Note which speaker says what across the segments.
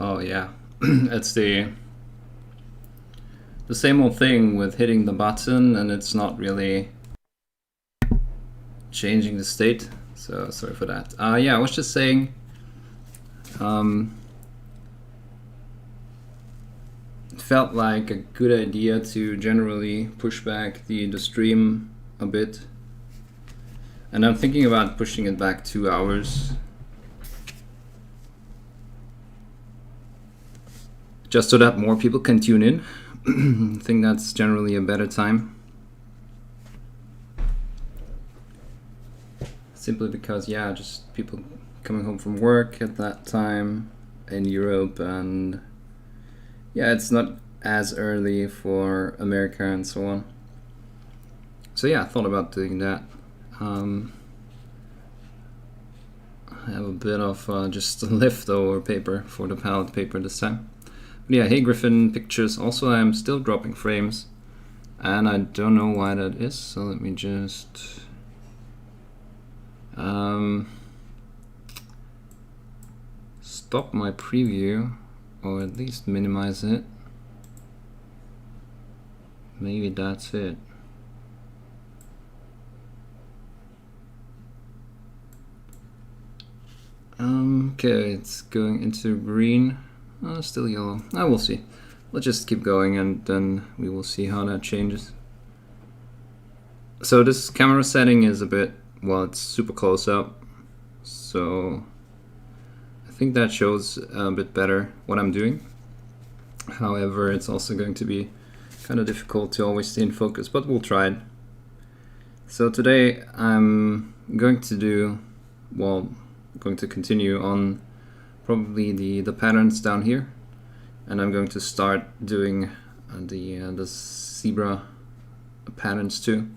Speaker 1: Oh yeah, it's the same old thing with hitting the button and it's not really changing the state. So sorry for that. Yeah, I was just saying. It felt like a good idea to generally push back the stream a bit, and I'm thinking about pushing it back 2 hours. Just so that more people can tune in. I think that's generally a better time. Simply because, yeah, just people coming home from work at that time in Europe, and yeah, it's not as early for America and so on. So yeah, I thought about doing that. I have a bit of just leftover paper for the palette paper this time. But yeah, hey Griffin Pictures. Also, I'm still dropping frames, and I don't know why that is. So let me just stop my preview, or at least minimize it. Maybe that's it. Okay, it's going into green. Still yellow. We'll see. Let's just keep going and then we will see how that changes. So this camera setting is a bit, well, it's super close up. So I think that shows a bit better what I'm doing. However, it's also going to be kind of difficult to always stay in focus, but we'll try it. So today I'm going to continue on probably the patterns down here, and I'm going to start doing the zebra patterns too.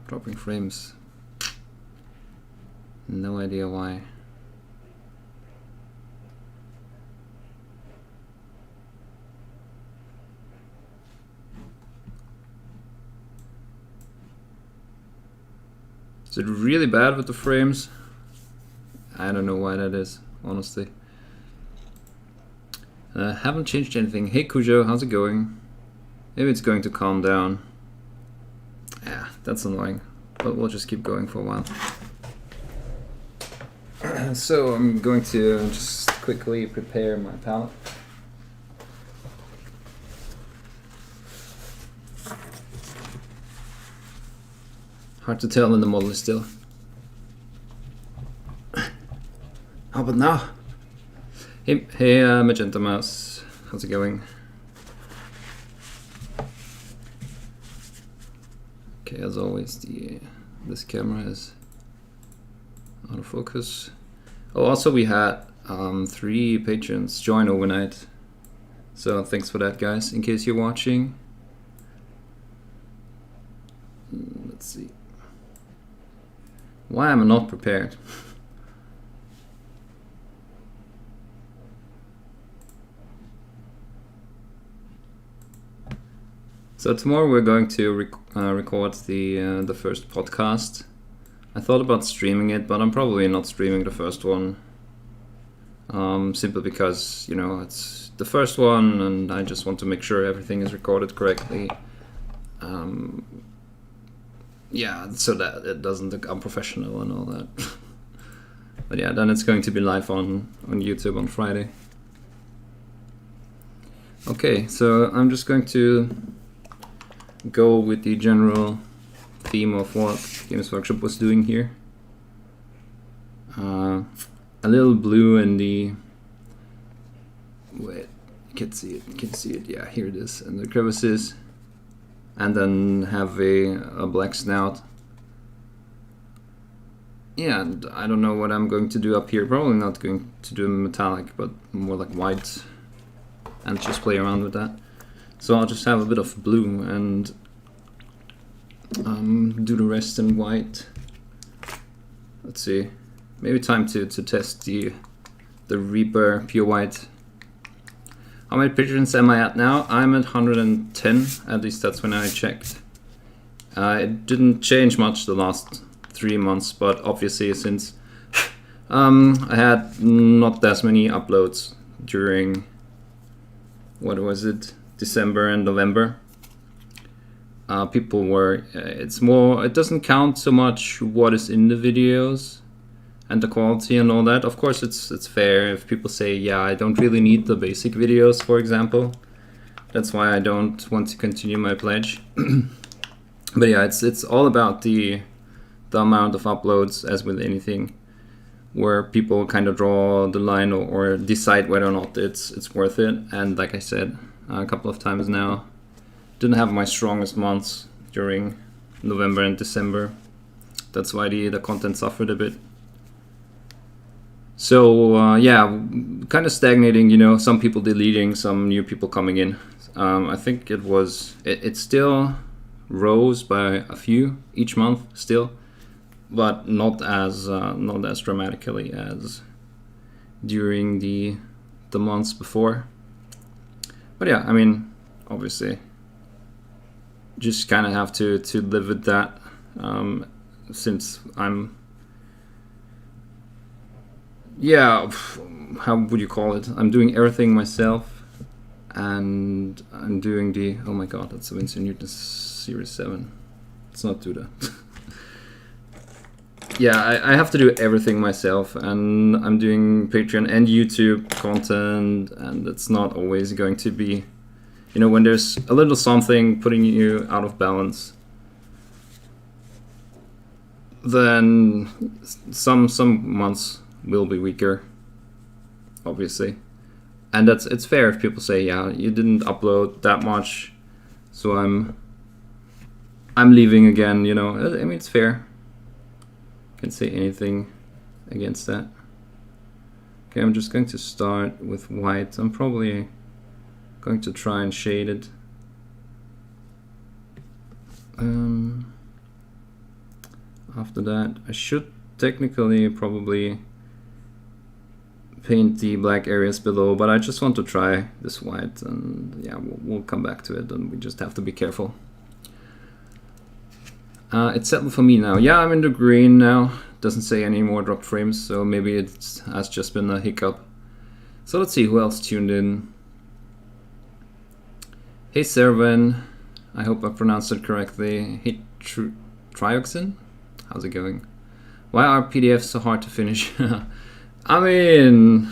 Speaker 1: Dropping frames. No idea why. Is it really bad with the frames? I don't know why that is, honestly. Haven't changed anything. Hey Cujo, how's it going? Maybe it's going to calm down. Yeah, that's annoying, but we'll just keep going for a while. So I'm going to just quickly prepare my palette. Hard to tell when the model is still. How about now? Hey, Magenta Mouse, how's it going? Okay, as always, this camera is out of focus. Oh, also we had 3 patrons join overnight, so thanks for that, guys. In case you're watching, let's see. Why am I not prepared? So tomorrow we're going to record the first podcast. I thought about streaming it, but I'm probably not streaming the first one. Simply because, you know, it's the first one and I just want to make sure everything is recorded correctly. Yeah, so that it doesn't look unprofessional and all that. But yeah, then it's going to be live on YouTube on Friday. Okay, so I'm just going to go with the general theme of what Games Workshop was doing here. A little blue in the... Wait, you can see it, yeah, here it is, in the crevices. And then have a black snout. Yeah, and I don't know what I'm going to do up here. Probably not going to do metallic, but more like white. And just play around with that. So I'll just have a bit of blue and do the rest in white. Let's see. Maybe time to test the Reaper Pure White. How many patrons am I at now? I'm at 110, at least that's when I checked. It didn't change much the last 3 months, but obviously since I had not as many uploads during, what was it, December and November. People were, it's more, it doesn't count so much what is in the videos and the quality and all that. Of course, it's fair if people say, yeah, I don't really need the basic videos, for example. That's why I don't want to continue my pledge. But yeah, it's all about the amount of uploads, as with anything, where people kind of draw the line or decide whether or not it's worth it. And like I said a couple of times now, didn't have my strongest months during November and December. That's why the content suffered a bit. So yeah, kind of stagnating, you know, some people deleting, some new people coming in. I think it still rose by a few each month still, but not as dramatically as during the months before. But yeah, I mean, obviously, just kind of have to live with that, since I'm, yeah, how would you call it? I'm doing everything myself, and I'm doing the, oh my god, that's a Winsor Newton Series 7. Let's not do that. Yeah, I have to do everything myself, and I'm doing Patreon and YouTube content, and it's not always going to be, you know, when there's a little something putting you out of balance, then some months will be weaker, obviously. And it's fair if people say, yeah, you didn't upload that much, so I'm leaving again, you know. I mean, it's fair. Can't say anything against that. Okay, I'm just going to start with white. I'm probably going to try and shade it. After that, I should technically probably paint the black areas below, but I just want to try this white, and yeah, we'll come back to it, and we just have to be careful. It's settled for me now. Yeah, I'm in the green now. Doesn't say any more dropped frames, so maybe it has just been a hiccup. So let's see who else tuned in. Hey Servan, I hope I pronounced it correctly. Hey Trioxin, how's it going? Why are PDFs so hard to finish? I mean,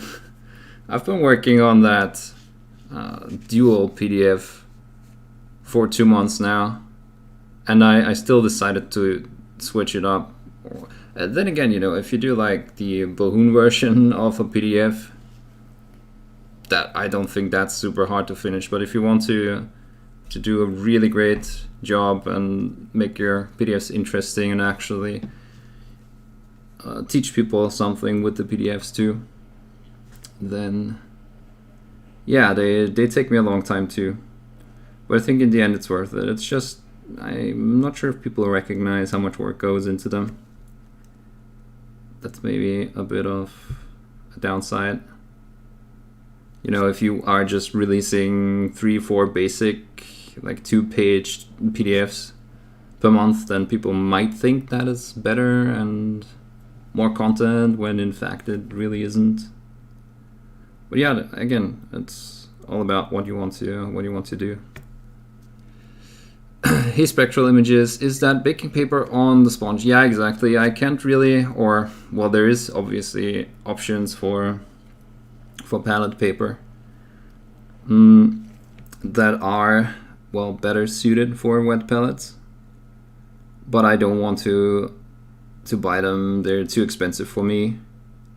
Speaker 1: I've been working on that dual PDF for 2 months now, and I still decided to switch it up. Then again, you know, if you do like the Bohoon version of a PDF, that I don't think that's super hard to finish. But if you want to do a really great job and make your PDFs interesting and actually teach people something with the PDFs too, then yeah, they take me a long time too. But I think in the end it's worth it. It's just, I'm not sure if people recognize how much work goes into them. That's maybe a bit of a downside. You know, if you are just releasing 3-4 basic, like 2-page PDFs per month, then people might think that is better and more content, when in fact it really isn't. But yeah, again, it's all about what you want to do. Hey, spectral images, is that baking paper on the sponge? Yeah, exactly. I can't really, or well, there is obviously options for palette paper that are, well, better suited for wet palettes, but I don't want to buy them. They're too expensive for me.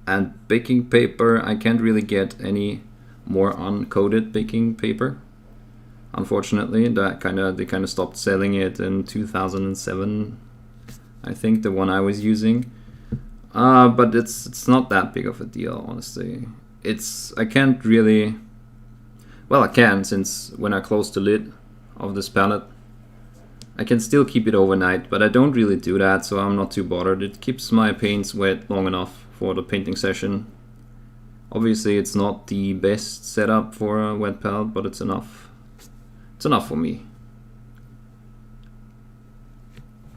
Speaker 1: And baking paper, I can't really get any more uncoated baking paper. Unfortunately, they kind of stopped selling it in 2007, I think, the one I was using. But it's not that big of a deal, honestly. I can't really, well, I can, since when I close the lid of this palette, I can still keep it overnight, but I don't really do that, so I'm not too bothered. It keeps my paints wet long enough for the painting session. Obviously, it's not the best setup for a wet palette, but it's enough. It's enough for me.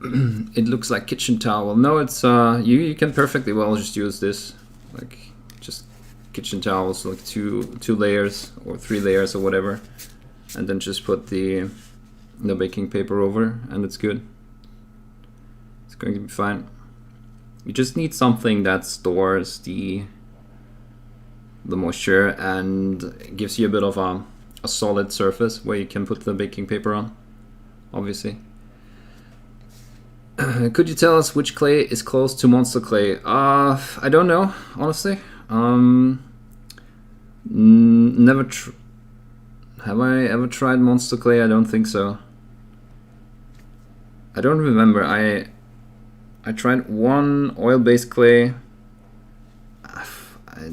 Speaker 1: It looks like kitchen towel. No, it's you can perfectly well just use this. like just kitchen towels, like two layers or 3 layers or whatever, and then just put the baking paper over, and it's good. It's going to be fine. You just need something that stores the moisture and gives you a bit of a solid surface where you can put the baking paper on, obviously. Could you tell us which clay is close to monster clay? I don't know, honestly. Never have I ever tried monster clay? I don't think so. I don't remember. I tried one oil-based clay.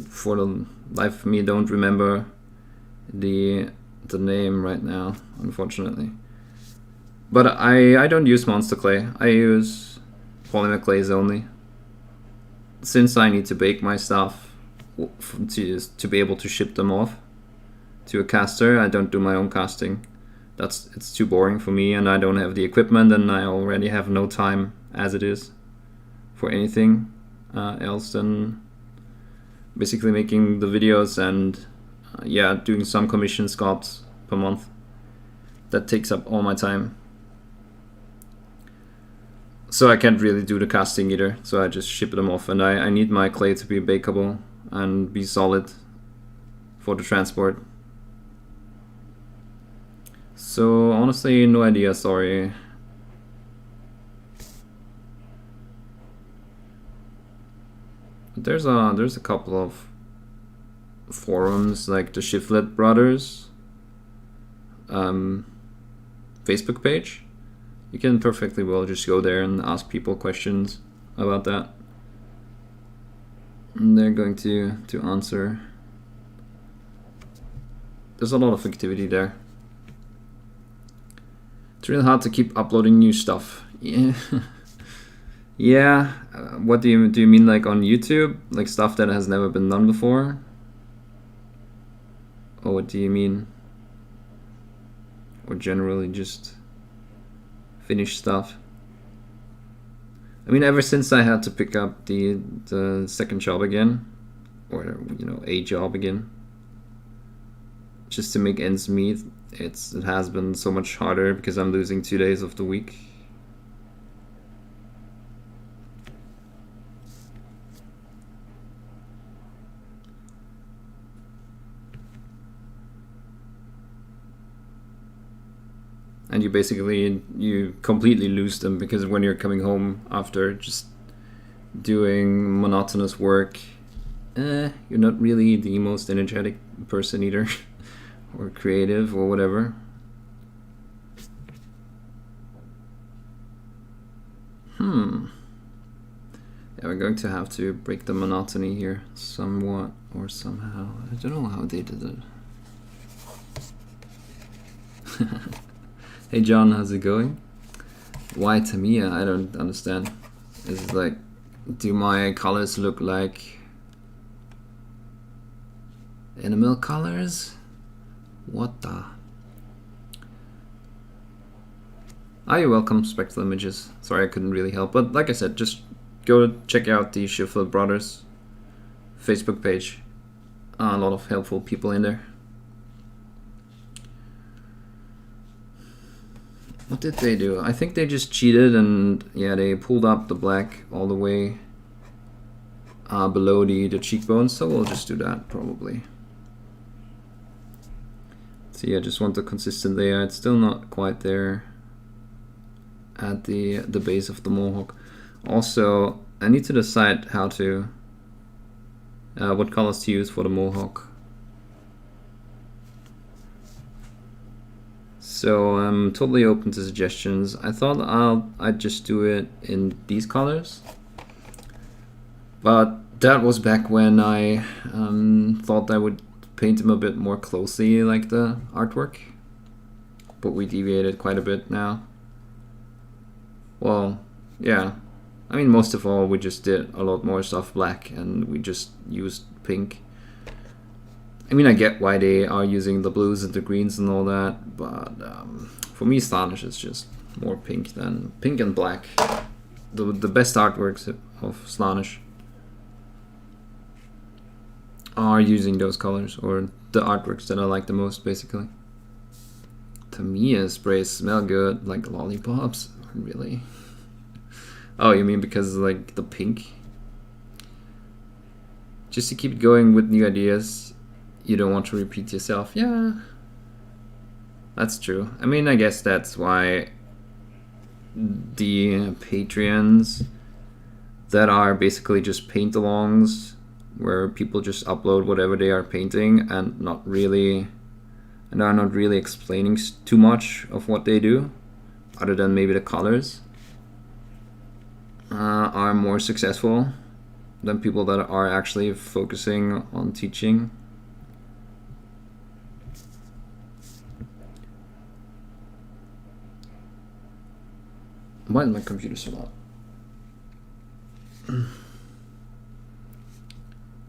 Speaker 1: For the life of me, don't remember the name right now, unfortunately. But I don't use monster clay. I use polymer clays only. Since I need to bake my stuff to be able to ship them off to a caster, I don't do my own casting. It's too boring for me, and I don't have the equipment, and I already have no time as it is for anything else than basically making the videos and yeah, doing some commission sculpts per month. That takes up all my time. So I can't really do the casting either, so I just ship them off, and I need my clay to be bakeable and be solid for the transport. So honestly, no idea, sorry. There's a couple of forums, like the Shiflet Brothers Facebook page. You can perfectly well just go there and ask people questions about that, and they're going to answer. There's a lot of activity there. It's really hard to keep uploading new stuff. Yeah. Yeah. What do you mean, like on YouTube, like stuff that has never been done before? Or what do you mean? Or generally just finished stuff? I mean, ever since I had to pick up the second job again, or a job again, just to make ends meet, it has been so much harder because I'm losing 2 days of the week. And you completely lose them, because when you're coming home after just doing monotonous work, you're not really the most energetic person either, or creative or whatever. Yeah, we're going to have to break the monotony here somewhat or somehow. I don't know how they did it. Hey John, how's it going? Why Tamiya? I don't understand. Is it like, do my colors look like animal colors? What the? Ah, you're welcome, Spectral Images. Sorry I couldn't really help, but like I said, just go check out the Shiflet Brothers Facebook page. A lot of helpful people in there. What did they do? I think they just cheated, and yeah, they pulled up the black all the way below the cheekbones, so we'll just do that probably. See, I just want the consistent layer. It's still not quite there at the base of the mohawk. Also, I need to decide how to what colors to use for the mohawk. So I'm totally open to suggestions. I thought I'd just do it in these colors, but that was back when I thought I would paint them a bit more closely like the artwork, but we deviated quite a bit now. Well, yeah, I mean, most of all we just did a lot more stuff black, and we just used pink. I mean, I get why they are using the blues and the greens and all that, but for me, Slaanesh is just more pink and black. The best artworks of Slaanesh. are using those colors, or the artworks that I like the most, basically. Tamiya sprays smell good, like lollipops? Really? Oh, you mean because like the pink? Just to keep it going with new ideas, you don't want to repeat yourself. Yeah, that's true. I mean, I guess that's why the Patreons that are basically just paint-alongs, where people just upload whatever they are painting and are not really explaining too much of what they do, other than maybe the colors, are more successful than people that are actually focusing on teaching. Why is my computer so loud?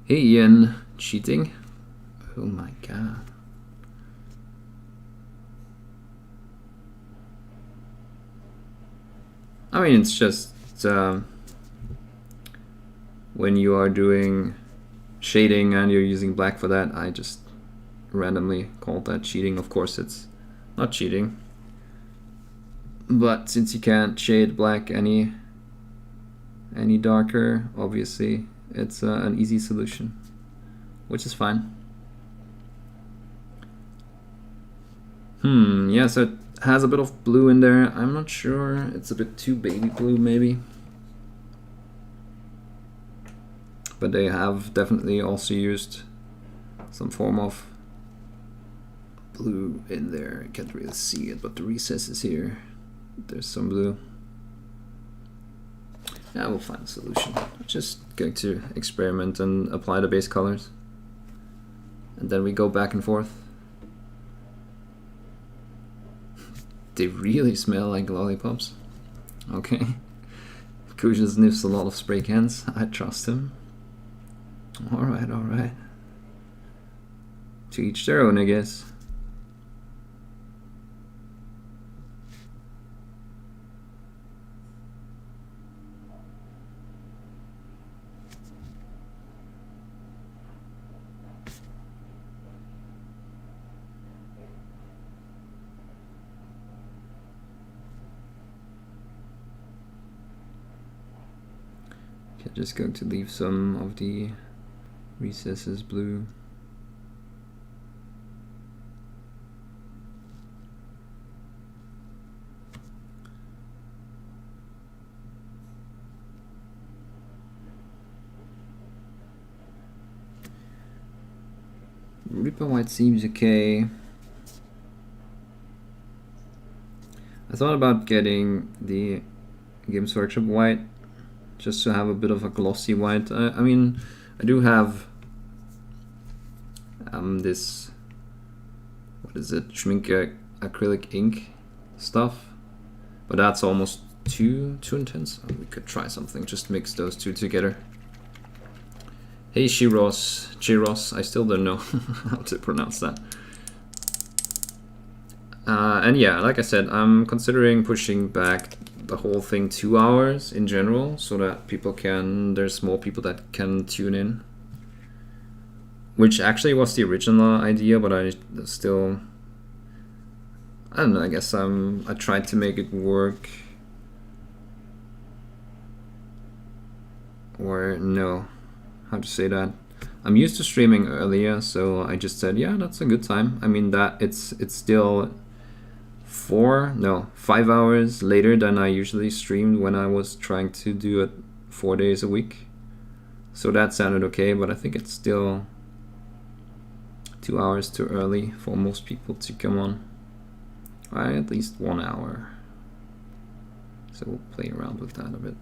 Speaker 1: Hey Ian, cheating? Oh my god. I mean, it's just when you are doing shading and you're using black for that, I just randomly called that cheating. Of course it's not cheating, but since you can't shade black any darker, obviously it's an easy solution, which is fine. Yeah, so it has a bit of blue in there. I'm not sure, it's a bit too baby blue maybe. But they have definitely also used some form of blue in there. I can't really see it, but the recesses here, there's some blue. Yeah, we'll find a solution. I'm just going to experiment and apply the base colors. And then we go back and forth. They really smell like lollipops. Okay. Kuja sniffs a lot of spray cans. I trust him. Alright, alright. To each their own, I guess. Okay, just going to leave some of the recesses blue. Reaper white seems okay. I thought about getting the Games Workshop white just to have a bit of a glossy white. I mean, I do have this, what is it, Schminke acrylic ink stuff, but that's almost too intense. We could try something, just mix those two together. Hey Chiros, I still don't know how to pronounce that. And yeah, like I said, I'm considering pushing back the whole thing 2 hours in general, so that there's more people that can tune in. Which actually was the original idea, but I don't know, I guess I tried to make it work. Or no, how to say that? I'm used to streaming earlier, so I just said, yeah, that's a good time. I mean, that it's still 5 hours later than I usually streamed when I was trying to do it 4 days a week. So that sounded okay, but I think it's still 2 hours too early for most people to come on. At least 1 hour. So we'll play around with that a bit.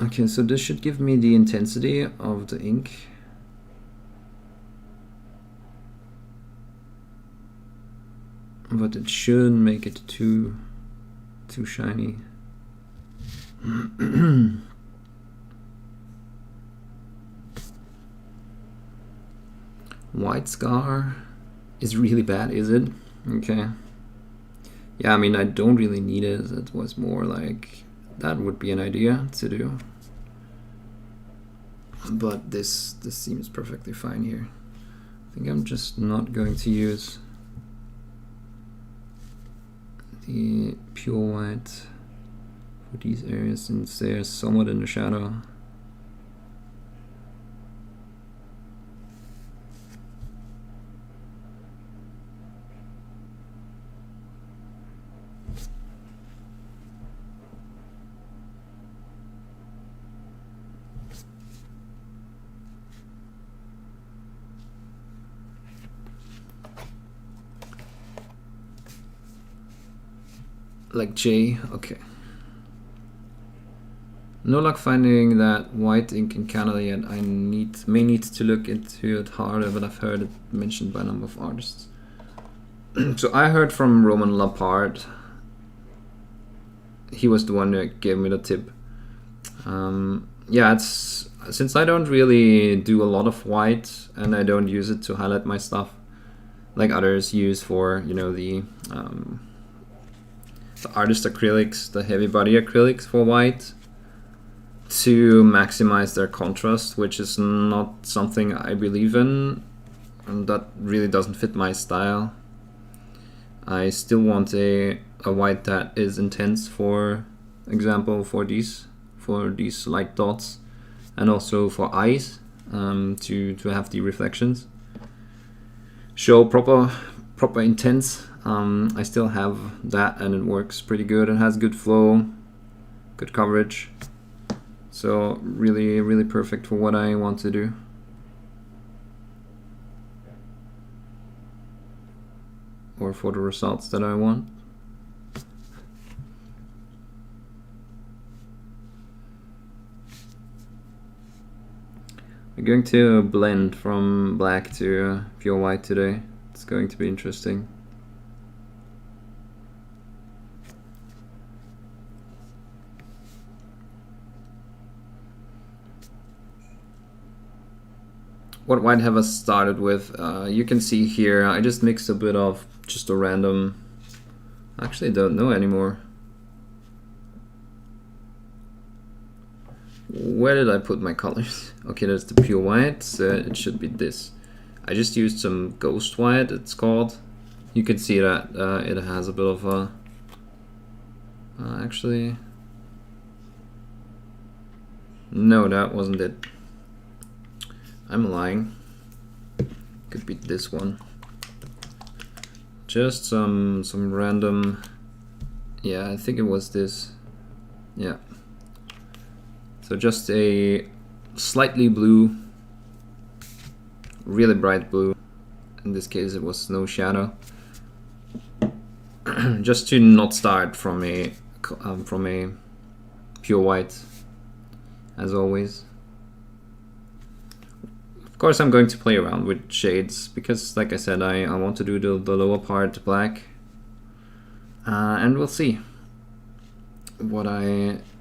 Speaker 1: Okay, so this should give me the intensity of the ink. But it shouldn't make it too shiny. White scar is really bad, is it? Okay. Yeah, I mean, I don't really need it. It was more like, that would be an idea to do. but this seems perfectly fine here. I think I'm just not going to use the pure white for these areas since they're somewhat in the shadow. Like J, okay. No luck finding that white ink in Canada yet. I may need to look into it harder, but I've heard it mentioned by a number of artists. So I heard from Roman Lapard. He was the one that gave me the tip. Yeah, it's since I don't really do a lot of white and I don't use it to highlight my stuff like others use for, you know, the artist acrylics, the heavy body acrylics for white to maximize their contrast, which is not something I believe in, and that really doesn't fit my style. I still want a white that is intense, for example, for these light dots, and also for eyes, to have the reflections show proper intense. I still have that and it works pretty good. It has good flow, good coverage. So really, really perfect for what I want to do. Or for the results that I want. We're going to blend from black to pure white today. It's going to be interesting. What white have I started with? You can see here, I just mixed a bit of just a random, I actually don't know anymore. Where did I put my colors? Okay, that's the pure white, so it should be this. I just used some ghost white, it's called. You can see that it has a bit of a, actually, no, that wasn't it. I'm lying. Could be this one. Just some random. Yeah, I think it was this. Yeah. So just a slightly blue, really bright blue. In this case, it was Snow Shadow. Just to not start from a pure white, as always. Of course, I'm going to play around with shades because, like I said, I want to do the lower part black, and we'll see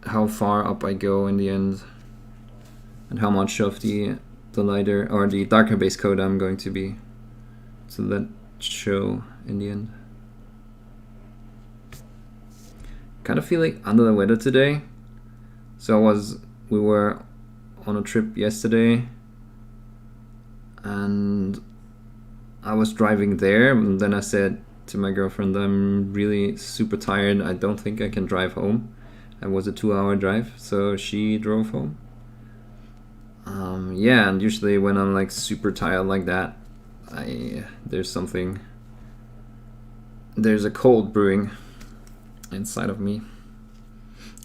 Speaker 1: how far up I go in the end, and how much of the lighter or the darker base coat I'm going to be to let show in the end. Kind of feeling under the weather today. So we were on a trip yesterday. And I was driving there, and then I said to my girlfriend, I'm really super tired, I don't think I can drive home. It was a 2-hour drive, so she drove home. Yeah, and usually when I'm like super tired like that, there's a cold brewing inside of me.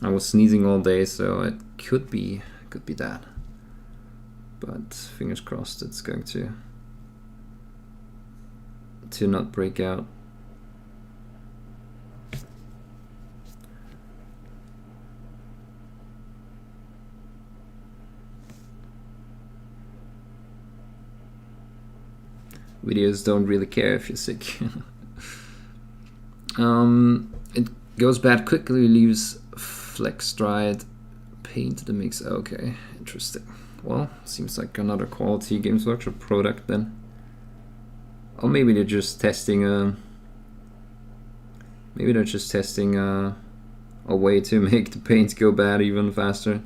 Speaker 1: I was sneezing all day, so it could be that. But fingers crossed it's going to not break out. Videos don't really care if you're sick. It goes bad quickly, leaves flex dried paint the mix. Okay, interesting. Well, seems like another quality Games Workshop product then. Or maybe they're just testing a way to make the paint go bad even faster.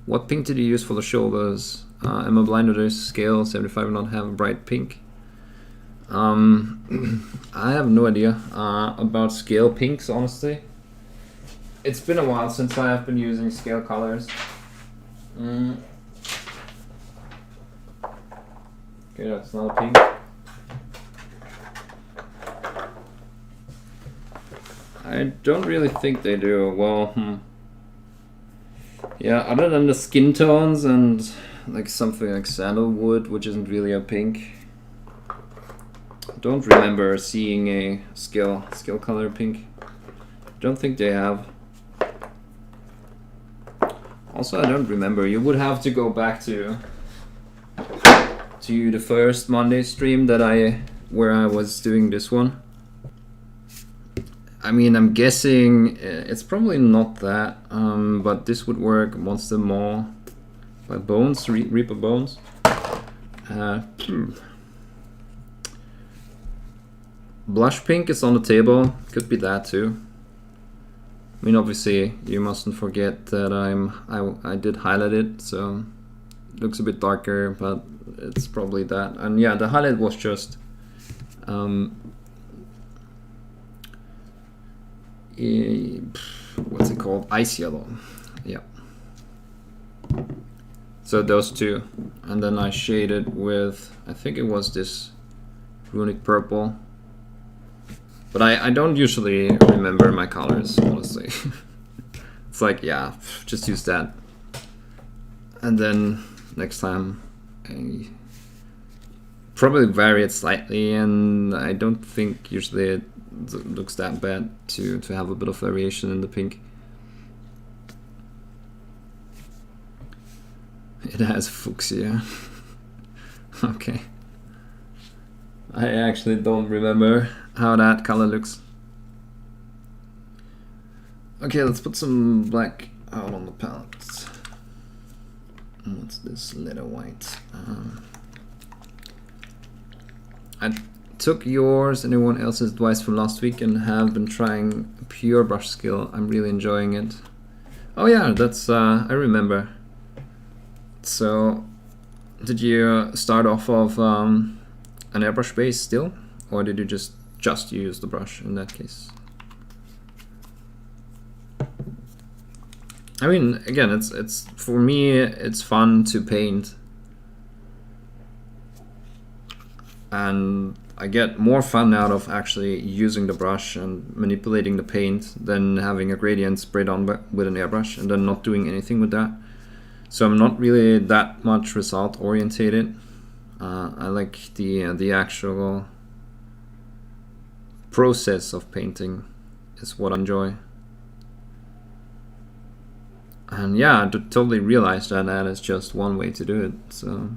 Speaker 1: What pink did you use for the shoulders? Am I blind or does scale 75 not have a bright pink? I have no idea about scale pinks, honestly. It's been a while since I have been using scale colors. Okay, that's not a pink. I don't really think they do. Well, yeah, other than the skin tones and like something like sandalwood, which isn't really a pink. I don't remember seeing a scale color pink. Don't think they have. Also, I don't remember. You would have to go back to the first Monday stream that where I was doing this one. I mean, I'm guessing it's probably not that, but this would work. Monster Maw by Bones, Reaper Bones. Blush pink is on the table. Could be that too. I mean, obviously, you mustn't forget that I did highlight it, so it looks a bit darker, but it's probably that. And yeah, the highlight was just what's it called? Ice yellow. Yeah. So those two, and then I shaded with, I think it was this runic purple. But I don't usually remember my colors, honestly. It's like, yeah, just use that. And then next time I probably vary it slightly, and I don't think usually it looks that bad to have a bit of variation in the pink. It has fuchsia. Okay. I actually don't remember how that color looks. Okay, let's put some black out on the palette. What's this leather white? I took yours, anyone else's advice from last week, and have been trying pure brush skill. I'm really enjoying it. Oh yeah, that's I remember. So, did you start off of an airbrush base still, or did you just use the brush in that case? I mean, again, it's for me, it's fun to paint, and I get more fun out of actually using the brush and manipulating the paint than having a gradient sprayed on with an airbrush and then not doing anything with that. So I'm not really that much result orientated. I like the actual process of painting is what I enjoy. And yeah, I totally realized that is just one way to do it. So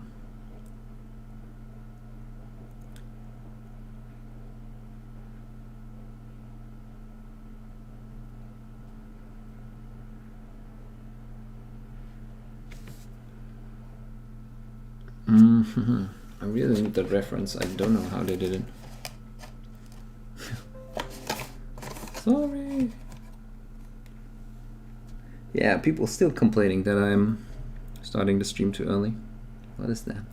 Speaker 1: I really need that reference. I don't know how they did it. Sorry. Yeah, people still complaining that I'm starting the stream too early. What is that?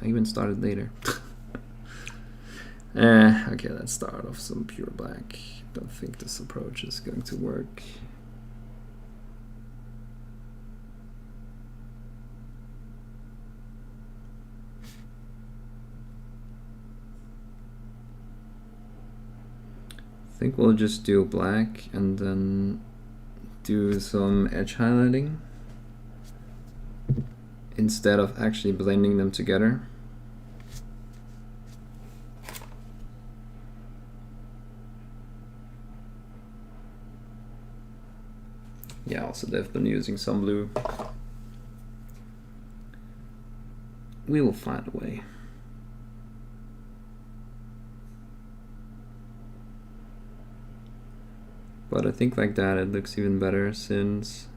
Speaker 1: I even started later. Okay, let's start off some pure black. Don't think this approach is going to work. I think we'll just do black and then do some edge highlighting instead of actually blending them together. Yeah, also they've been using some blue. We will find a way. But I think like that it looks even better since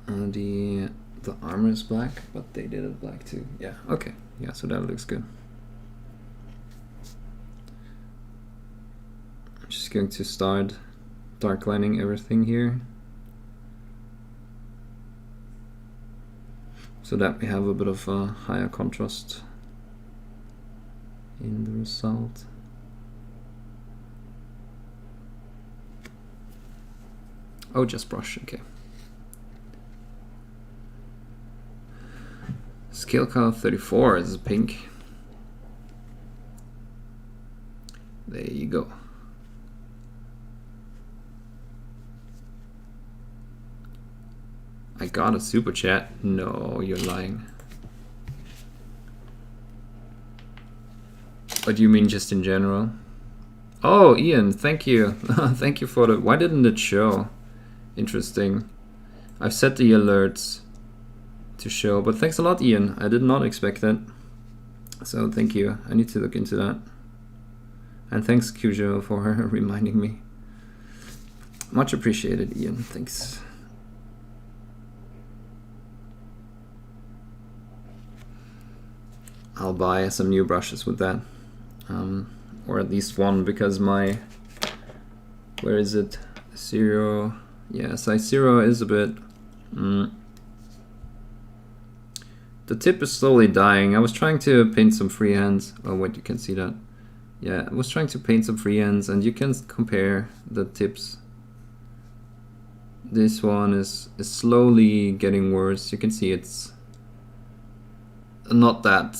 Speaker 1: the armor is black, but they did it black too. Yeah, okay. Yeah, so that looks good. I'm just going to start dark lining everything here. so that we have a bit of a higher contrast in the result. Oh, just brush, okay. Scale color 34 is pink. There you go. I got a super chat. No, you're lying. What do you mean just in general? Oh, Ian, thank you. Thank you for the... Why didn't it show? Interesting. I've set the alerts to show, but thanks a lot, Ian. I did not expect that. So thank you. I need to look into that. And thanks, Cujo, for reminding me. Much appreciated, Ian. Thanks. I'll buy some new brushes with that. Or at least one, because my... Where is it? 0... Yeah, size 0 is a bit... The tip is slowly dying. I was trying to paint some freehands. Oh wait, you can see that. Yeah, I was trying to paint some freehands, and you can compare the tips. This one is slowly getting worse. You can see it's not that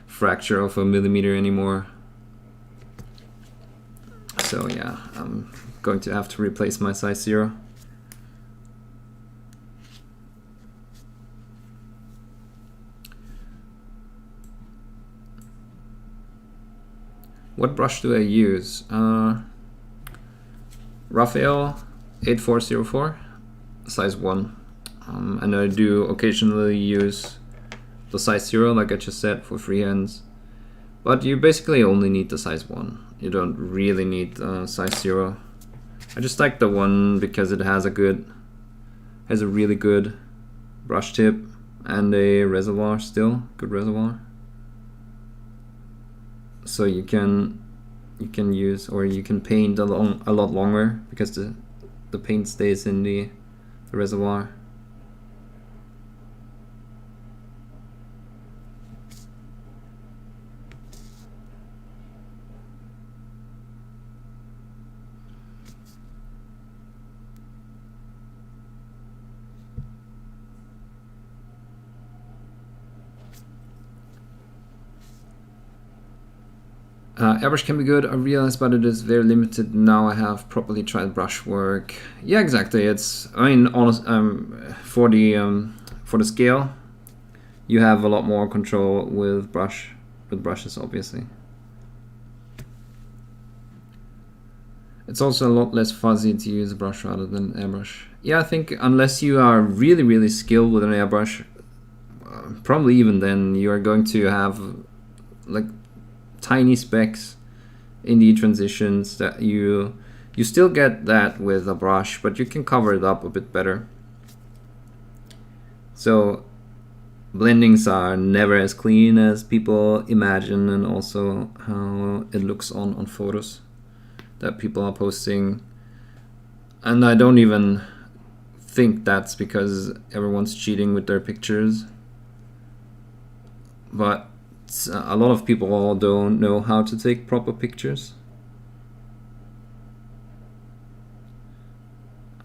Speaker 1: fracture of a millimeter anymore. So yeah, I'm going to have to replace my size 0. What brush do I use? Raphael 8404, size 1. And I do occasionally use the size 0, like I just said, for freehands. But you basically only need the size 1. You don't really need size 0. I just like the 1 because it has a really good brush tip and a reservoir still, good reservoir. So you can use, or you can paint a lot longer because the paint stays in the reservoir. Airbrush can be good, I realize, but it is very limited. Now I have properly tried brushwork. Yeah, exactly. It's, I mean, for the scale, you have a lot more control with brushes, obviously. It's also a lot less fuzzy to use a brush rather than airbrush. Yeah, I think unless you are really skilled with an airbrush, probably even then you are going to have like tiny specks in the transitions that you still get that with a brush, but you can cover it up a bit better. So blendings are never as clean as people imagine, and also how it looks on photos that people are posting. And I don't even think that's because everyone's cheating with their pictures, but a lot of people don't know how to take proper pictures,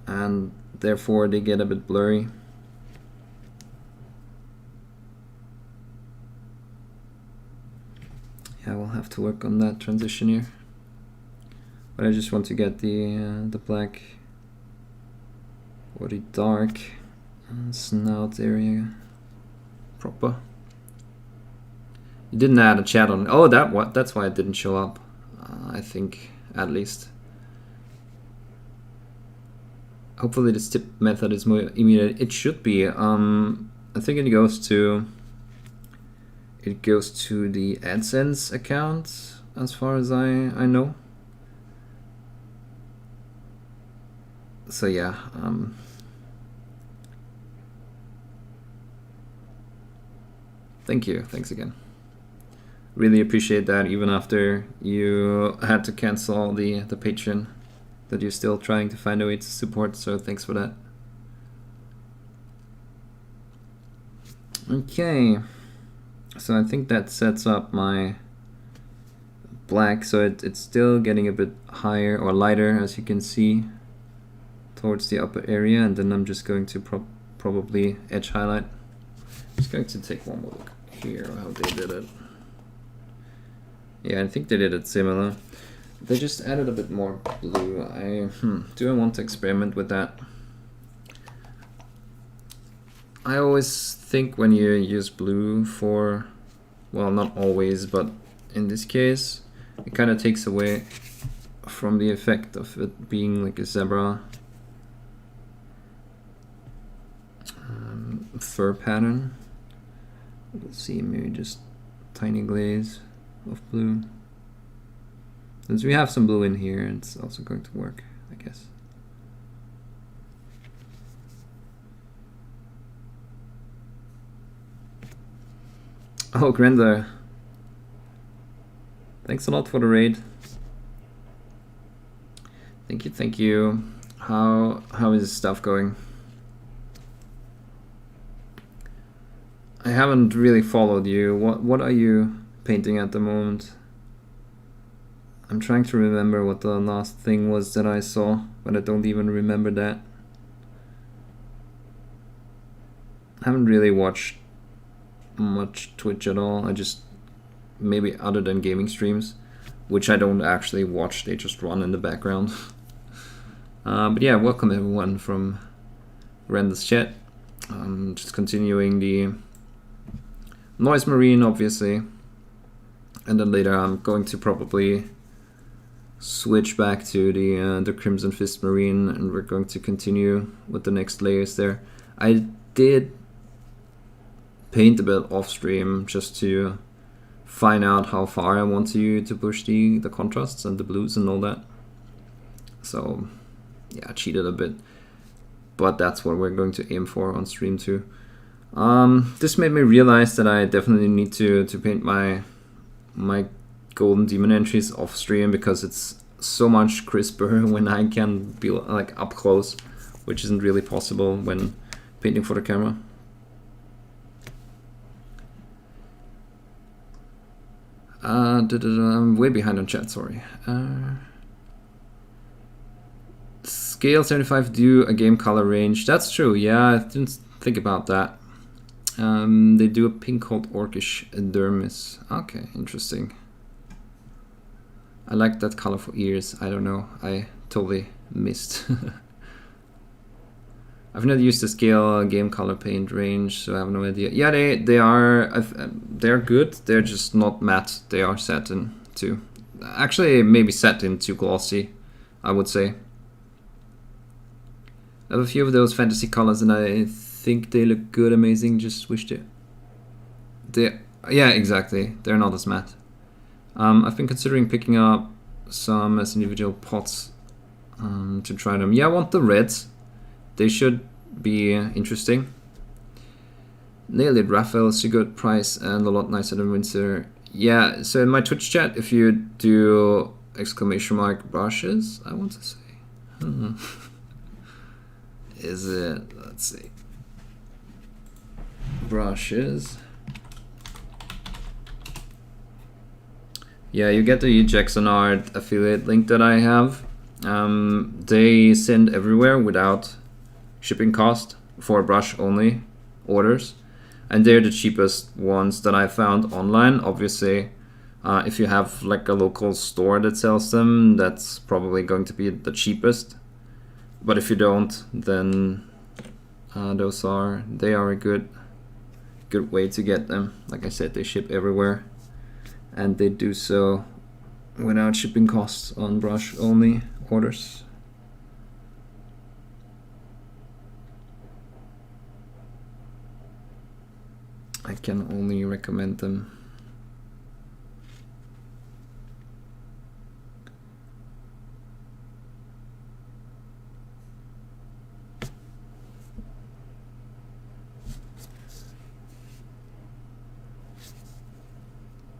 Speaker 1: and therefore they get a bit blurry. Yeah, we'll have to work on that transition here, but I just want to get the black or the dark snout area proper. You didn't add a chat on. Oh, that's why it didn't show up. I think, at least. Hopefully this tip method is more immediate. It should be. I think it goes to the AdSense account, as far as I know. So yeah. Thank you. Thanks again. Really appreciate that, even after you had to cancel the Patreon, that you're still trying to find a way to support, so thanks for that. Okay, so I think that sets up my black, so it's still getting a bit higher or lighter, as you can see, towards the upper area, and then I'm just going to probably edge highlight. I'm just going to take one more look here how they did it. Yeah, I think they did it similar. They just added a bit more blue. Do I want to experiment with that? I always think when you use blue for, well, not always, but in this case, it kind of takes away from the effect of it being like a zebra fur pattern. We'll see, maybe just tiny glaze of blue. Since we have some blue in here, it's also going to work, I guess. Oh, Grendler. Thanks a lot for the raid. Thank you, thank you. How is stuff going? I haven't really followed you. What are you painting at the moment? I'm trying to remember what the last thing was that I saw, but I don't even remember that. I haven't really watched much Twitch at all. I just, maybe other than gaming streams, which I don't actually watch, they just run in the background. But yeah, welcome everyone from Render's chat. Just continuing the Noise Marine, obviously, and then later I'm going to probably switch back to the Crimson Fist Marine, and we're going to continue with the next layers there. I did paint a bit off stream just to find out how far I want to push the contrasts and the blues and all that. So yeah, I cheated a bit, but that's what we're going to aim for on stream too. This made me realize that I definitely need to paint my Golden Demon entries off stream, because it's so much crisper when I can be like up close, which isn't really possible when painting for the camera. I'm way behind on chat, sorry. Scale 75 do a game color range. That's true, yeah, I didn't think about that. They do a pink called Orcish Dermis. Okay, interesting. I like that color for ears. I don't know, I totally missed. I've not used the scale game color paint range, so I have no idea. Yeah, they're good. They're just not matte. They are satin too. Actually, maybe satin too glossy, I would say. I have a few of those fantasy colors, and I think they look good, amazing. Just wish yeah, exactly. They're not as matte. I've been considering picking up some as individual pots to try them. Yeah, I want the reds. They should be interesting. Nailed it, Raphael. It's a good price and a lot nicer than Windsor. Yeah, so in my Twitch chat, if you do exclamation mark brushes, I want to say. Is it, let's see. Brushes. Yeah, you get the Jackson Art affiliate link that I have. They send everywhere without shipping cost for brush only orders, and they're the cheapest ones that I found online. Obviously, if you have like a local store that sells them, that's probably going to be the cheapest, but if you don't, then they are a good way to get them. Like I said, they ship everywhere, and they do so without shipping costs on brush only orders. I can only recommend them.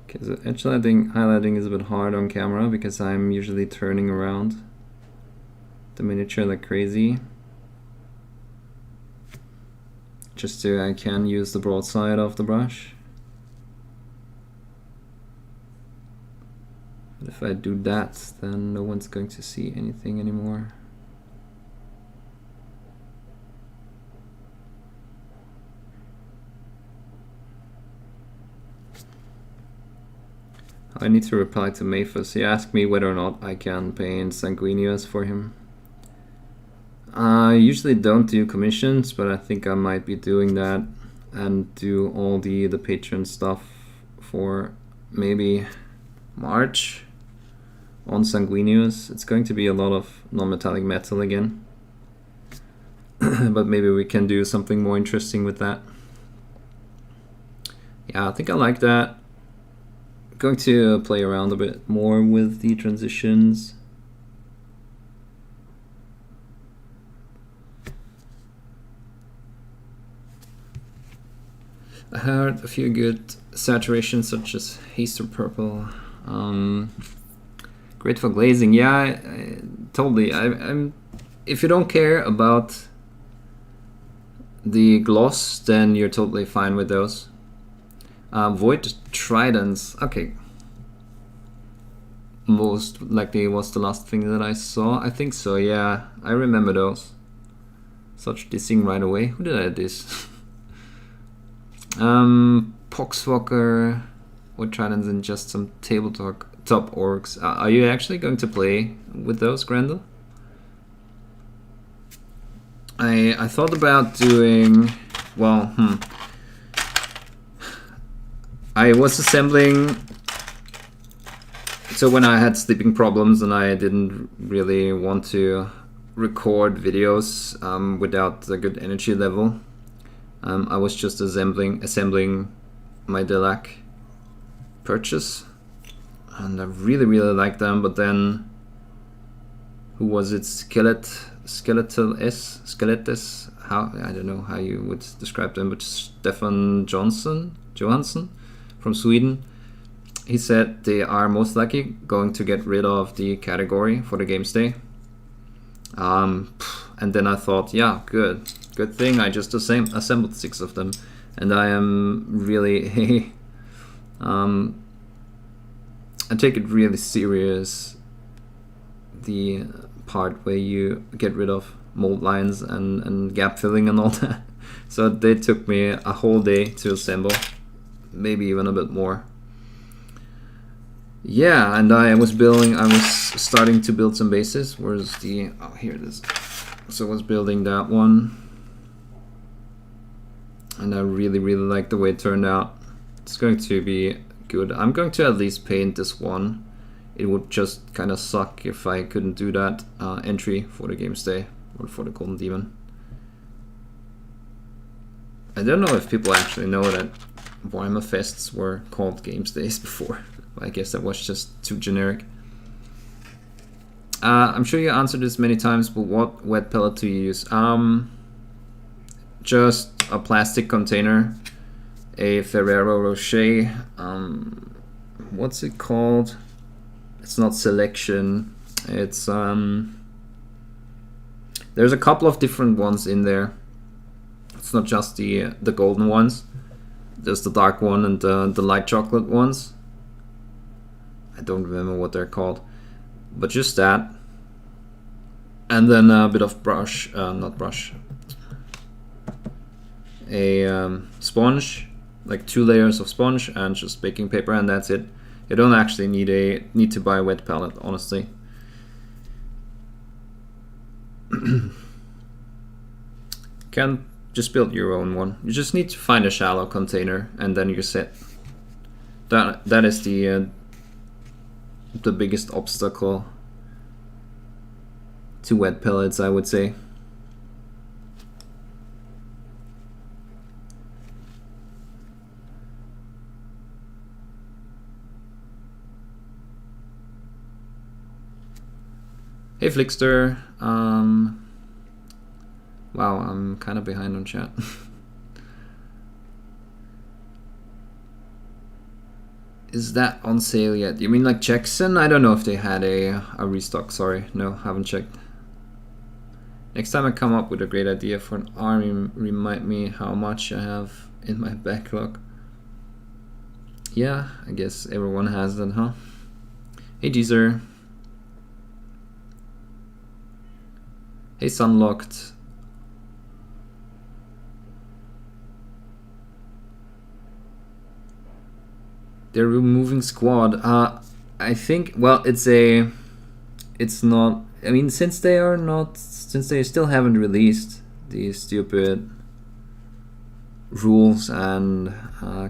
Speaker 1: Okay, so edge highlighting is a bit hard on camera because I'm usually turning around the miniature like crazy. just so I can use the broad side of the brush. But if I do that, then no one's going to see anything anymore. I need to reply to Maphus. He asked me whether or not I can paint Sanguinius for him. I usually don't do commissions, but I think I might be doing that and do all the patron stuff for maybe March on Sanguinius. It's going to be a lot of non-metallic metal again. But maybe we can do something more interesting with that. Yeah, I think I like that. Going to play around a bit more with the transitions. I heard a few good saturations such as Haster Purple. Great for glazing. Yeah, totally. I'm. If you don't care about the gloss, then you're totally fine with those. Void Tridents. Okay. Most likely was the last thing that I saw. I think so, yeah. I remember those. Such dissing right away. Who did I diss? Poxwalker. Void Tridents and just some tabletop orcs. Are you actually going to play with those, Grendel? I thought about doing... Well, I was assembling, so when I had sleeping problems and I didn't really want to record videos without a good energy level, I was just assembling my Delac purchase, and I really liked them. But then, who was it? Skeletus? How, I don't know how you would describe them, but Stefan Johansson from Sweden, he said they are most likely going to get rid of the category for the games day. And then I thought, yeah, good thing I just assembled 6 of them, and I am really I take it really serious, the part where you get rid of mold lines and gap filling and all that. So they took me a whole day to assemble, maybe even a bit more. Yeah, and I was starting to build some bases. Where's the, oh, here it is. So I was building that one, and I really like the way it turned out. It's going to be good. I'm going to at least paint this one. It would just kind of suck if I couldn't do that entry for the games day or for the Golden Demon. I don't know if people actually know that Warhammer Fests were called Games Days before. I guess that was just too generic. I'm sure you answered this many times, but what wet pellet do you use? Just a plastic container, a Ferrero Rocher. What's it called? It's not Selection. It's there's a couple of different ones in there. It's not just the golden ones. There's the dark one and the light chocolate ones. I don't remember what they're called, but just that. And then a bit of brush, not brush, a sponge, like 2 layers of sponge and just baking paper, and that's it. You don't actually need to buy a wet palette, honestly. Can just build your own one. You just need to find a shallow container, and then you're set. That is the biggest obstacle to wet pellets, I would say. Hey Flickster, wow, I'm kind of behind on chat. Is that on sale yet? You mean like Jackson? I don't know if they had a restock, sorry. No, haven't checked. Next time I come up with a great idea for an army, remind me how much I have in my backlog. Yeah, I guess everyone has that, huh? Hey, Geezer. Hey, Sunlocked. They're removing squad. I think, well, it's not, I mean, since they still haven't released these stupid rules and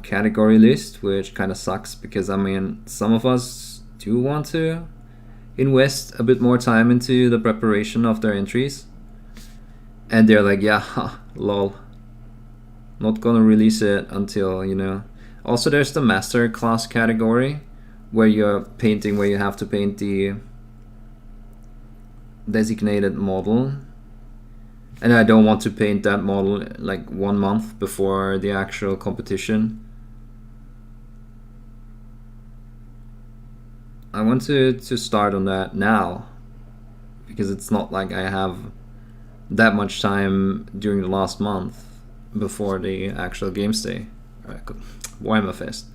Speaker 1: category list, which kind of sucks because, I mean, some of us do want to invest a bit more time into the preparation of their entries, and they're like, yeah, lol, not gonna release it until, you know. Also, there's the master class category where you're painting, where you have to paint the designated model, and I don't want to paint that model like 1 month before the actual competition. I want to start on that now, because it's not like I have that much time during the last month before the actual games day. Alright, cool. Warhammer Fest.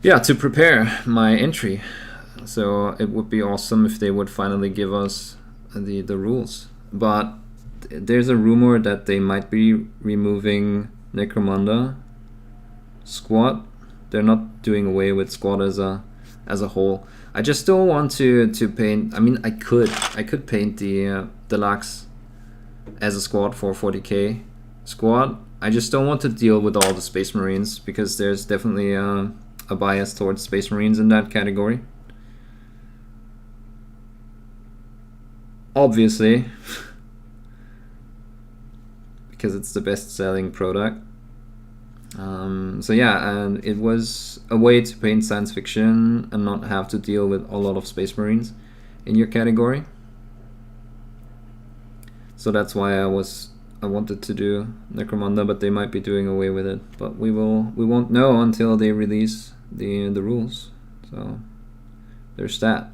Speaker 1: Yeah, to prepare my entry. So it would be awesome if they would finally give us the rules. But there's a rumor that they might be removing Necromunda squad. They're not doing away with squad as a whole. I just don't want to paint. I mean, I could paint the deluxe as a squad for 40k squad. I just don't want to deal with all the Space Marines, because there's definitely a bias towards Space Marines in that category. Obviously, because it's the best-selling product. So yeah, and it was a way to paint science fiction and not have to deal with a lot of Space Marines in your category. So that's why I wanted to do Necromunda, but they might be doing away with it. But we won't know until they release the rules. So there's that.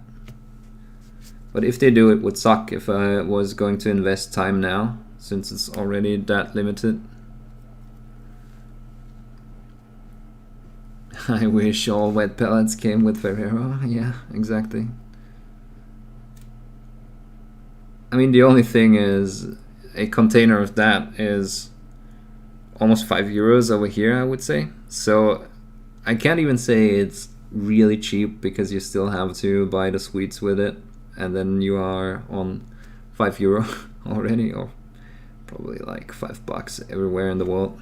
Speaker 1: But if they do, it would suck if I was going to invest time now, since it's already that limited. I wish all wet pellets came with Ferrero. Yeah, exactly. I mean, the only thing is, a container of that is almost €5 over here, I would say. So I can't even say it's really cheap, because you still have to buy the sweets with it, and then you are on €5 already, or probably like $5 everywhere in the world.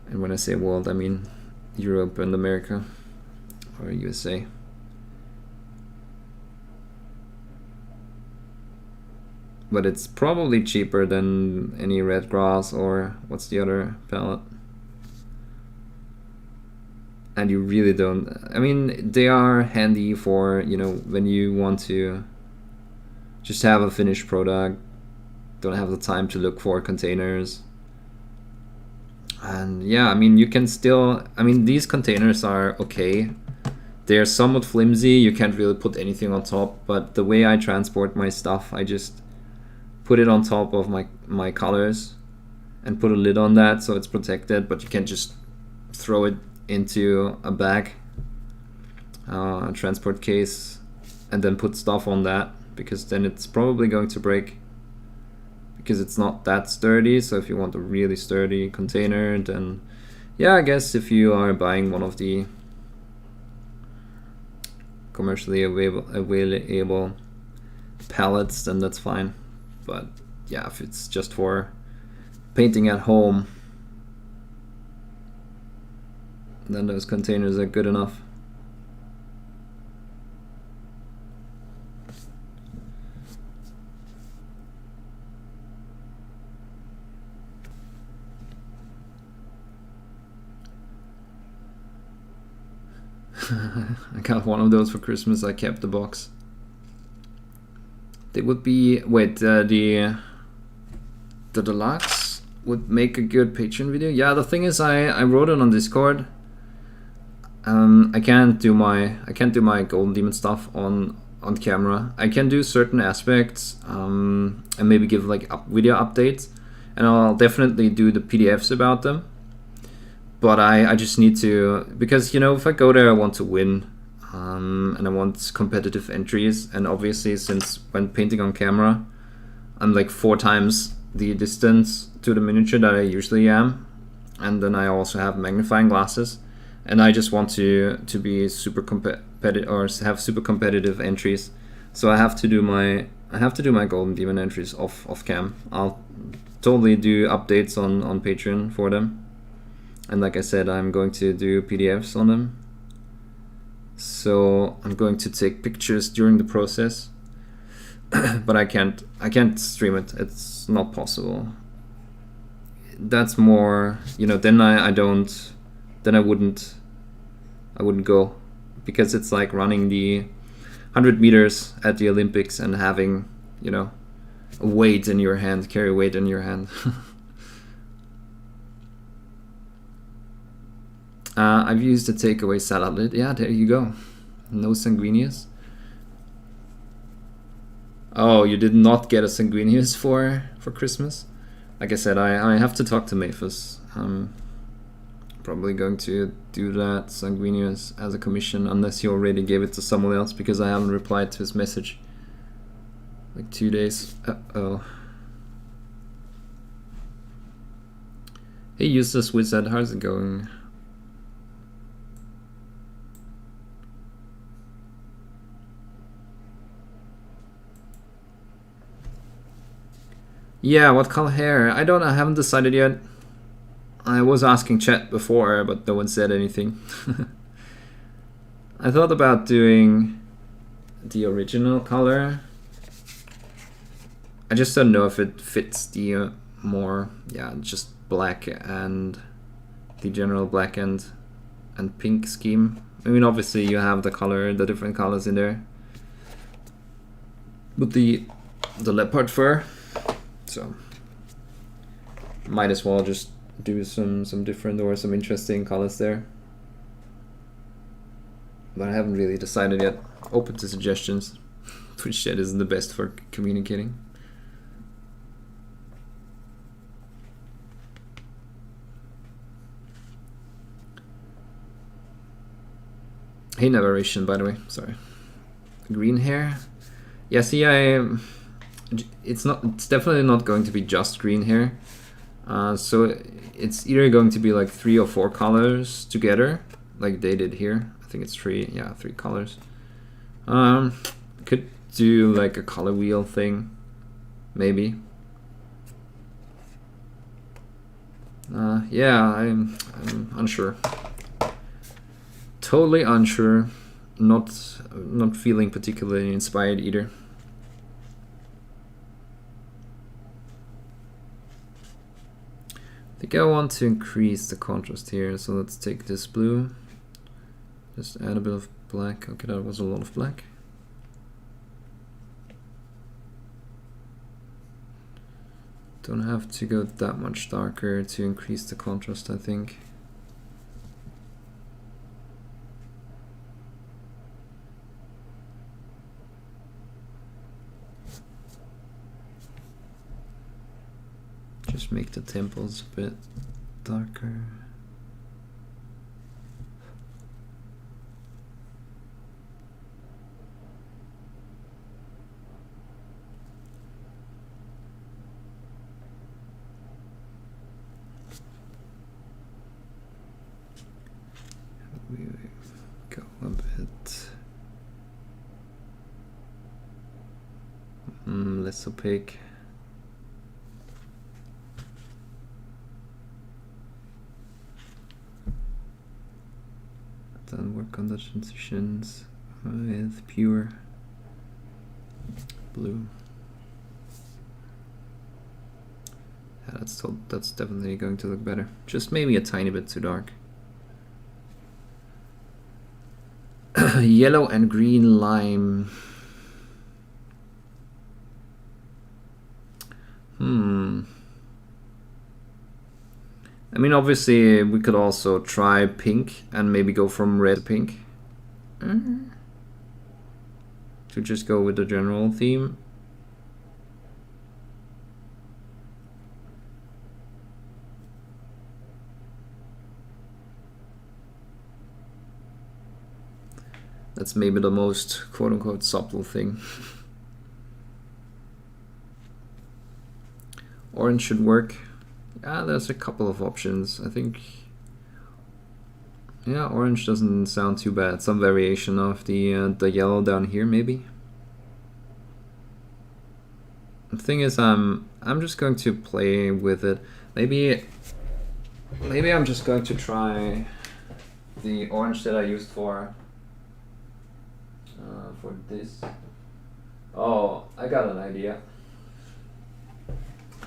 Speaker 1: And when I say world, I mean Europe and America, or USA. But it's probably cheaper than any red grass, or what's the other palette? And you really don't, I mean, they are handy for, you know, when you want to just have a finished product, don't have the time to look for containers. And yeah, I mean, you can still, I mean, these containers are okay. They're somewhat flimsy, you can't really put anything on top, but the way I transport my stuff, I just put it on top of my colors and put a lid on that so it's protected, but you can't just throw it into a bag, a transport case, and then put stuff on that, because then it's probably going to break, because it's not that sturdy. So if you want a really sturdy container, then yeah, I guess if you are buying one of the commercially available pallets, then that's fine. But yeah, if it's just for painting at home, then those containers are good enough. I got one of those for Christmas. I kept the box. They would be, wait, the deluxe would make a good Patreon video. Yeah, the thing is, I wrote it on Discord. I can't do my Golden Demon stuff on on camera. I can do certain aspects and maybe give like video updates, and I'll definitely do the PDFs about them. But I just need to, because you know, if I go there I want to win, and I want competitive entries, and obviously since when painting on camera I'm like 4 times the distance to the miniature that I usually am, and then I also have magnifying glasses, and I just want to be super competitive or have super competitive entries. So I have to do my Golden Demon entries off cam. I'll totally do updates on Patreon for them, and like I said, I'm going to do PDFs on them. So I'm going to take pictures during the process, but I can't stream it. It's not possible. That's more, you know, then I wouldn't go, because it's like running the 100 meters at the Olympics and having, you know, a weight in your hand, carry weight in your hand. I've used a takeaway salad lid. Yeah, there you go. No sanguineous. Oh, you did not get a sanguineous for Christmas? Like I said, I have to talk to Maphis. I'm probably going to do that sanguineous as a commission, unless he already gave it to someone else, because I haven't replied to his message. Like 2 days. Uh-oh. Hey, Useless Wizard, how's it going? Yeah, what color hair? I haven't decided yet. I was asking chat before, but no one said anything. I thought about doing the original color. I just don't know if it fits the more, yeah, just black and the general black and pink scheme. I mean, obviously you have the different colors in there, but the leopard fur. So might as well just do some different or some interesting colors there. But I haven't really decided yet. Open to suggestions. Twitch chat isn't the best for communicating. Hey, narration, by the way. Sorry. Green hair. Yeah, see, it's definitely not going to be just green hair. So it's either going to be like 3 or 4 colors together, like they did here. I think it's 3 colors. Could do like a color wheel thing, maybe. Yeah, I'm unsure. Totally unsure. Not feeling particularly inspired either. I think I want to increase the contrast here, so let's take this blue, just add a bit of black. Okay, that was a lot of black. Don't have to go that much darker to increase the contrast, I think. Just make the temples a bit darker. We go a bit less opaque. Then work on the transitions with pure blue. Yeah, that's definitely going to look better. Just maybe a tiny bit too dark. Yellow and green lime. I mean, obviously, we could also try pink and maybe go from red to pink. to just go with the general theme. That's maybe the most quote-unquote subtle thing. Orange should work. Yeah, there's a couple of options. I think, yeah, orange doesn't sound too bad. Some variation of the yellow down here, maybe. The thing is, I'm just going to play with it. Maybe I'm just going to try the orange that I used for this. Oh, I got an idea.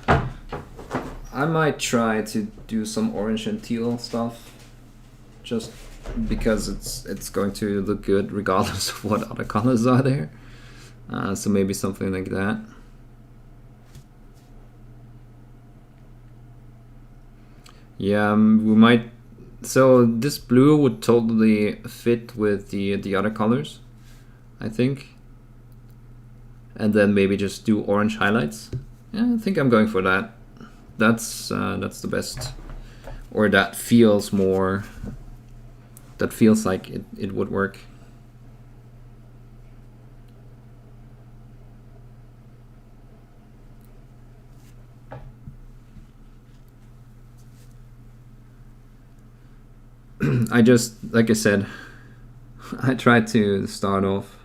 Speaker 1: I might try to do some orange and teal stuff, just because it's going to look good regardless of what other colors are there. So maybe something like that. Yeah, we might. So this blue would totally fit with the other colors, I think. And then maybe just do orange highlights. Yeah, I think I'm going for that. That's the best, or that feels more. That feels like it would work. I just, like I said, I tried to start off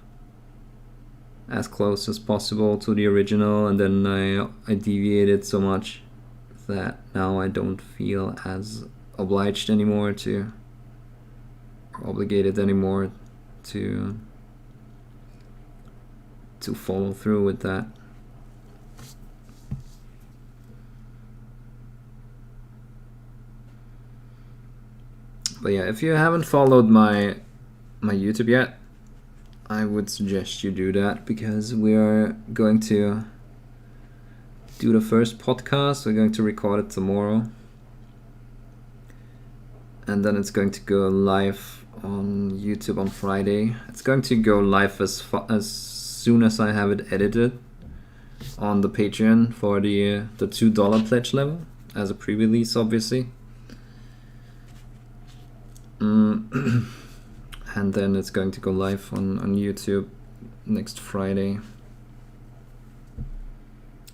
Speaker 1: as close as possible to the original, and then I deviated so much that now I don't feel as obliged anymore to, or obligated anymore to follow through with that. But yeah, if you haven't followed my YouTube yet, I would suggest you do that, because we are going to do the first podcast. We're going to record it tomorrow, and then it's going to go live on YouTube on Friday. It's going to go live as soon as I have it edited on the Patreon for the $2 pledge level as a pre-release, obviously. And then it's going to go live on YouTube next Friday.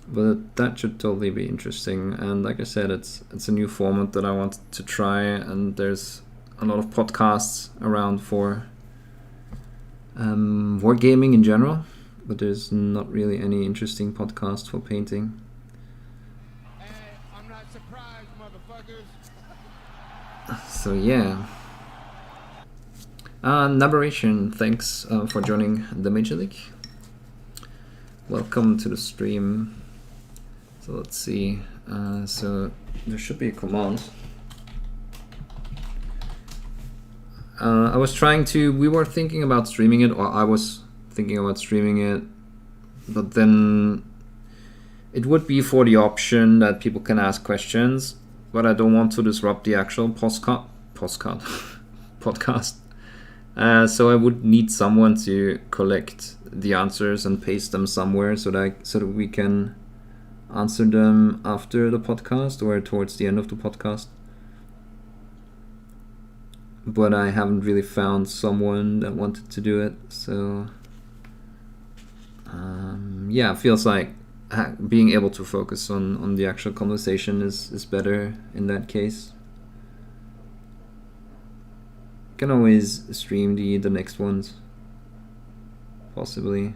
Speaker 1: But that should totally be interesting. And like I said, it's a new format that I want to try, and there's a lot of podcasts around for wargaming in general, but there's not really any interesting podcast for painting.
Speaker 2: Hey, I'm not surprised, motherfuckers.
Speaker 1: So yeah. Narration, thanks for joining the Major League. Welcome to the stream. So let's see. So there should be a command. We were thinking about streaming it, or I was thinking about streaming it, but then it would be for the option that people can ask questions, but I don't want to disrupt the actual podcast. So I would need someone to collect the answers and paste them somewhere so that we can answer them after the podcast or towards the end of the podcast. But I haven't really found someone that wanted to do it, so yeah, it feels like being able to focus on the actual conversation is better in that case. Can always stream the next ones, possibly.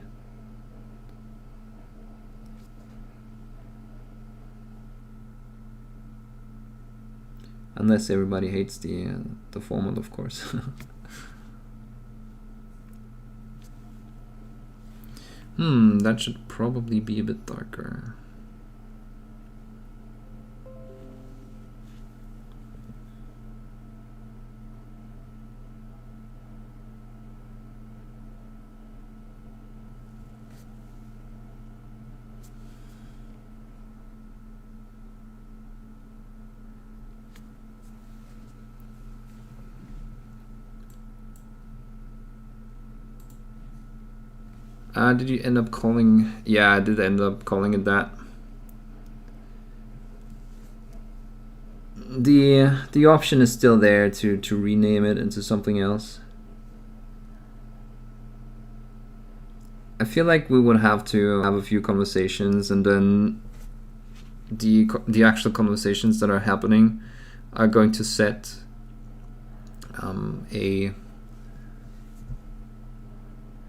Speaker 1: Unless everybody hates the format, of course. That should probably be a bit darker. Did you end up calling? Yeah, I did end up calling it that. The option is still there to rename it into something else. I feel like we would have to have a few conversations, and then the actual conversations that are happening are going to set a,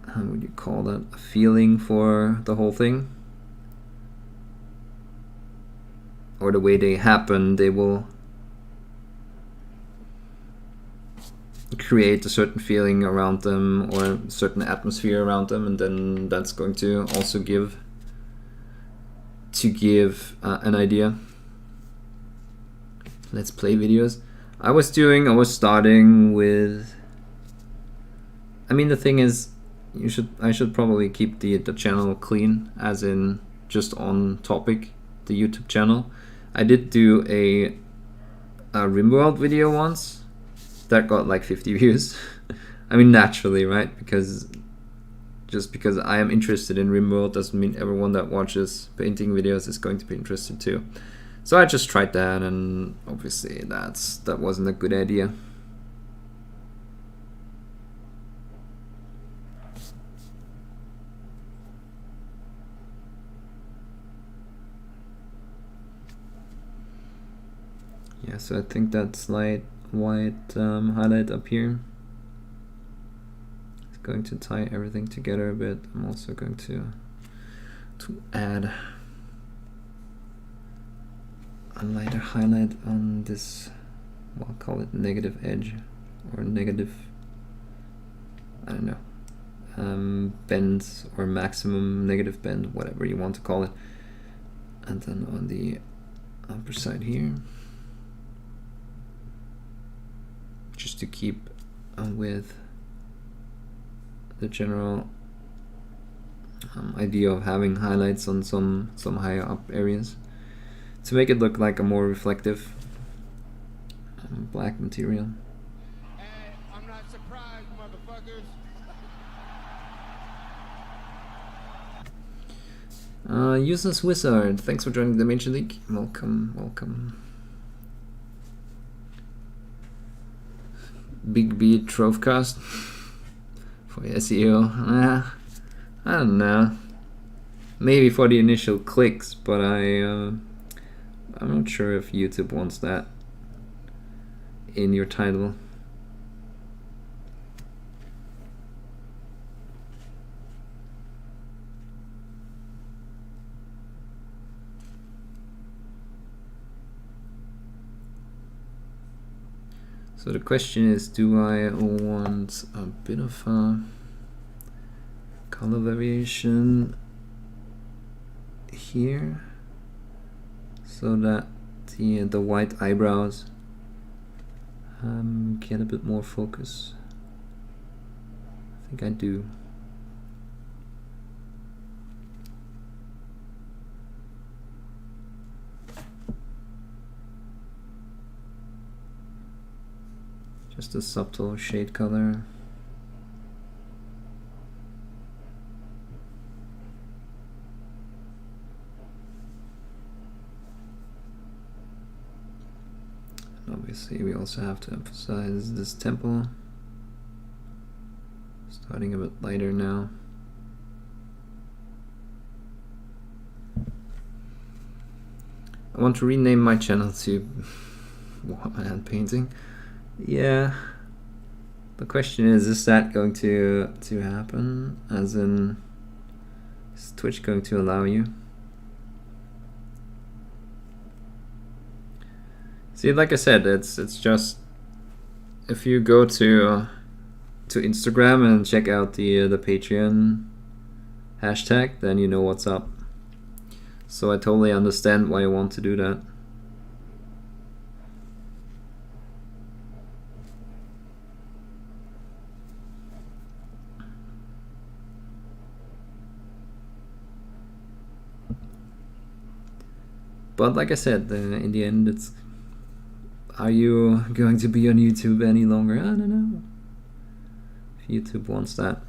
Speaker 1: how would you call that, a feeling for the whole thing, or the way they happen. They will create a certain feeling around them or a certain atmosphere around them, and then that's going to also give an idea. Let's play videos. I was starting with, I mean, the thing is, I should probably keep the channel clean, as in just on topic, the YouTube channel. I did do a RimWorld video once that got like 50 views. I mean, naturally, right? Just because I am interested in RimWorld doesn't mean everyone that watches painting videos is going to be interested too. So I just tried that, and obviously that wasn't a good idea. Yeah, so I think that slight white highlight up here is going to tie everything together a bit. I'm also going to add a lighter highlight on this, we'll call it negative edge, or negative, I don't know, bend, or maximum negative bend, whatever you want to call it. And then on the upper side here, just to keep with the general idea of having highlights on some higher up areas, to make it look like a more reflective black material.
Speaker 2: Hey, I'm not surprised, motherfuckers.
Speaker 1: Useless Wizard, thanks for joining the Major League. Welcome, welcome. Big B Trovecast for SEO. I don't know. Maybe for the initial clicks, but I'm not sure if YouTube wants that in your title. So the question is, do I want a bit of a color variation here, so that the white eyebrows get a bit more focus? I think I do. Just a subtle shade color. Obviously, we also have to emphasize this temple. Starting a bit lighter now. I want to rename my channel to Hand Painting. Yeah. The question is that going to happen? As in, is Twitch going to allow you? See, like I said, it's just, if you go to Instagram and check out the Patreon hashtag, then you know what's up. So I totally understand why you want to do that. But like I said, in the end, it's, are you going to be on YouTube any longer? I don't know. If YouTube wants that.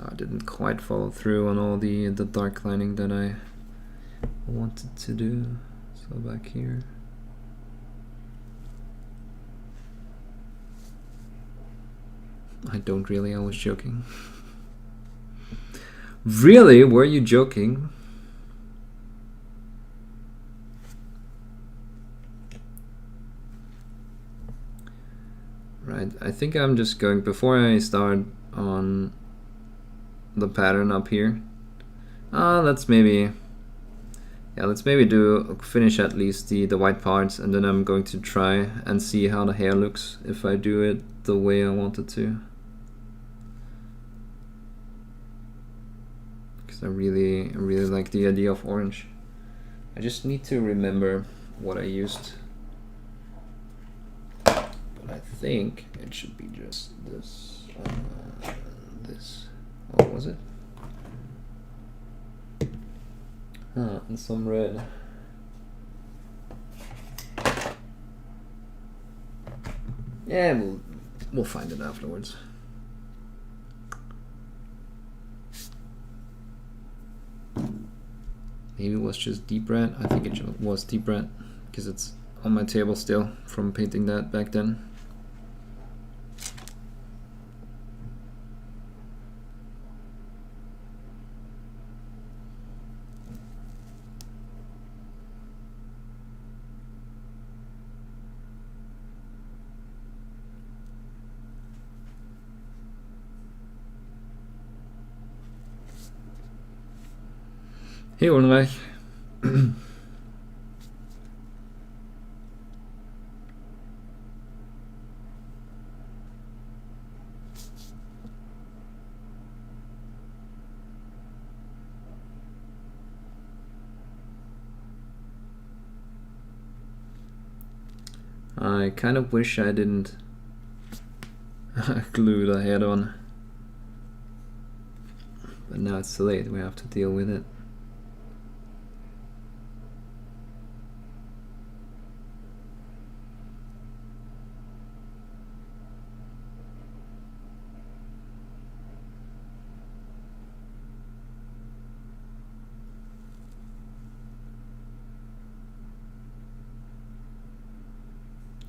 Speaker 1: I didn't quite follow through on all the dark lining that I wanted to do. So back here. I don't really, I was joking. Really? Were you joking? Right, I think I'm just going, before I start on the pattern up here, let's maybe finish at least the white parts, and then I'm going to try and see how the hair looks if I do it the way I wanted to. Because I really like the idea of orange. I just need to remember what I used. I think it should be just this, this. Oh, was it? And some red. Yeah, we'll find it afterwards. Maybe it was just deep red. I think it was deep red because it's on my table still from painting that back then. Hey Ulrich. I kind of wish I didn't glue the head on, but now it's too late, we have to deal with it.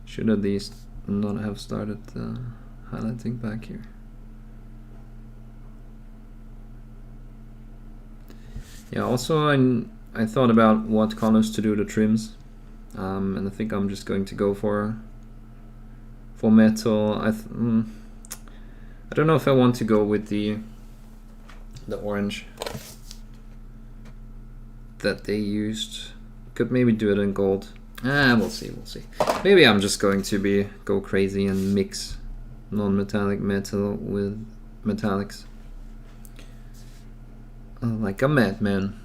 Speaker 1: Should at least not have started highlighting back here. Yeah, also I thought about what colors to do the trims, and I think I'm just going to go for metal. I don't know if I want to go with the orange that they used. Could maybe do it in gold. We'll see. Maybe I'm just going to go crazy and mix non-metallic metal with metallics. Like a madman.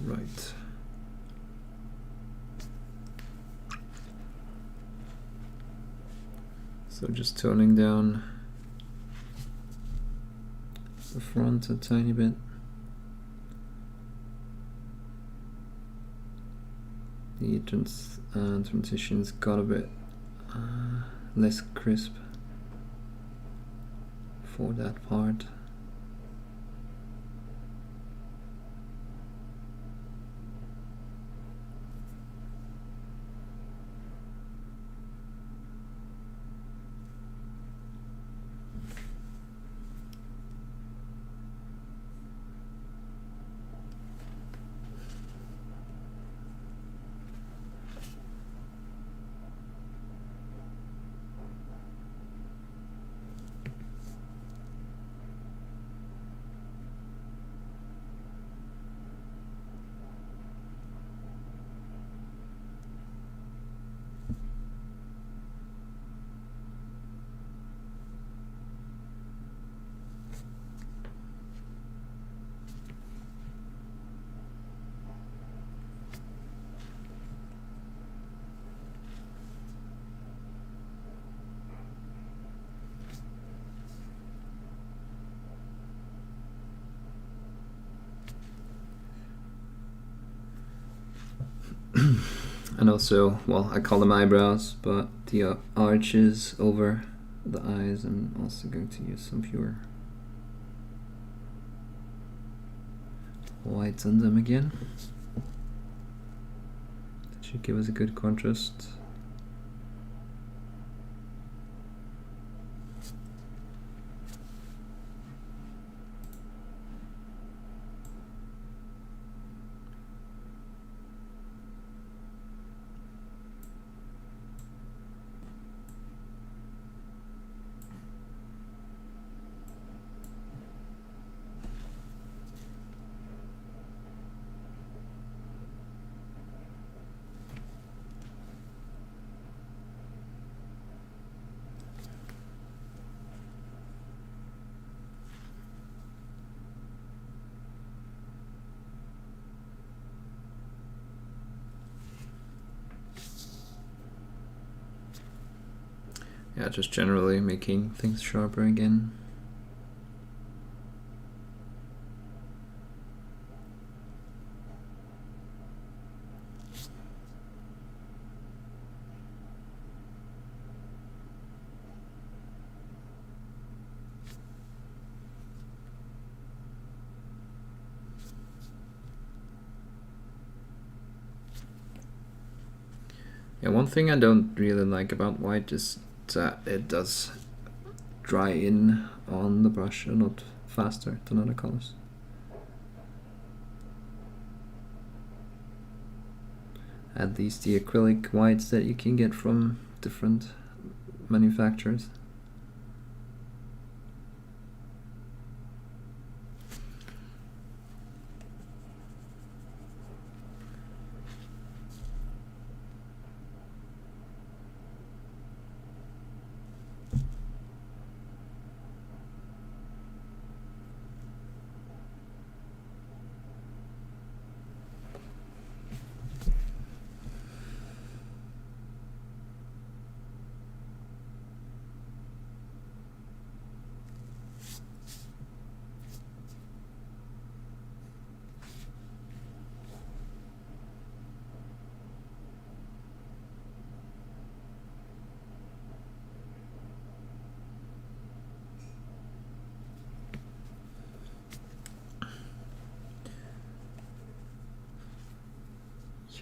Speaker 1: Right. So just toning down the front a tiny bit. The transitions got a bit less crisp for that part. And also, well, I call them eyebrows, but the arches over the eyes, I'm also going to use some pure whites on them again. That should give us a good contrast. Yeah, just generally making things sharper again. Yeah, one thing I don't really like about white is that it does dry in on the brush a lot faster than other colors. At least the acrylic whites that you can get from different manufacturers.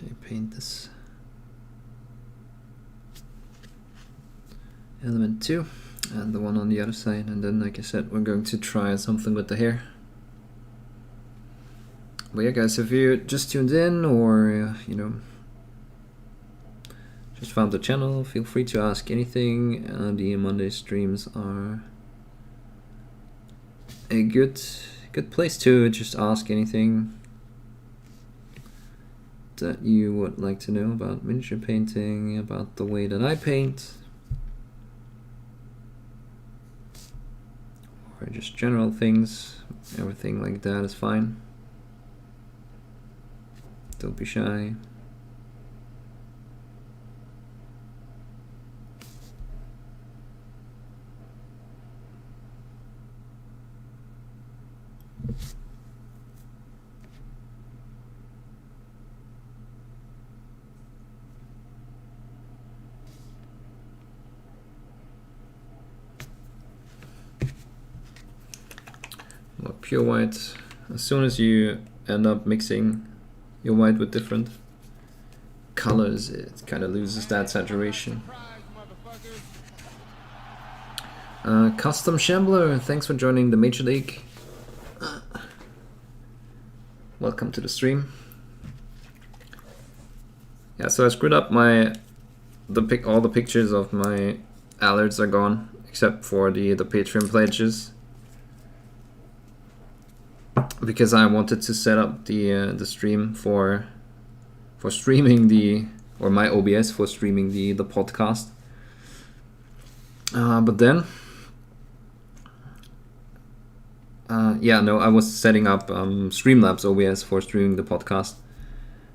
Speaker 1: Okay, paint this element 2 and the one on the other side, and then like I said, we're going to try something with the hair. But yeah guys, if you just tuned in or you know, just found the channel, feel free to ask anything. The Monday streams are a good place to just ask anything that you would like to know about miniature painting, about the way that I paint, or just general things. Everything like that is fine. Don't be shy. Pure white. As soon as you end up mixing your white with different colors, it kind of loses that saturation. Custom Shambler, thanks for joining the Major League. Welcome to the stream. Yeah, so I screwed up all the pictures of my alerts are gone except for the Patreon pledges, because I wanted to set up the stream for streaming my OBS for streaming the podcast. But then I was setting up Streamlabs OBS for streaming the podcast,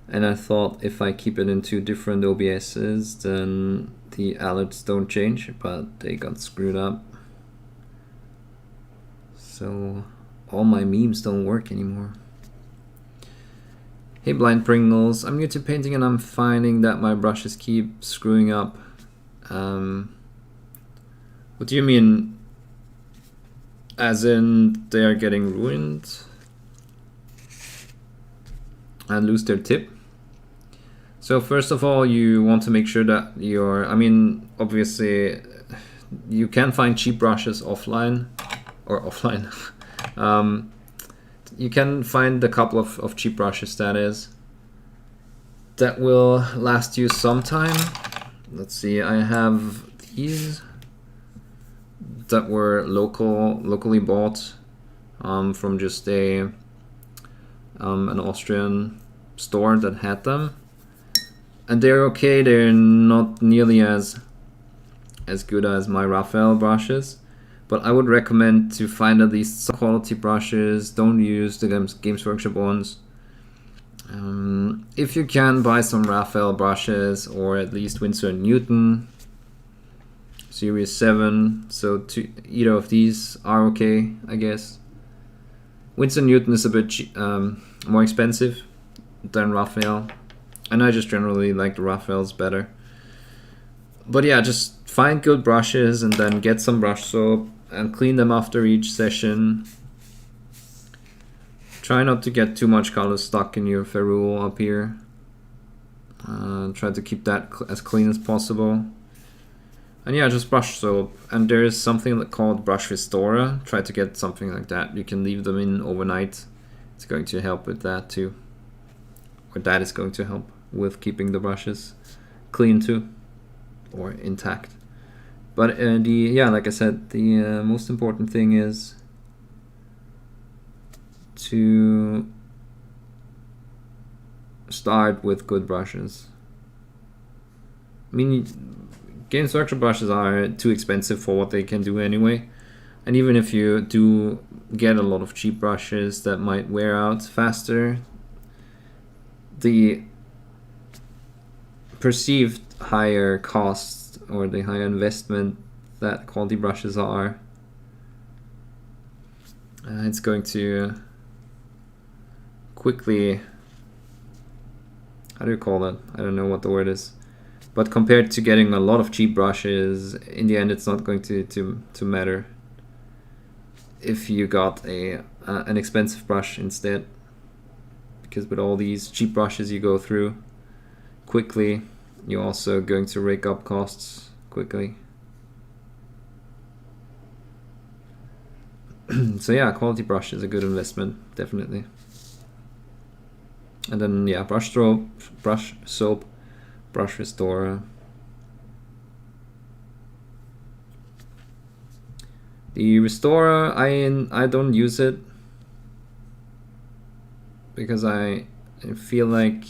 Speaker 1: and I thought if I keep it in 2 different OBSs, then the alerts don't change, but they got screwed up. So all my memes don't work anymore. Hey Blind Pringles, I'm new to painting and I'm finding that my brushes keep screwing up. What do you mean? As in they are getting ruined and lose their tip? So first of all, you want to make sure that I mean, obviously you can find cheap brushes offline, or offline. You can find a couple of cheap brushes, that is, that will last you some time. Let's see, I have these that were locally bought from just an Austrian store that had them, and they're okay. They're not nearly as good as my Raphael brushes, but I would recommend to find at least some quality brushes. Don't use the Games Workshop ones. If you can, buy some Raphael brushes, or at least Winsor & Newton Series 7. So either of these are okay, I guess. Winsor & Newton is a bit more expensive than Raphael, and I just generally like the Raphaels better. But yeah, just find good brushes and then get some brush soap and clean them after each session. Try not to get too much color stuck in your ferrule up here. Try to keep that as clean as possible. And yeah, just brush soap. And there is something called Brush Restorer. Try to get something like that. You can leave them in overnight. It's going to help with that too. Or that is going to help with keeping the brushes clean too, or intact. But like I said, the most important thing is to start with good brushes. I mean, Games Workshop brushes are too expensive for what they can do anyway. And even if you do get a lot of cheap brushes that might wear out faster, the perceived higher cost or the higher investment that quality brushes are, it's going to quickly, how do you call that? I don't know what the word is. But compared to getting a lot of cheap brushes, in the end it's not going to matter if you got an expensive brush instead. Because with all these cheap brushes you go through quickly, you're also going to rake up costs quickly. So yeah, quality brush is a good investment, definitely. And then yeah, brush soap, brush restorer. The restorer, I don't use it because I feel like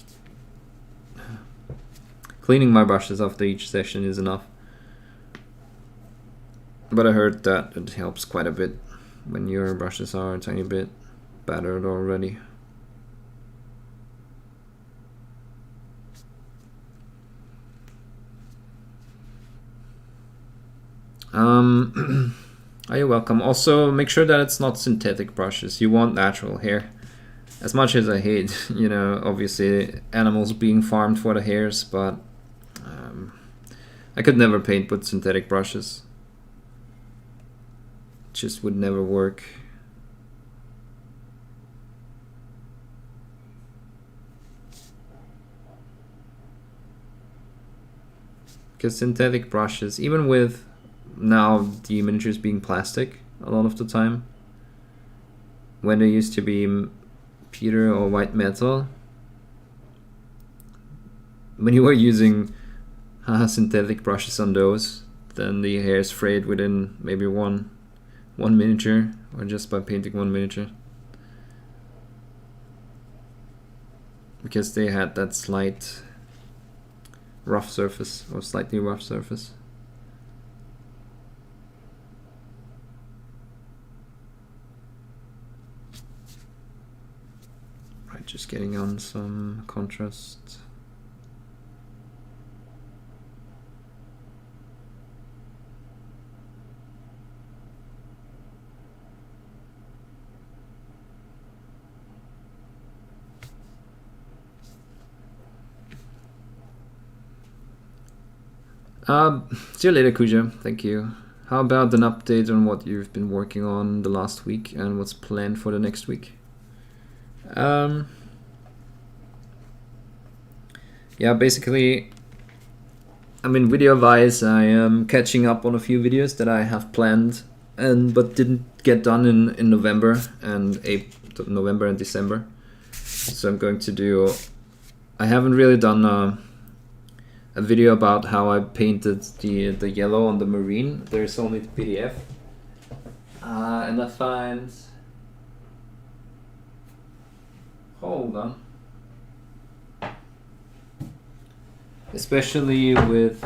Speaker 1: cleaning my brushes after each session is enough. But I heard that it helps quite a bit when your brushes are a tiny bit battered already. Are you welcome. Also, make sure that it's not synthetic brushes. You want natural hair. As much as I hate, obviously animals being farmed for the hairs, but I could never paint with synthetic brushes. It just would never work. Because synthetic brushes, even with now the miniatures being plastic a lot of the time, when they used to be pewter or white metal, when you were using synthetic brushes on those, then the hair is frayed within maybe one miniature, or just by painting one miniature, because they had that slight rough surface, or slightly rough surface. Right, just getting on some contrast. See you later, Kuja. Thank you. How about an update on what you've been working on the last week and what's planned for the next week? Yeah, basically, I mean, video-wise, I am catching up on a few videos that I have planned but didn't get done in November and November and December. So I'm going to do. I haven't really done a video about how I painted the yellow on the marine. There's only the PDF, and I find. Hold on. Especially with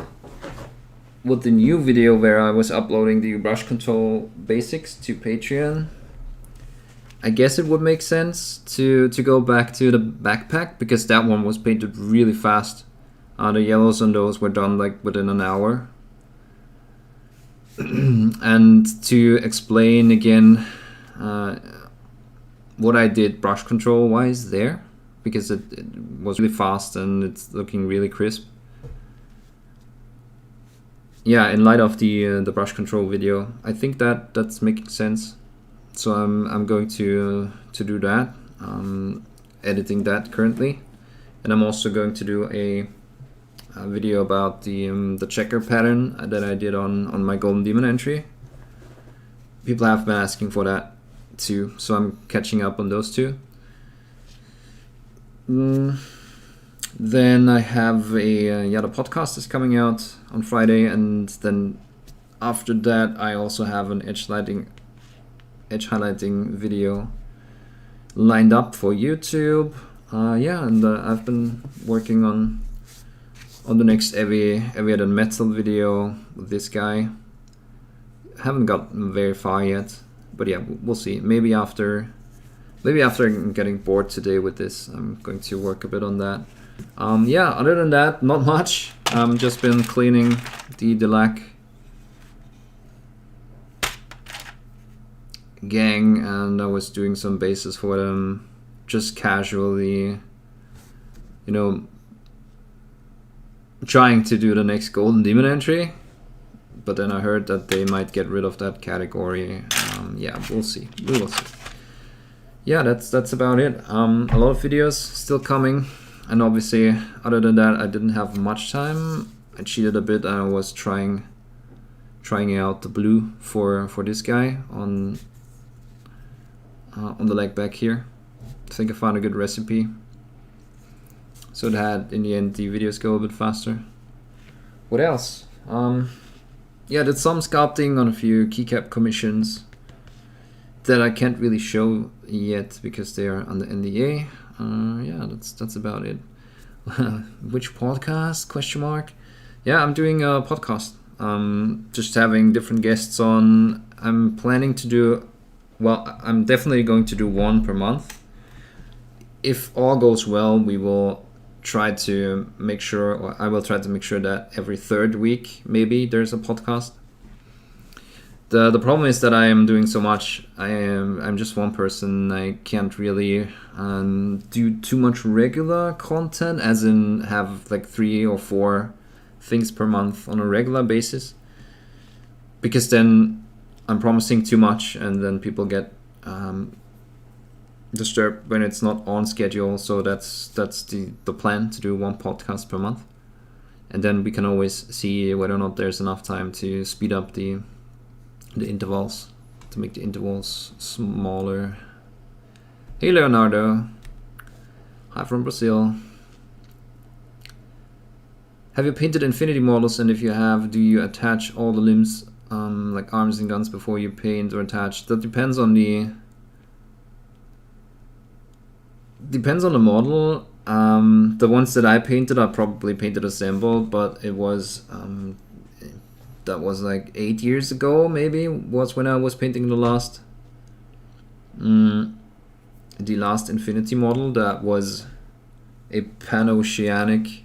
Speaker 1: the new video where I was uploading the brush control basics to Patreon, I guess it would make sense to go back to the backpack, because that one was painted really fast. The yellows on those were done like within an hour. And to explain again what I did brush control wise there, because it was really fast and it's looking really crisp. Yeah, in light of the brush control video, I think that's making sense. So I'm going to do that, editing that currently, and I'm also going to do a video about the checker pattern that I did on my Golden Demon entry. People have been asking for that too, so I'm catching up on those two. Then I have the podcast is coming out on Friday, and then after that I also have an edge highlighting video lined up for YouTube. And I've been working on the next heavier than metal video with this guy. Haven't gotten very far yet, but yeah, we'll see. Maybe after I'm getting bored today with this, I'm going to work a bit on that. Other than that, not much. Just been cleaning the Delac gang, and I was doing some bases for them, just casually, trying to do the next Golden Demon entry. But then I heard that they might get rid of that category. We'll see. We will see. Yeah, that's about it. A lot of videos still coming. And obviously, other than that, I didn't have much time. I cheated a bit. I was trying out the blue for this guy on the leg back here. I think I found a good recipe, so that in the end the videos go a bit faster. What else? Did some sculpting on a few keycap commissions that I can't really show yet because they are under NDA. That's about it. Which podcast? Question mark. Yeah, I'm doing a podcast. Just having different guests on. I'm planning to do. Well, I'm definitely going to do one per month. If all goes well, we will try to make sure, or I will try to make sure that every third week maybe there's a podcast. The problem is that I am doing so much. I'm just one person. I can't really do too much regular content, as in have like 3 or 4 things per month on a regular basis, because then I'm promising too much and then people get disturbed when it's not on schedule. So that's the plan, to do one podcast per month, and then we can always see whether or not there's enough time to speed up the intervals, to make the intervals smaller. Hey Leonardo, hi from Brazil. Have you painted infinity models, and if you have, do you attach all the limbs like arms and guns before you paint, or attach? That depends on the model. The ones that I painted, I probably painted assembled, but it was that was like 8 years ago, maybe, was when I was painting the last infinity model. That was a pan-oceanic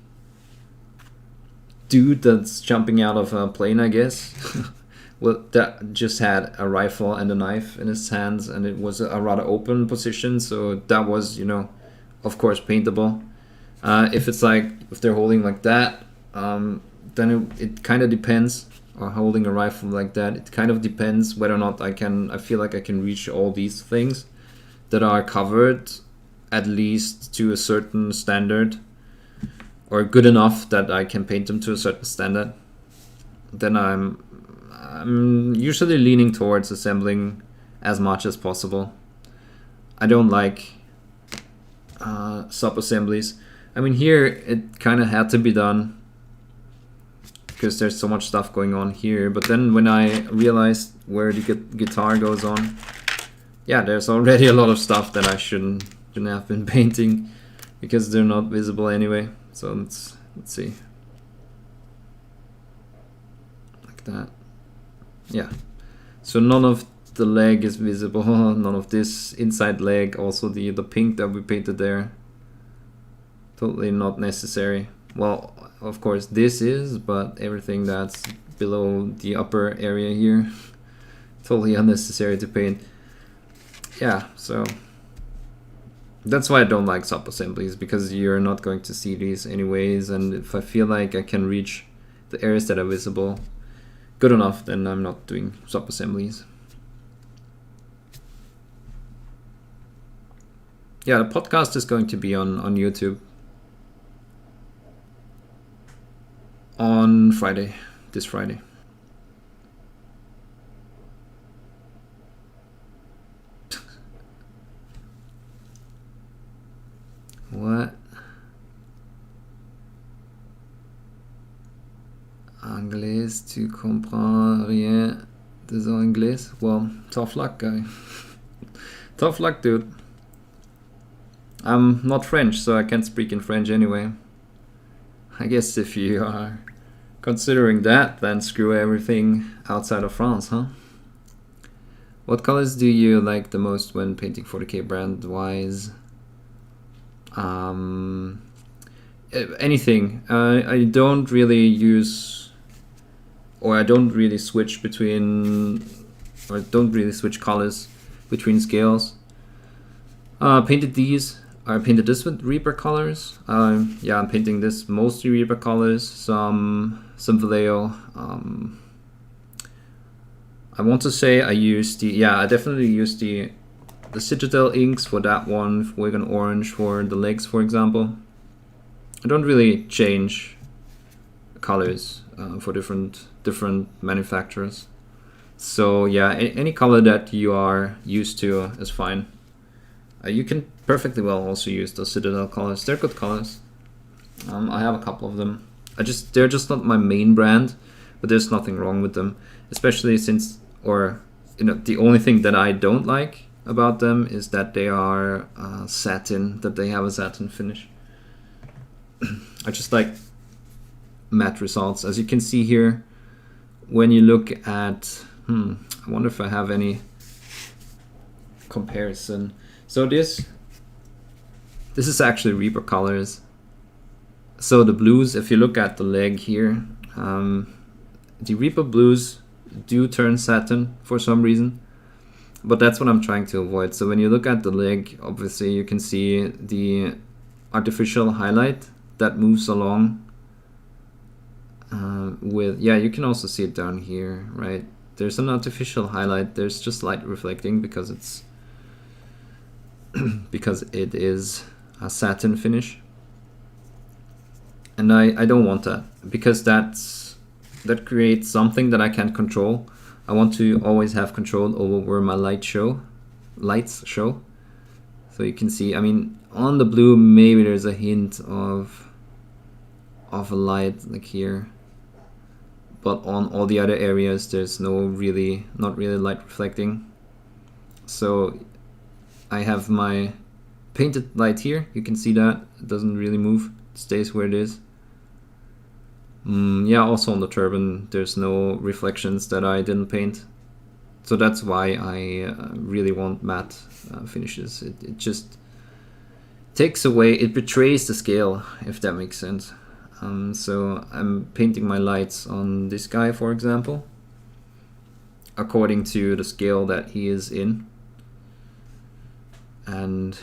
Speaker 1: dude that's jumping out of a plane, I guess. Well, that just had a rifle and a knife in his hands, and it was a rather open position, so that was, of course, paintable. If it's like, if they're holding like that, then it kind of depends. Or holding a rifle like that, it kind of depends whether or not I feel like I can reach all these things that are covered at least to a certain standard, or good enough that I can paint them to a certain standard. Then I'm usually leaning towards assembling as much as possible. I don't like sub-assemblies. I mean, here it kind of had to be done because there's so much stuff going on here. But then when I realized where the guitar goes on, yeah, there's already a lot of stuff that I shouldn't have been painting because they're not visible anyway. So let's see. Like that. Yeah. So none of the leg is visible, none of this inside leg, also the pink that we painted there. Totally not necessary. Well, of course this is, but everything that's below the upper area here, totally unnecessary to paint. Yeah, so that's why I don't like sub-assemblies, because you're not going to see these anyways, and if I feel like I can reach the areas that are visible good enough, then I'm not doing sub-assemblies. Yeah, the podcast is going to be on YouTube on Friday, this Friday. What? Anglais, tu comprends rien de son anglais? Well, tough luck, guy. Tough luck, dude. I'm not French, so I can't speak in French anyway. I guess if you are considering that, then screw everything outside of France, huh? What colors do you like the most when painting 40k brand-wise? Anything. I don't really use, or I don't really switch between, or don't really switch colors between scales. Painted these. I painted this with Reaper colors. Yeah, I'm painting this mostly Reaper colors, some Vallejo. I want to say I used I definitely used the Citadel inks for that one, Wigan Orange for the legs, for example. I don't really change colors for different manufacturers. So yeah, any color that you are used to is fine. You can perfectly well also use the Citadel colors. They're good colors. I have a couple of them. They're just not my main brand, but there's nothing wrong with them. Especially since, the only thing that I don't like about them is that they are satin, that they have a satin finish. I just like matte results. As you can see here, when you look at, I wonder if I have any comparison. So this is actually Reaper colors. So the blues, if you look at the leg here, the Reaper blues do turn satin for some reason, but that's what I'm trying to avoid. So when you look at the leg, obviously you can see the artificial highlight that moves along you can also see it down here, right? There's an artificial highlight. There's just light reflecting because it's because it is a satin finish, and I don't want that, because that creates something that I can't control. I want to always have control over where my lights show. So you can see, I mean, on the blue maybe there's a hint of a light like here, but on all the other areas there's not really light reflecting. So I have my painted light here. You can see that it doesn't really move, it stays where it is. Yeah, also on the turban there's no reflections that I didn't paint, so that's why I really want matte finishes. It just takes away, it betrays the scale, if that makes sense. So I'm painting my lights on this guy, for example, according to the scale that he is in. And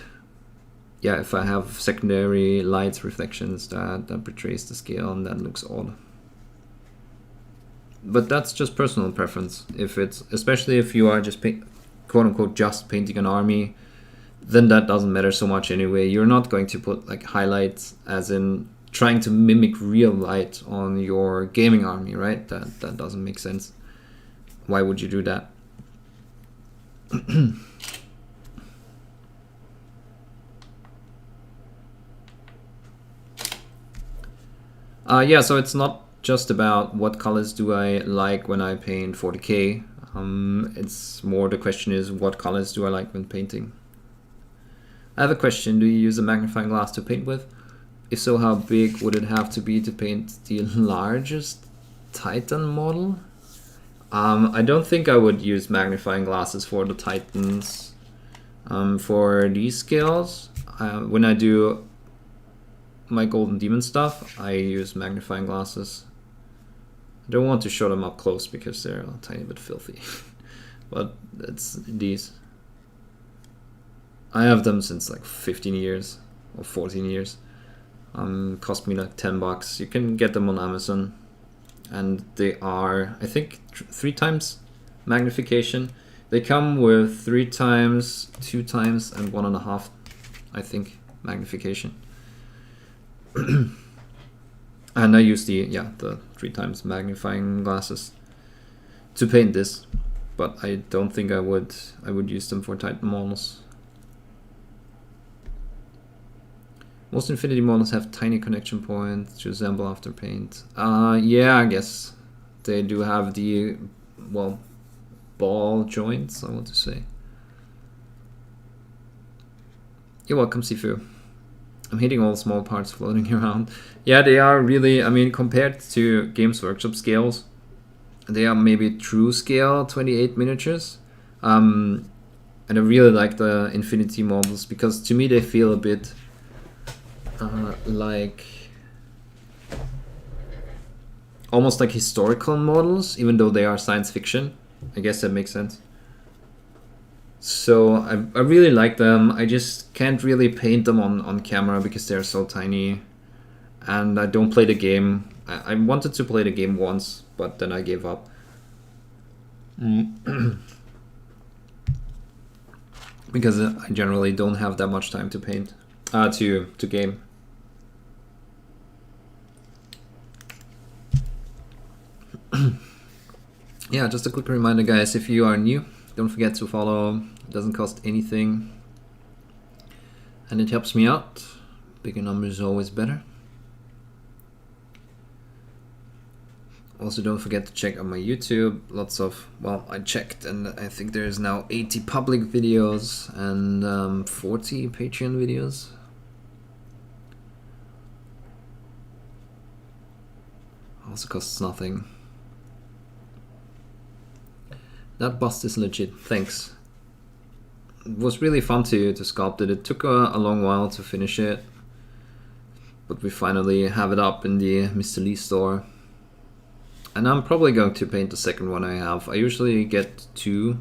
Speaker 1: yeah, if I have secondary lights reflections, that betrays the scale and that looks odd. but that's just personal preference. If it's, especially if you are just quote unquote just painting an army, then that doesn't matter so much anyway. You're not going to put like highlights, as in trying to mimic real light on your gaming army, right? That doesn't make sense. Why would you do that? Yeah, so it's not just about what colors do I like when I paint 40K. It's more, the question is, what colors do I like when painting? I have a question. Do you use a magnifying glass to paint with? If so, how big would it have to be to paint the largest Titan model? I don't think I would use magnifying glasses for the Titans. For these scales, when I do my Golden Demon stuff, I use magnifying glasses. I don't want to show them up close because they're a tiny bit filthy. But it's these. I have them since like 15 years or 14 years. Cost me like $10. You can get them on Amazon, and they are, I think, 3 times magnification. They come with 3 times, 2 times, and 1.5, I think, magnification. And I use the 3 times magnifying glasses to paint this, but I don't think I would use them for Titan models. Most Infinity models have tiny connection points to assemble after paint. Yeah, I guess they do have the, well, ball joints, I want to say. You're welcome, Sifu. I'm hitting all small parts floating around. Yeah, they are really, I mean, compared to Games Workshop scales, they are maybe true scale 28 miniatures. And I really like the Infinity models because to me they feel a bit like almost like historical models, even though they are science fiction. I guess that makes sense. So I really like them. I just can't really paint them on camera because they're so tiny, and I don't play the game. I wanted to play the game once, but then I gave up. Because I generally don't have that much time to paint, to game. Yeah, just a quick reminder, guys, if you are new, don't forget to follow. It doesn't cost anything, and it helps me out. Bigger numbers is always better. Also, don't forget to check out my YouTube. Lots of, well, I checked, and I think there's now 80 public videos and 40 Patreon videos. Also costs nothing. That bust is legit, thanks. It was really fun to sculpt it. It took a long while to finish it, but we finally have it up in the Mr. Lee store. And I'm probably going to paint the second one I have. I usually get 2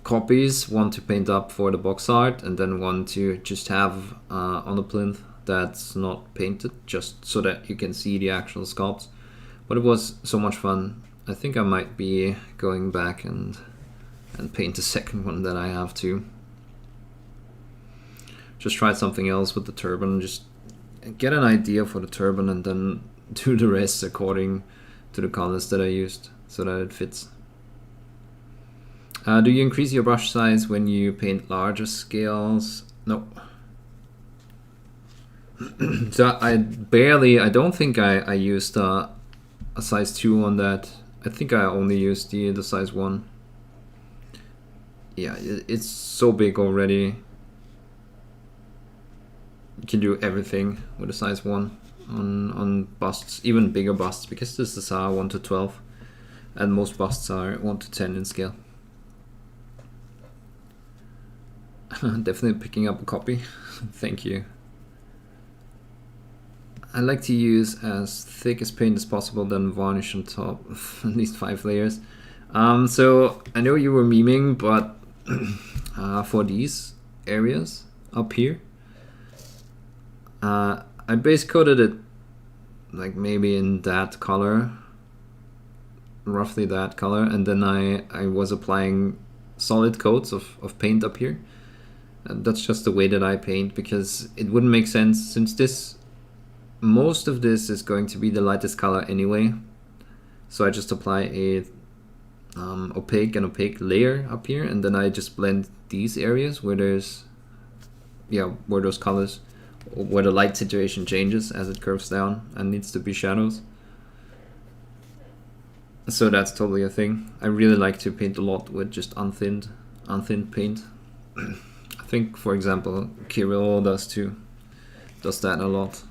Speaker 1: copies, one to paint up for the box art, and then one to just have on the plinth that's not painted, just so that you can see the actual sculpts. But it was so much fun. I think I might be going back and paint the second one that I have too. Just try something else with the turban, just get an idea for the turban and then do the rest according to the colors that I used so that it fits. Do you increase your brush size when you paint larger scales? No. So I don't think I used a size 2 on that. I think I only used the size 1. Yeah, it's so big already. You can do everything with a size 1 on busts, even bigger busts, because this is 1 to 12 and most busts are 1 to 10 in scale. Definitely picking up a copy. Thank you. I like to use as thick as paint as possible, then varnish on top, at least 5 layers. So I know you were memeing, but for these areas up here, I base coated it like maybe in that color, roughly that color, and then I was applying solid coats of paint up here. And that's just the way that I paint, because it wouldn't make sense, since most of this is going to be the lightest color anyway. So I just apply a opaque layer up here, and then I just blend these areas where there's, where those colors, where the light situation changes as it curves down and needs to be shadows. So that's totally a thing. I really like to paint a lot with just unthinned paint. I think, for example, Kirill does that a lot.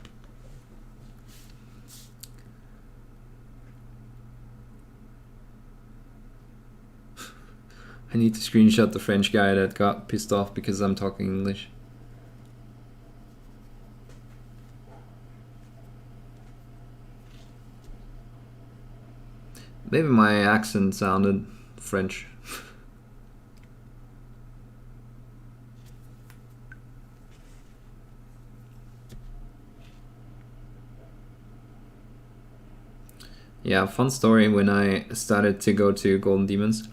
Speaker 1: I need to screenshot the French guy that got pissed off because I'm talking English. Maybe my accent sounded French. Yeah, fun story. When I started to go to Golden Demons,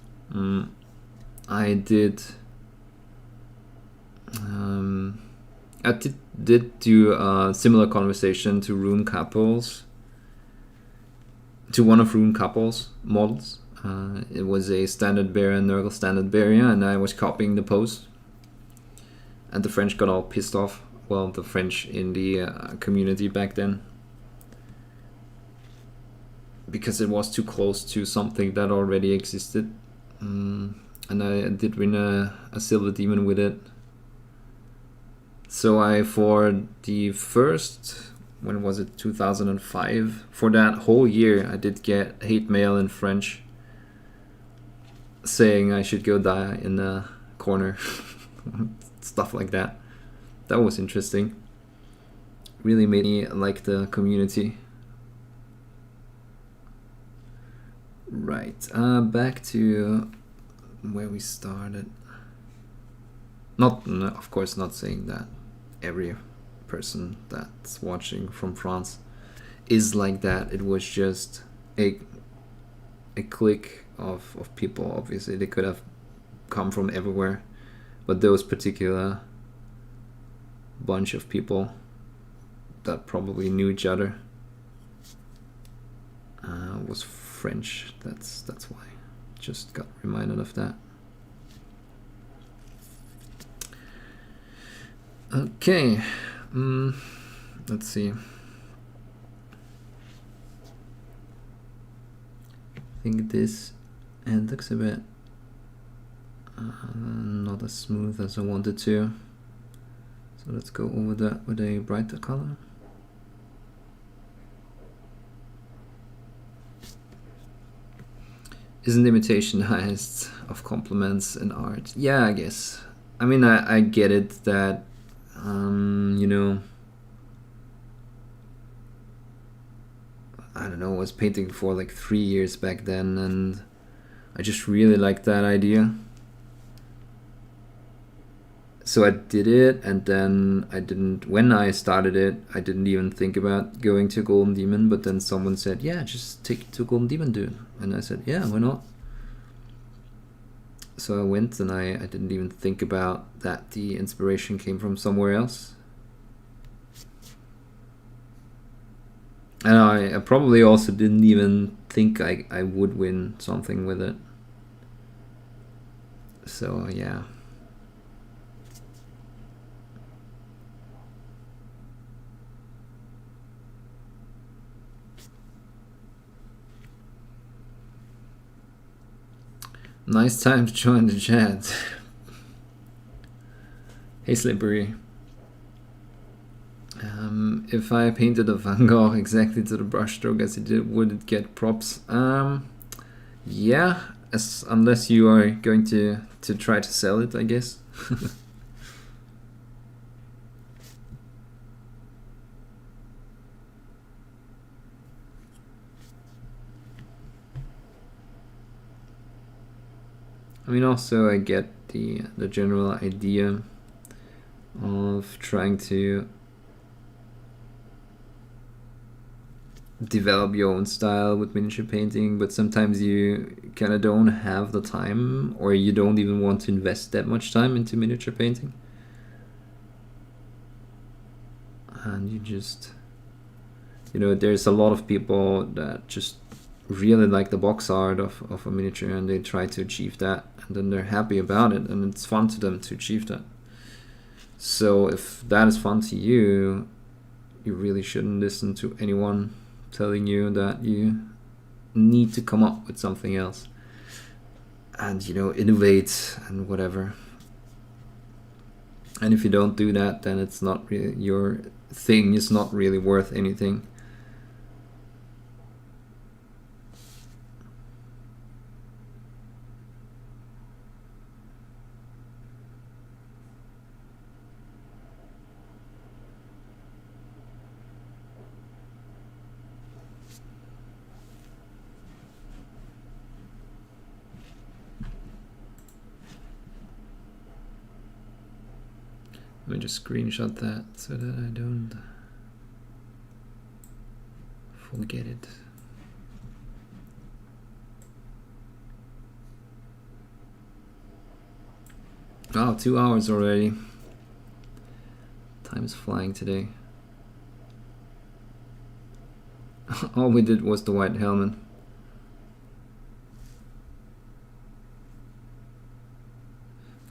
Speaker 1: I did do a similar conversation to Rune Couples, to one of Rune Couples models. It was a standard barrier, Nurgle standard barrier, and I was copying the pose. And the French got all pissed off. Well, the French in the community back then, because it was too close to something that already existed. And I did win a silver demon with it. So for the first, when was it, 2005, for that whole year I did get hate mail in French saying I should go die in the corner. Stuff like that. That was interesting. Really made me like the community. Right, back to where we started. Of course, not saying that every person that's watching from France is like that. It was just a clique of people. Obviously, they could have come from everywhere, but those particular bunch of people that probably knew each other was French. That's why. Just got reminded of that. Okay, let's see. I think this end looks a bit not as smooth as I wanted to. So let's go over that with a brighter color. Isn't imitation the highest of compliments in art? Yeah, I guess. I mean, I get it that, you know, I don't know, I was painting for like 3 years back then, and I just really liked that idea. So I did it, and then when I started it, I didn't even think about going to Golden Demon, but then someone said, yeah, just take it to Golden Demon, dude. And I said, yeah, why not? So I went, and I didn't even think about that the inspiration came from somewhere else. And I probably also didn't even think I would win something with it. So yeah. Nice time to join the chat. Hey Slippery. If I painted a Van Gogh exactly to the brushstroke as it did, would it get props? Yeah, unless you are going to try to sell it, I guess. I mean, also I get the general idea of trying to
Speaker 2: develop your own style with miniature painting, but sometimes you kind of don't have the time, or you don't even want to invest that much time into miniature painting. And you just, you know, there's a lot of people that just really like the box art of a miniature, and they try to achieve that, and then they're happy about it, and it's fun to them to achieve that. So if that is fun to you, you really shouldn't listen to anyone telling you that you need to come up with something else and, you know, innovate and whatever. And if you don't do that, then it's not really, your thing is not really worth anything. Let me just screenshot that so that I don't forget it. Oh, 2 hours already. Time's flying today. All we did was the white helmet.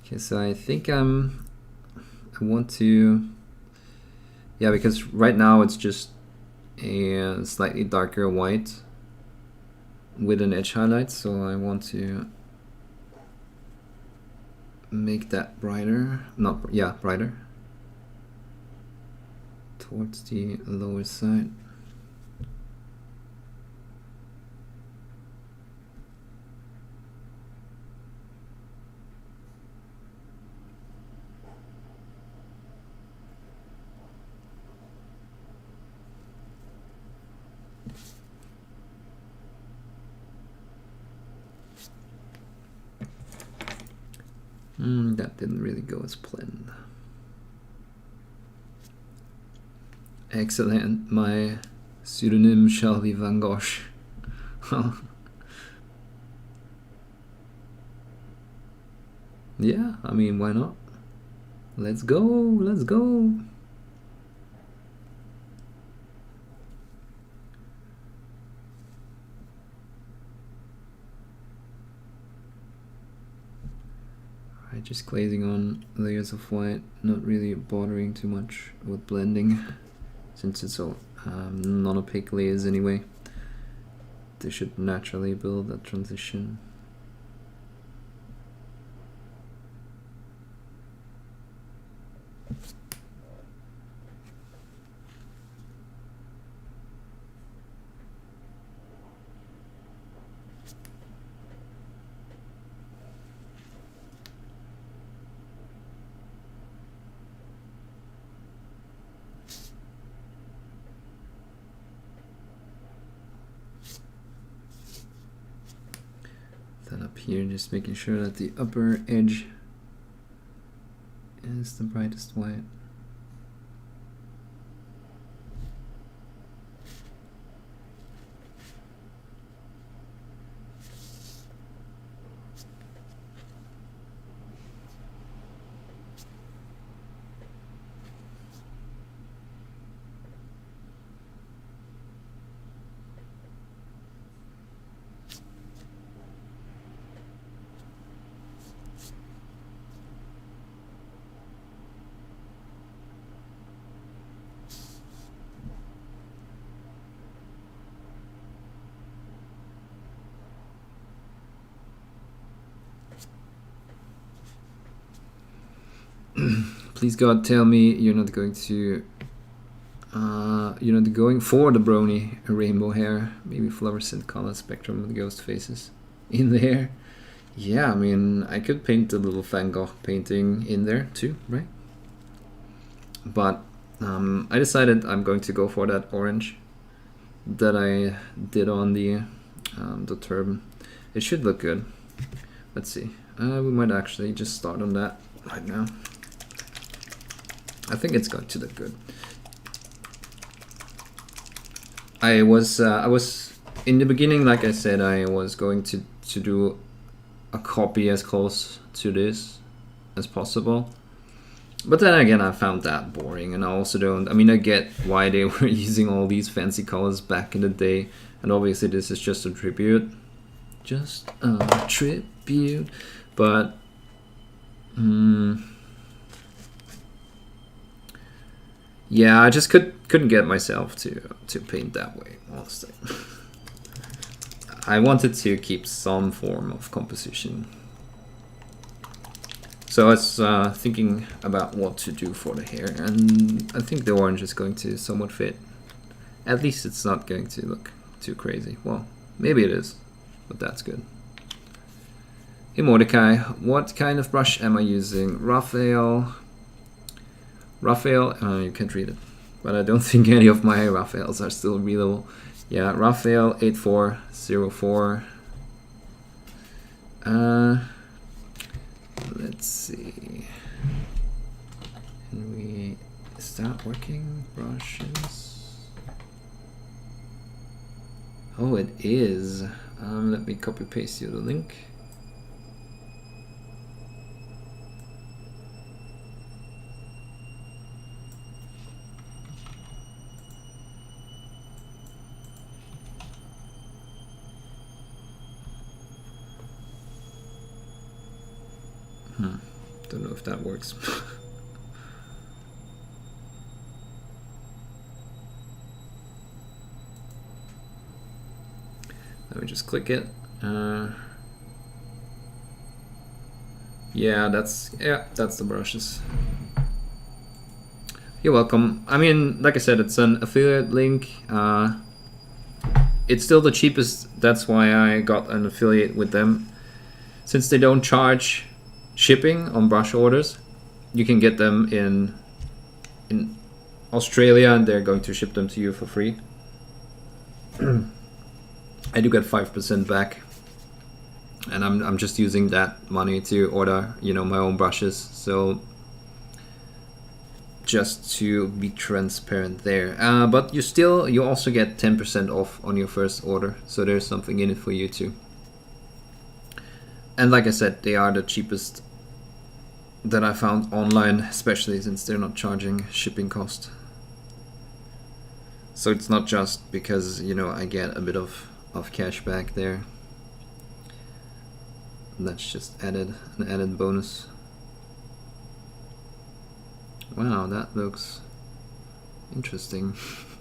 Speaker 2: Okay, so I think I want to, yeah, because right now it's just a slightly darker white with an edge highlight, so I want to make that brighter, brighter towards the lower side. That didn't really go as planned. Excellent. My pseudonym shall be Van Gogh. Yeah, I mean, why not? Let's go, let's go. Just glazing on layers of white, not really bothering too much with blending, since it's all non-opaque layers anyway. They should naturally build that transition. Here, just making sure that the upper edge is the brightest white. Please God, tell me you're not going to you're not going for the brony rainbow hair, maybe fluorescent color spectrum with ghost faces in there. Yeah, I mean, I could paint a little Van Gogh painting in there too, right? But I decided I'm going to go for that orange that I did on the turban. It should look good. Let's see. We might actually just start on that right now. I think it's going to look good. I was in the beginning, like I said, I was going to do a copy as close to this as possible. But then again, I found that boring, and I also don't... I mean, I get why they were using all these fancy colors back in the day, and obviously this is just a tribute. Just a tribute. But... yeah, I just couldn't get myself to paint that way, honestly. I wanted to keep some form of composition. So I was thinking about what to do for the hair, and I think the orange is going to somewhat fit. At least it's not going to look too crazy. Well, maybe it is, but that's good. Hey Mordecai, what kind of brush am I using? Raphael, you can't read it, but I don't think any of my Raphaels are still readable. Yeah, Raphael 8404. Let's see. Can we start working brushes? Oh, it is. Let me copy paste you the link. Don't know if that works. Let me just click it. Yeah, that's the brushes. You're welcome. I mean, like I said, it's an affiliate link. It's still the cheapest. That's why I got an affiliate with them. Since they don't charge shipping on brush orders, you can get them in Australia, and they're going to ship them to you for free. I do get 5% back, and I'm just using that money to order, you know, my own brushes. So just to be transparent there. But you also get 10% off on your first order, so there's something in it for you too. And like I said, they are the cheapest that I found online, especially since they're not charging shipping cost. So it's not just because, you know, I get a bit of cash back there. That's just an added bonus. Wow, that looks interesting.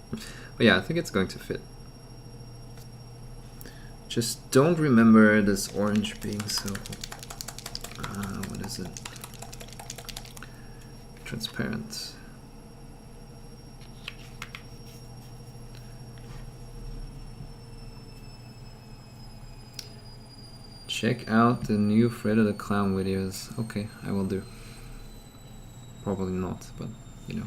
Speaker 2: But yeah, I think it's going to fit. Just don't remember this orange being so... what is it? Transparent. Check out the new Freddy the Clown videos. Okay, I will do. Probably not, but you know.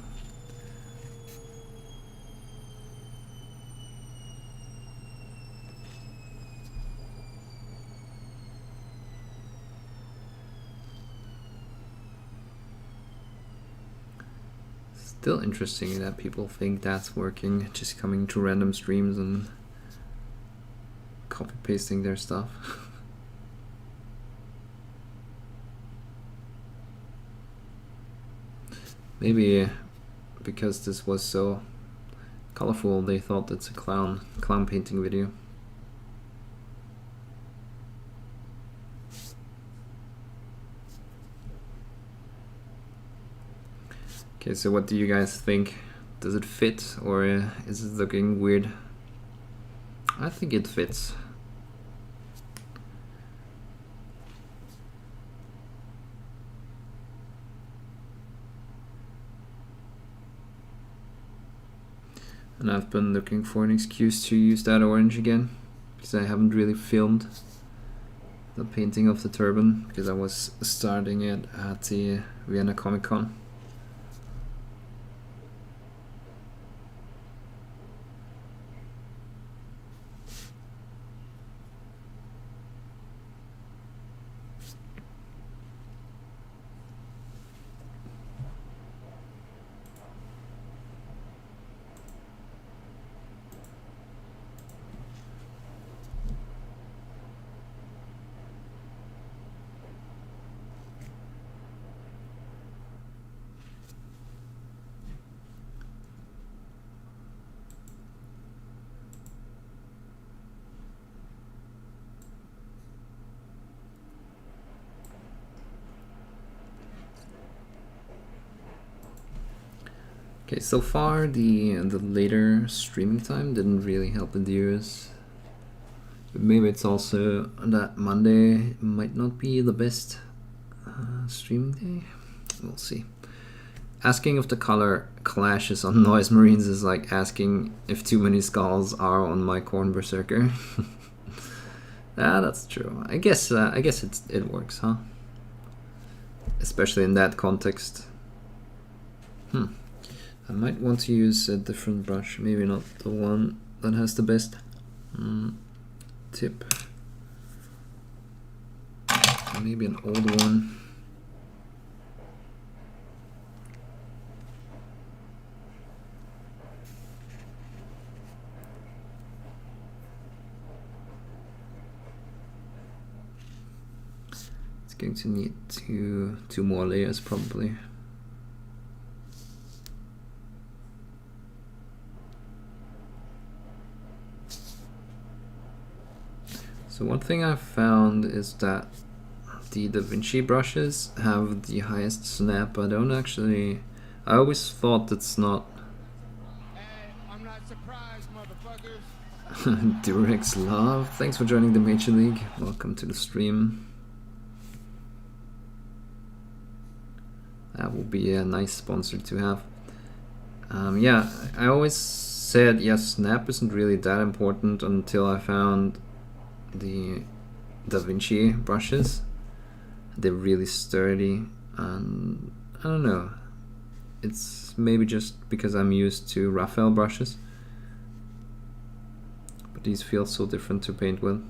Speaker 2: Still interesting that people think that's working, just coming to random streams and copy pasting their stuff. Maybe because this was so colorful, they thought it's a clown painting video. Okay, so what do you guys think? Does it fit, or is it looking weird? I think it fits. And I've been looking for an excuse to use that orange again, because I haven't really filmed the painting of the turban, because I was starting it at the Vienna Comic Con. Okay, so far the later streaming time didn't really help the viewers. But maybe it's also that Monday might not be the best streaming day. We'll see. Asking if the color clashes on Noise Marines is like asking if too many skulls are on my Corn Berserker. Ah, that's true. I guess it works, huh? Especially in that context. I might want to use a different brush, maybe not the one that has the best tip. Maybe an old one. It's going to need two more layers probably. So one thing I've found is that the Da Vinci brushes have the highest snap. I always thought it's not.
Speaker 3: Hey, I'm not surprised, motherfuckers.
Speaker 2: Durex Love, thanks for joining the Major League. Welcome to the stream. That will be a nice sponsor to have. Yeah, I always said yes, snap isn't really that important until I found the Da Vinci brushes. They're really sturdy, and I don't know, it's maybe just because I'm used to Raphael brushes, but these feel so different to paint with.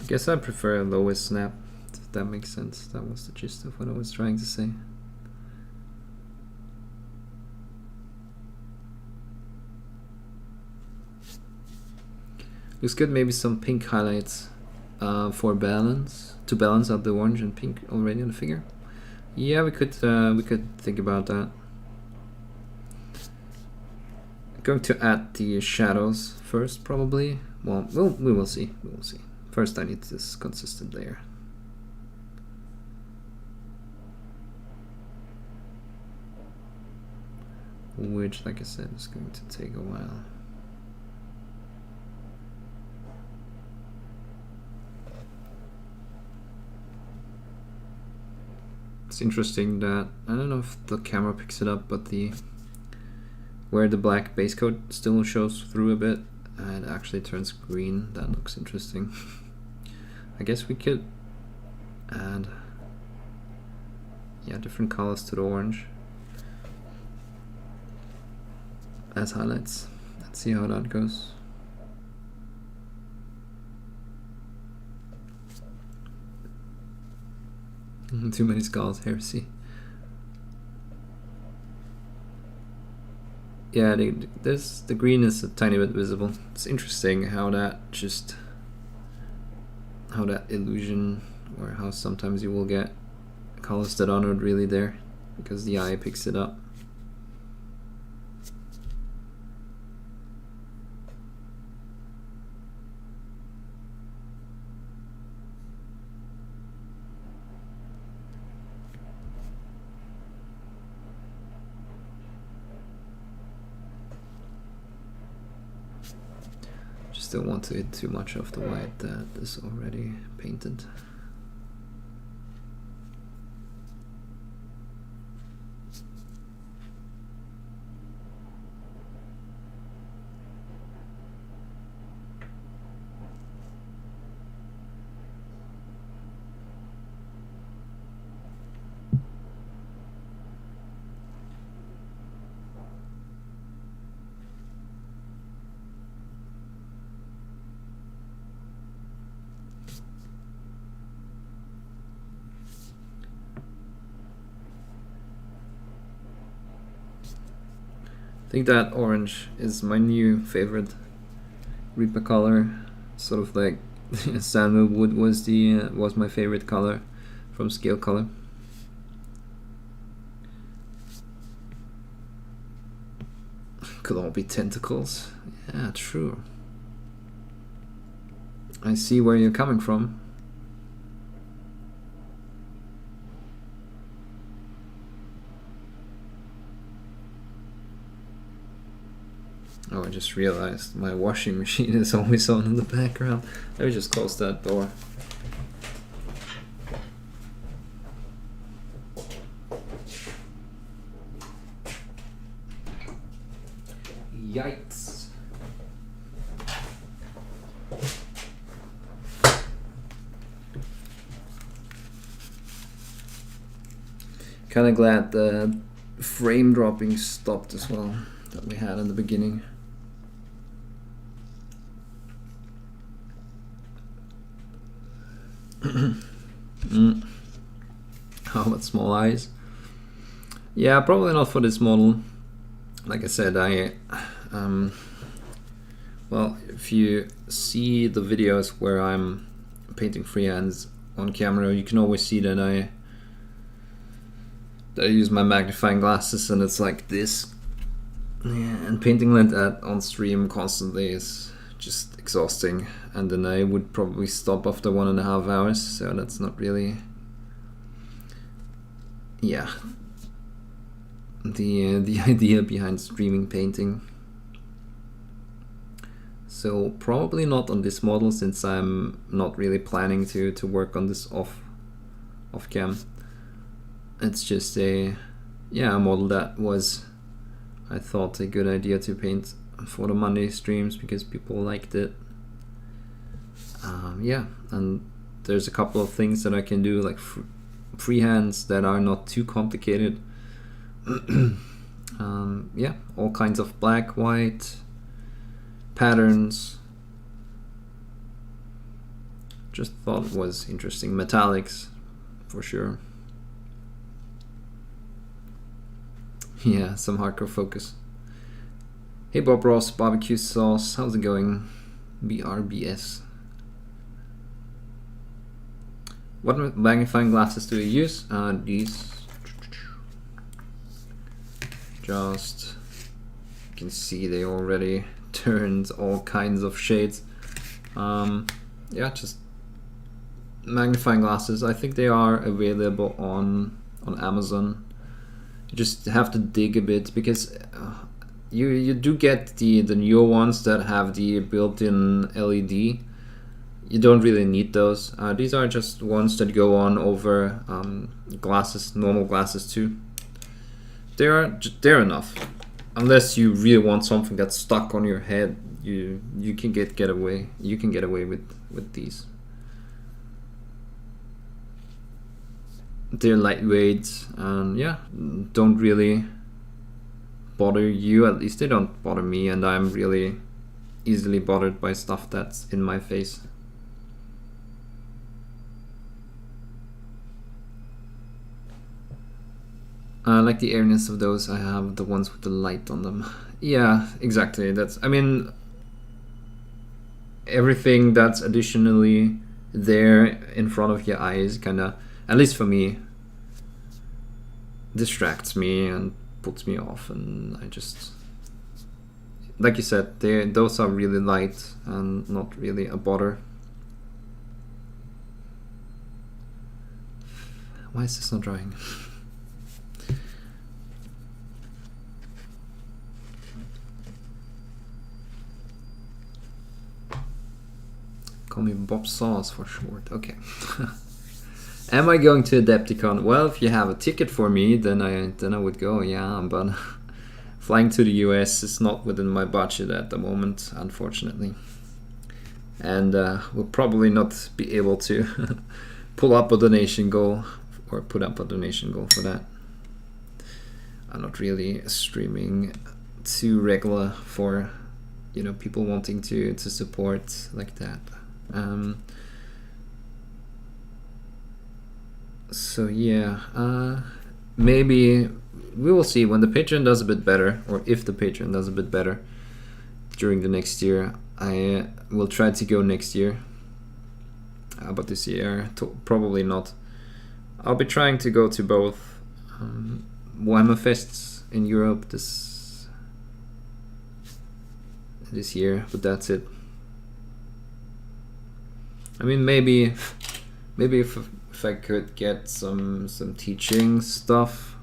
Speaker 2: I guess I prefer a lowest snap, if that makes sense. That was the gist of what I was trying to say. Looks good, maybe some pink highlights for balance, to balance out the orange and pink already on the figure. Yeah, we could think about that. I'm going to add the shadows first, probably. Well, we will see. We will see. First, I need this consistent layer. Which, like I said, is going to take a while. It's interesting that, I don't know if the camera picks it up, but where the black base coat still shows through a bit, and actually turns green. That looks interesting. I guess we could add, yeah, different colors to the orange as highlights. Let's see how that goes. Too many skulls, heresy. Yeah, the green is a tiny bit visible. It's interesting how that illusion, or how sometimes you will get colors that are not really there because the eye picks it up. Don't want to hit too much of the white that is already painted. I think that orange is my new favorite Reaper color. Sort of like sandalwood was my favorite color from Scale Color. Could all be tentacles. Yeah, true. I see where you're coming from. Oh, I just realized my washing machine is always on in the background. Let me just close that door. Yikes. Kind of glad the frame dropping stopped as well that we had in the beginning. How about small eyes? Yeah, probably not for this model. Like I said, well, if you see the videos where I'm painting freehands on camera, you can always see that I use my magnifying glasses and it's like this. Yeah, and painting like that on stream constantly is just exhausting, and then I would probably stop after 1.5 hours, so that's not really, yeah, the idea behind streaming painting. So probably not on this model, since I'm not really planning to work on this off cam. It's just a model that was, I thought, a good idea to paint for the Monday streams because people liked it. Yeah, and there's a couple of things that I can do, like freehands that are not too complicated. Yeah, all kinds of black, white patterns. Just thought it was interesting. Metallics, for sure. Yeah, some hardcore focus. Hey Bob Ross, barbecue sauce, how's it going? BRBS. What magnifying glasses do you use? These. Just, you can see they already turned all kinds of shades. Yeah, just magnifying glasses. I think they are available on Amazon. You just have to dig a bit because you do get the newer ones that have the built-in LED. You don't really need those. These are just ones that go on over glasses, normal glasses too. They're enough. Unless you really want something that's stuck on your head, you can get away. You can get away with these. They're lightweight and yeah, don't really bother you. At least they don't bother me, and I'm really easily bothered by stuff that's in my face. I like the airiness of those. I have the ones with the light on them. Yeah, exactly. That's, I mean, everything that's additionally there in front of your eyes kinda, at least for me, distracts me and puts me off, and I just, like you said, those are really light and not really a bother. Why is this not drying? Call me Bob Sauce for short. Okay. Am I going to Adepticon? Well, if you have a ticket for me, then I would go. Yeah, but flying to the US is not within my budget at the moment, unfortunately, and we'll probably not be able to pull up a donation goal or put up a donation goal for that. I'm not really streaming too regular for, you know, people wanting to support like that. So yeah, maybe we will see when the Patreon does a bit better, or if the Patreon does a bit better during the next year. I will try to go next year, but this year probably not. I'll be trying to go to both Warhammer Fests in Europe this year, but that's it. I mean, maybe if I could get some teaching stuff,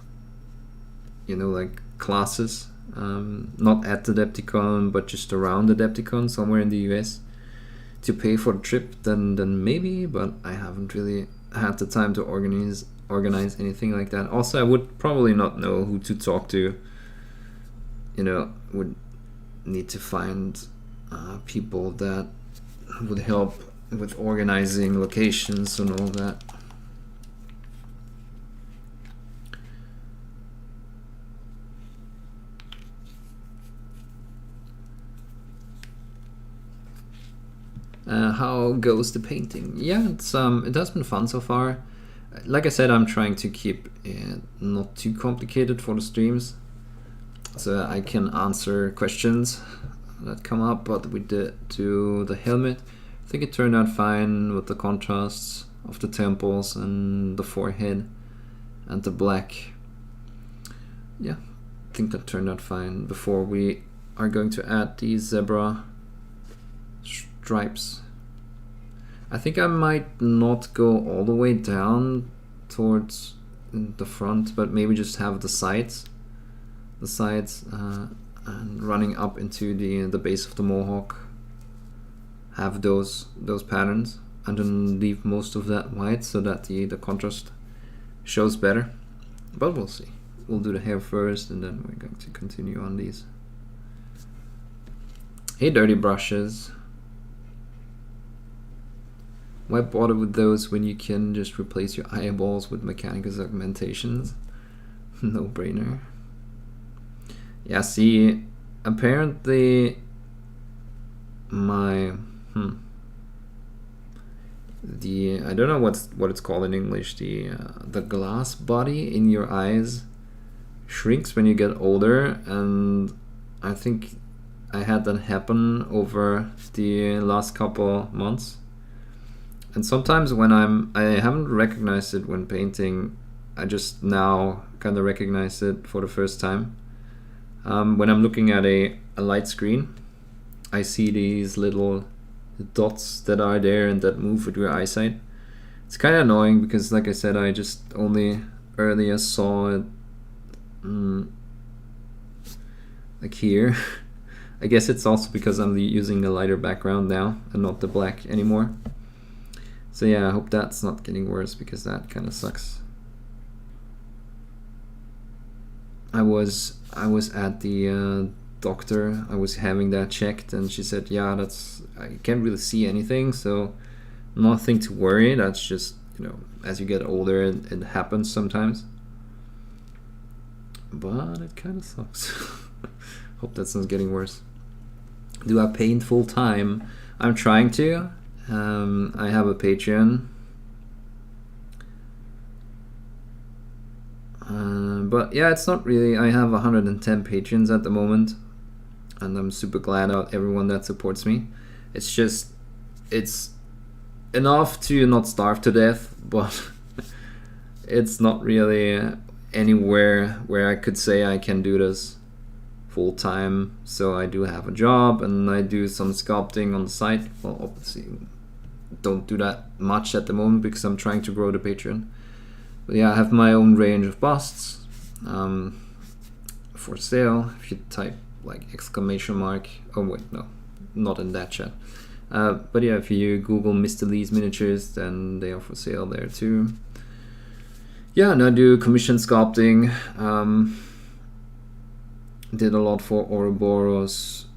Speaker 2: you know, like classes, not at the Adepticon, but just around the Adepticon, somewhere in the US, to pay for the trip, then maybe. But I haven't really had the time to organize anything like that. Also, I would probably not know who to talk to. You know, would need to find people that would help with organizing locations and all that. How goes the painting? Yeah, it has been fun so far. Like I said, I'm trying to keep it not too complicated for the streams, so I can answer questions that come up. But with the helmet, I think it turned out fine with the contrasts of the temples and the forehead and the black. Yeah, I think that turned out fine. Before we are going to add these zebra stripes. I think I might not go all the way down towards the front, but maybe just have the sides and running up into the base of the mohawk, have those patterns, and then leave most of that white so that the contrast shows better. But we'll see. We'll do the hair first, and then we're going to continue on these. Hey, dirty brushes. Why bother with those when you can just replace your eyeballs with mechanical augmentations? No brainer. Yeah, see, apparently my I don't know what it's called in English, the glass body in your eyes shrinks when you get older, and I think I had that happen over the last couple months. And sometimes when I haven't recognized it when painting, I just now kind of recognize it for the first time. When I'm looking at a light screen, I see these little dots that are there and that move with your eyesight. It's kind of annoying because, like I said, I just only earlier saw it like here. I guess it's also because I'm using a lighter background now and not the black anymore. So yeah, I hope that's not getting worse because that kind of sucks. I was at the doctor. I was having that checked, and she said, "Yeah, I can't really see anything, so nothing to worry. That's just, you know, as you get older, it happens sometimes." But it kind of sucks. Hope that's not getting worse. Do I paint full time? I'm trying to. I have a Patreon, but yeah, it's not really. I have 110 patrons at the moment, and I'm super glad about everyone that supports me. It's just, it's enough to not starve to death, but it's not really anywhere where I could say I can do this full time. So I do have a job, and I do some sculpting on the side. Well, obviously don't do that much at the moment because I'm trying to grow the Patreon. But yeah, I have my own range of busts for sale. If you type like ! Oh wait, no, not in that chat. But yeah, if you Google Mr. Lee's miniatures, then they are for sale there too. Yeah, and I do commission sculpting. Did a lot for Ouroboros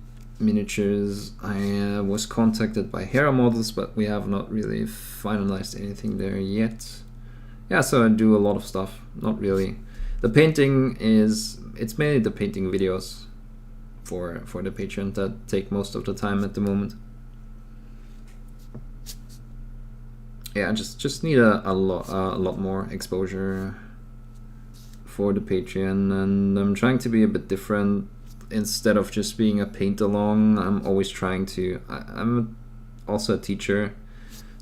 Speaker 2: miniatures. I was contacted by Hera Models, but we have not really finalized anything there yet. Yeah, so I do a lot of stuff. Not really. The painting it's mainly the painting videos for the Patreon that take most of the time at the moment. Yeah, I just need a lot more exposure for the Patreon, and I'm trying to be a bit different. Instead of just being a paint along, I'm always trying to. I'm also a teacher,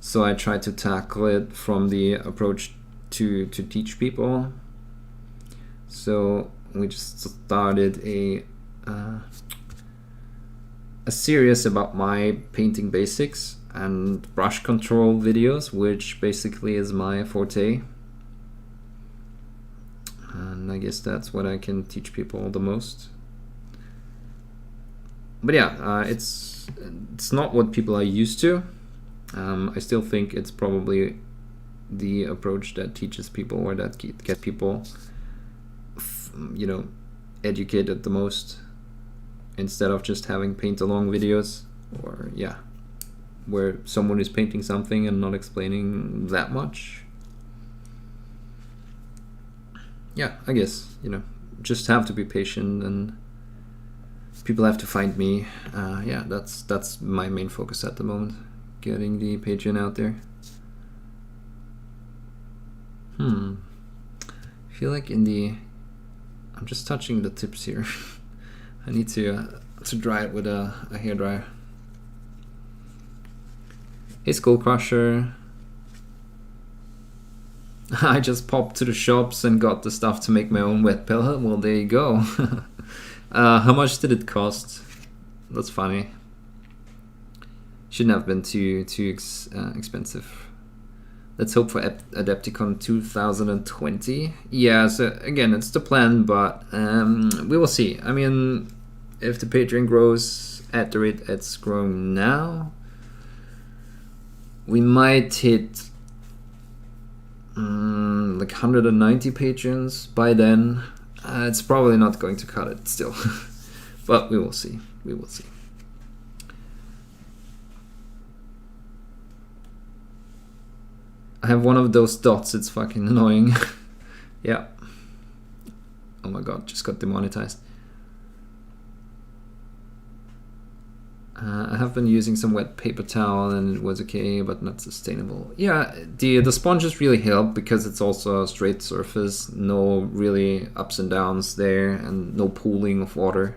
Speaker 2: so I try to tackle it from the approach to teach people. So we just started a series about my painting basics, and brush control videos, which basically is my forte. And I guess that's what I can teach people the most. But yeah, it's not what people are used to. I still think it's probably the approach that teaches people, or that get people, you know, educated the most, instead of just having paint along videos, or yeah, where someone is painting something and not explaining that much. Yeah, I guess, you know, just have to be patient, and people have to find me. Yeah, that's my main focus at the moment, getting the Patreon out there. I feel like I'm just touching the tips here. I need to dry it with a hairdryer. Hey, Skull Crusher. I just popped to the shops and got the stuff to make my own wet pellet. Well, there you go. How much did it cost? That's funny. Shouldn't have been too expensive. Let's hope for Adepticon 2020. Yeah, so again, it's the plan, but we will see. I mean, if the Patreon grows at the rate it's growing now, we might hit like 190 patrons by then. It's probably not going to cut it still, but we will see. We will see. I have one of those dots, it's fucking annoying. Yeah. Oh my god, just got demonetized. I have been using some wet paper towel and it was okay, but not sustainable. Yeah, the sponges really help because it's also a straight surface, no really ups and downs there, and no pooling of water.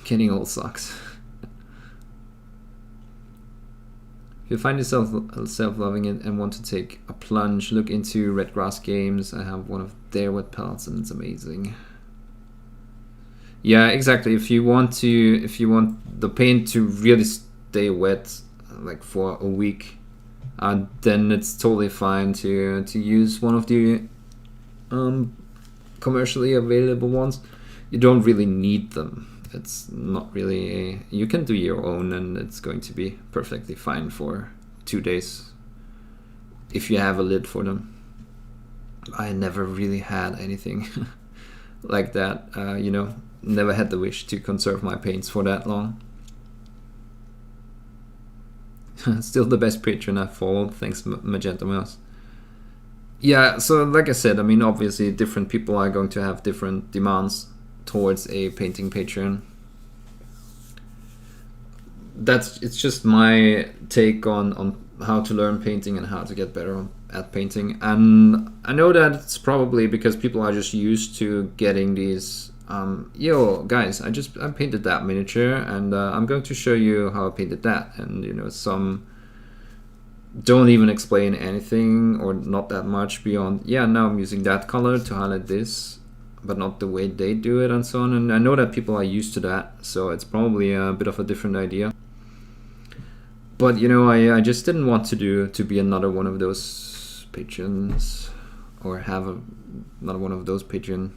Speaker 2: Getting old sucks. If you find yourself loving it and want to take a plunge, look into Red Grass Games. I have one of their wet pellets and it's amazing. Yeah, exactly. If you want the paint to really stay wet, like for a week, then it's totally fine to use one of the commercially available ones. You don't really need them. It's not really you can do your own and it's going to be perfectly fine for 2 days if you have a lid for them. I never really had anything like that, you know, never had the wish to conserve my paints for that long. Still the best patron I've followed, thanks Magenta Mouse. Yeah, so like I said, I mean, obviously different people are going to have different demands towards a painting Patreon. It's just my take on how to learn painting and how to get better at painting. And I know that it's probably because people are just used to getting these yo guys, I painted that miniature and I'm going to show you how I painted that, and you know, some don't even explain anything or not that much beyond, yeah, now I'm using that color to highlight this, but not the way they do it and so on. And I know that people are used to that, so it's probably a bit of a different idea. But you know, I just didn't want to be another one of those patrons, or have another one of those Patreon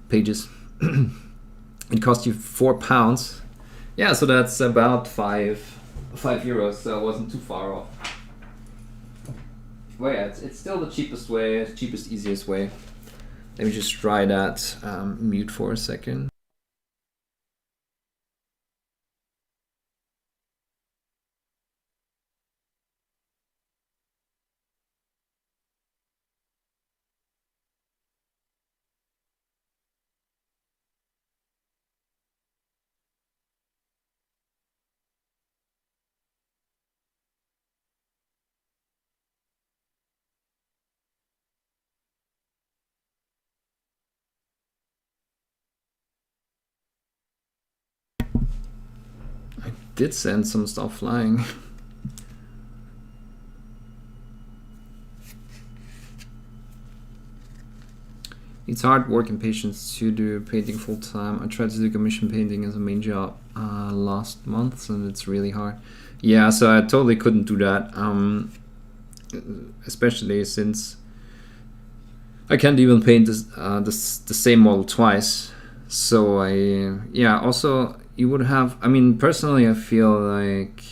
Speaker 2: pages. It cost you £4. Yeah, so that's about €5, so it wasn't too far off. Well, yeah, it's still the cheapest way, cheapest, easiest way. Let me just try that mute for a second. Did send some stuff flying. it's hard work and patience to do painting full time. I tried to do commission painting as a main job last month, and it's really hard. Yeah, so I totally couldn't do that, especially since I can't even paint the same model twice. So also you would have, I mean, personally I feel like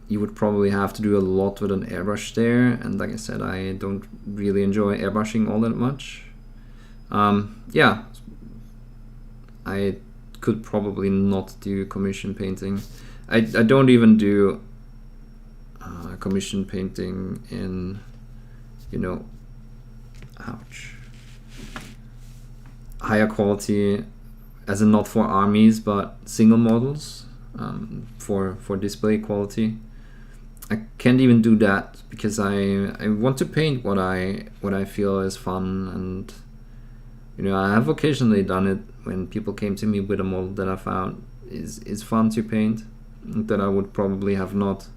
Speaker 2: you would probably have to do a lot with an airbrush there, and like I said, I don't really enjoy airbrushing all that much. Yeah, I could probably not do commission painting. I don't even do commission painting in, you know, higher quality, as in not for armies but single models, for display quality. I can't even do that because I want to paint what I feel is fun, and you know, I have occasionally done it when people came to me with a model that I found is fun to paint, that I would probably have not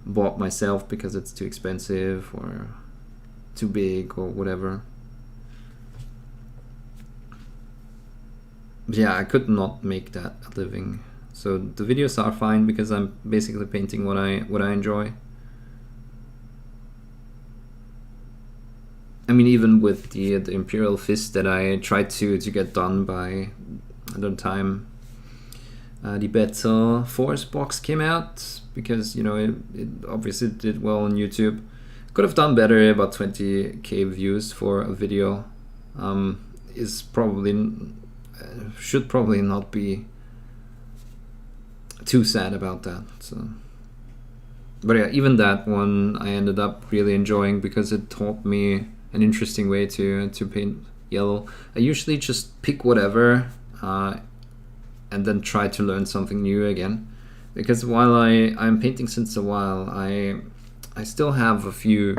Speaker 2: bought myself because it's too expensive or too big or whatever. But yeah, I could not make that a living. So the videos are fine because I'm basically painting what I enjoy. I mean, even with the Imperial Fist that I tried to get done by the time the Better Force box came out, because you know it obviously did well on YouTube. Could have done better. About 20k views for a video is probably should probably not be too sad about that. So, but yeah, even that one I ended up really enjoying because it taught me an interesting way to paint yellow. I usually just pick whatever and then try to learn something new again, because while I'm painting since a while, I still have a few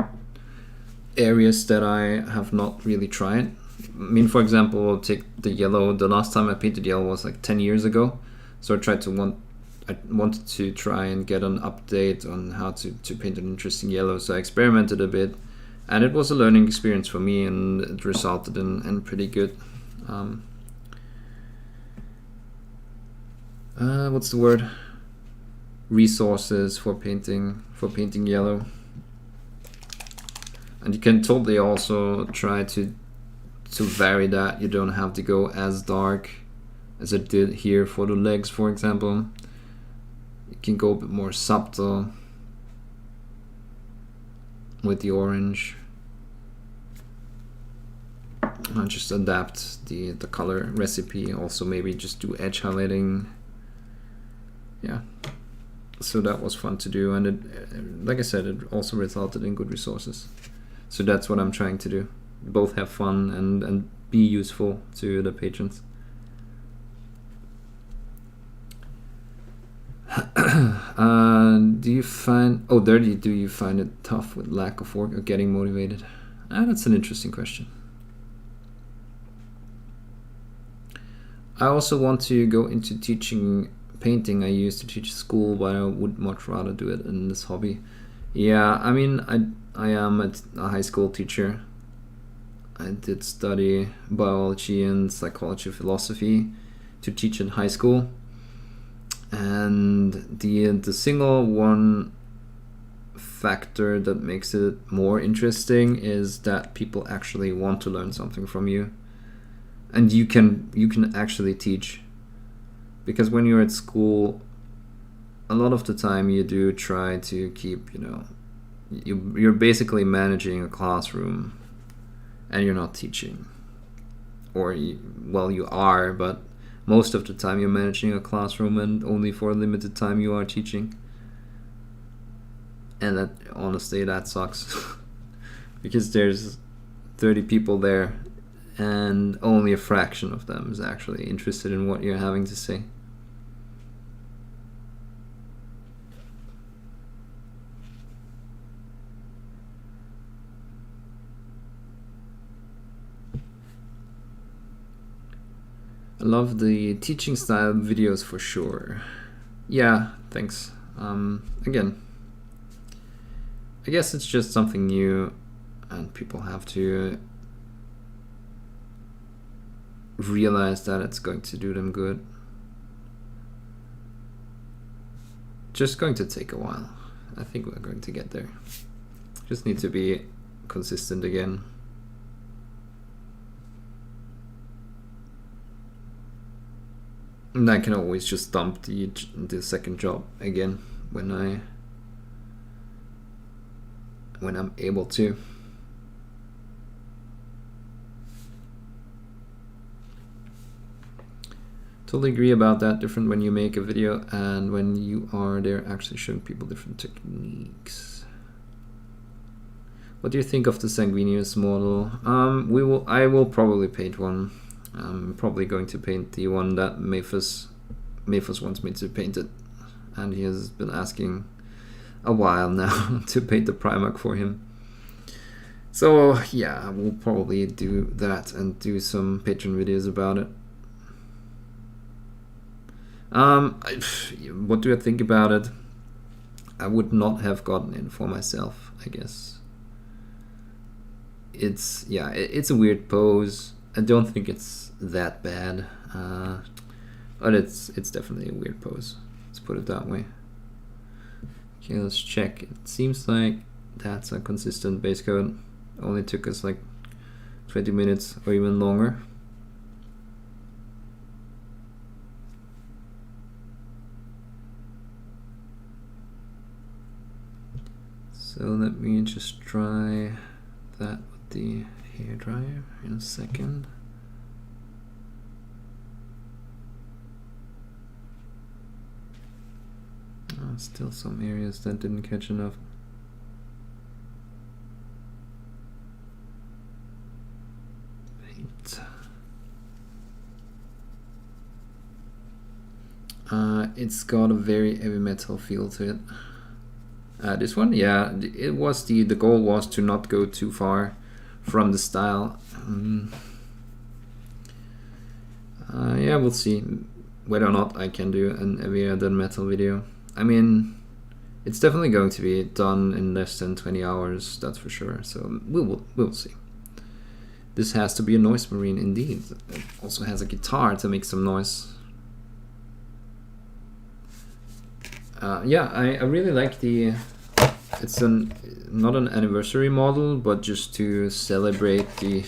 Speaker 2: areas that I have not really tried. I mean, for example, take the yellow. The last time I painted yellow was like 10 years ago, so I wanted to try and get an update on how to paint an interesting yellow. So I experimented a bit, and it was a learning experience for me, and it resulted in pretty good what's the word? Resources for painting yellow. And you can totally also try to vary that. You don't have to go as dark as I did here for the legs, for example. You can go a bit more subtle with the orange. And just adapt the color recipe. Also maybe just do edge highlighting. Yeah, so that was fun to do, and it, like I said, it also resulted in good resources. So that's what I'm trying to do. Both have fun and be useful to the patrons. Do you find it tough with lack of work or getting motivated? That's an interesting question. I also want to go into teaching painting. I used to teach school, but I would much rather do it in this hobby. Yeah, I mean, I am a high school teacher. I did study biology and psychology philosophy to teach in high school. And the single one factor that makes it more interesting is that people actually want to learn something from you. And you can actually teach. Because when you're at school, a lot of the time you do try to keep, you know, you're basically managing a classroom and you're not teaching. Or, you are, but most of the time you're managing a classroom and only for a limited time you are teaching. And that, honestly, that sucks. Because there's 30 people there and only a fraction of them is actually interested in what you're having to say. I love the teaching style videos for sure. Yeah, thanks. Again, I guess it's just something new and people have to realize that it's going to do them good. Just going to take a while. I think we're going to get there. Just need to be consistent again. And I can always just dump the second job again when I'm able to. Totally agree about that. Different when you make a video and when you are there actually showing people different techniques. What do you think of the Sanguinius model? I will probably paint one. I'm probably going to paint the one that Maphus wants me to paint it, and he has been asking a while now to paint the Primarch for him. So yeah, we'll probably do that and do some Patreon videos about it. What do I think about it? I would not have gotten in for myself, I guess. It's a weird pose. I don't think it's that bad, but it's definitely a weird pose. Let's put it that way. Okay, let's check. It seems like that's a consistent base coat. Only took us like 20 minutes or even longer. So let me just try that with the hairdryer in a second. Still some areas that didn't catch enough. Paint. It's got a very heavy metal feel to it. This one, yeah, it was the goal was to not go too far from the style. Yeah, we'll see whether or not I can do an heavier than metal video. I mean, it's definitely going to be done in less than 20 hours, that's for sure. So we'll see. This has to be a noise marine indeed. It also has a guitar to make some noise. Yeah, I really like the. It's not an anniversary model, but just to celebrate the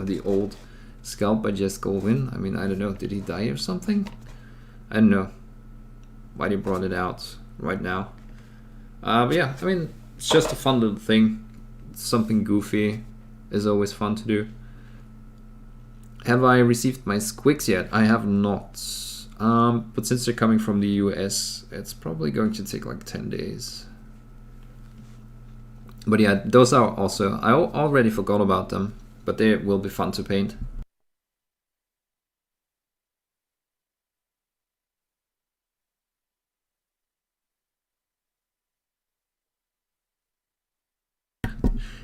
Speaker 2: the old scalp by Jess Golvin. I mean, I don't know, did he die or something? I don't know why they brought it out right now. But yeah, I mean, it's just a fun little thing. Something goofy is always fun to do. Have I received my squigs yet? I have not. But since they're coming from the US, it's probably going to take like 10 days. But yeah, those are also, I already forgot about them, but they will be fun to paint.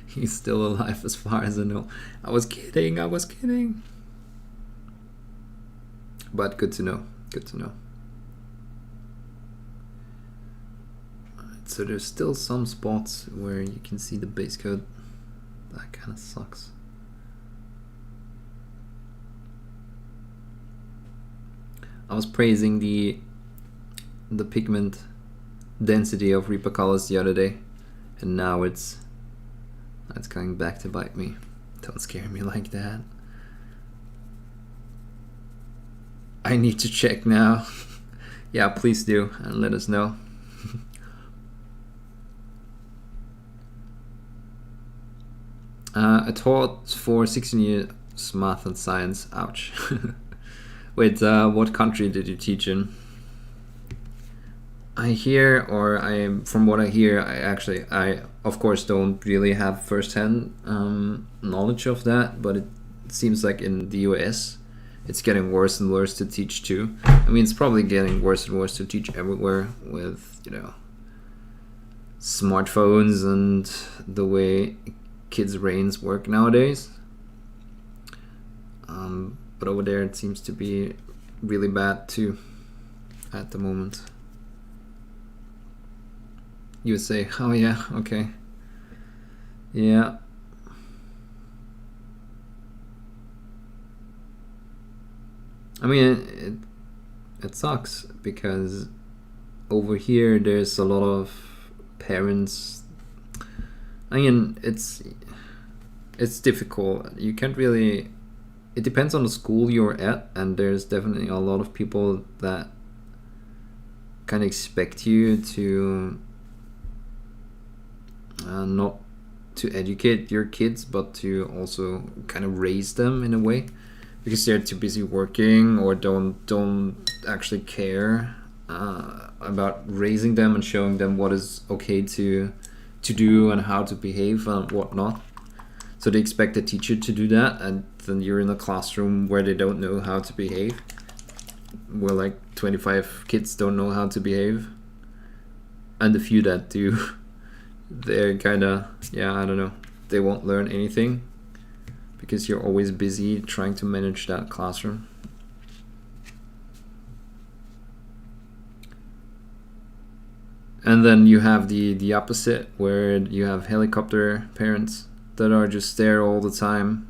Speaker 2: He's still alive as far as I know. I was kidding. But good to know, Alright, so there's still some spots where you can see the base coat. That kind of sucks. I was praising the pigment density of Reaper colors the other day, and now it's coming back to bite me. Don't scare me like that. I need to check now. Yeah, please do, and let us know. I taught for 16 years math and science. Ouch. Wait, what country did you teach in? From what I hear, I of course don't really have first-hand knowledge of that, but it seems like in the US it's getting worse and worse to teach too. I mean, it's probably getting worse and worse to teach everywhere with, you know, smartphones and the way kids' brains work nowadays. But over there it seems to be really bad too at the moment. USA, oh yeah, okay. Yeah. I mean, it sucks because over here there's a lot of parents. I mean, it's difficult. You can't really. It depends on the school you're at, and there's definitely a lot of people that kind of expect you to not to educate your kids, but to also kind of raise them in a way, because they're too busy working or don't actually care about raising them and showing them what is okay to do and how to behave and whatnot. So they expect the teacher to do that, and then you're in a classroom where they don't know how to behave, where like 25 kids don't know how to behave, and the few that do, they're kind of, I don't know, they won't learn anything because you're always busy trying to manage that classroom. And then you have the opposite, where you have helicopter parents that are just there all the time,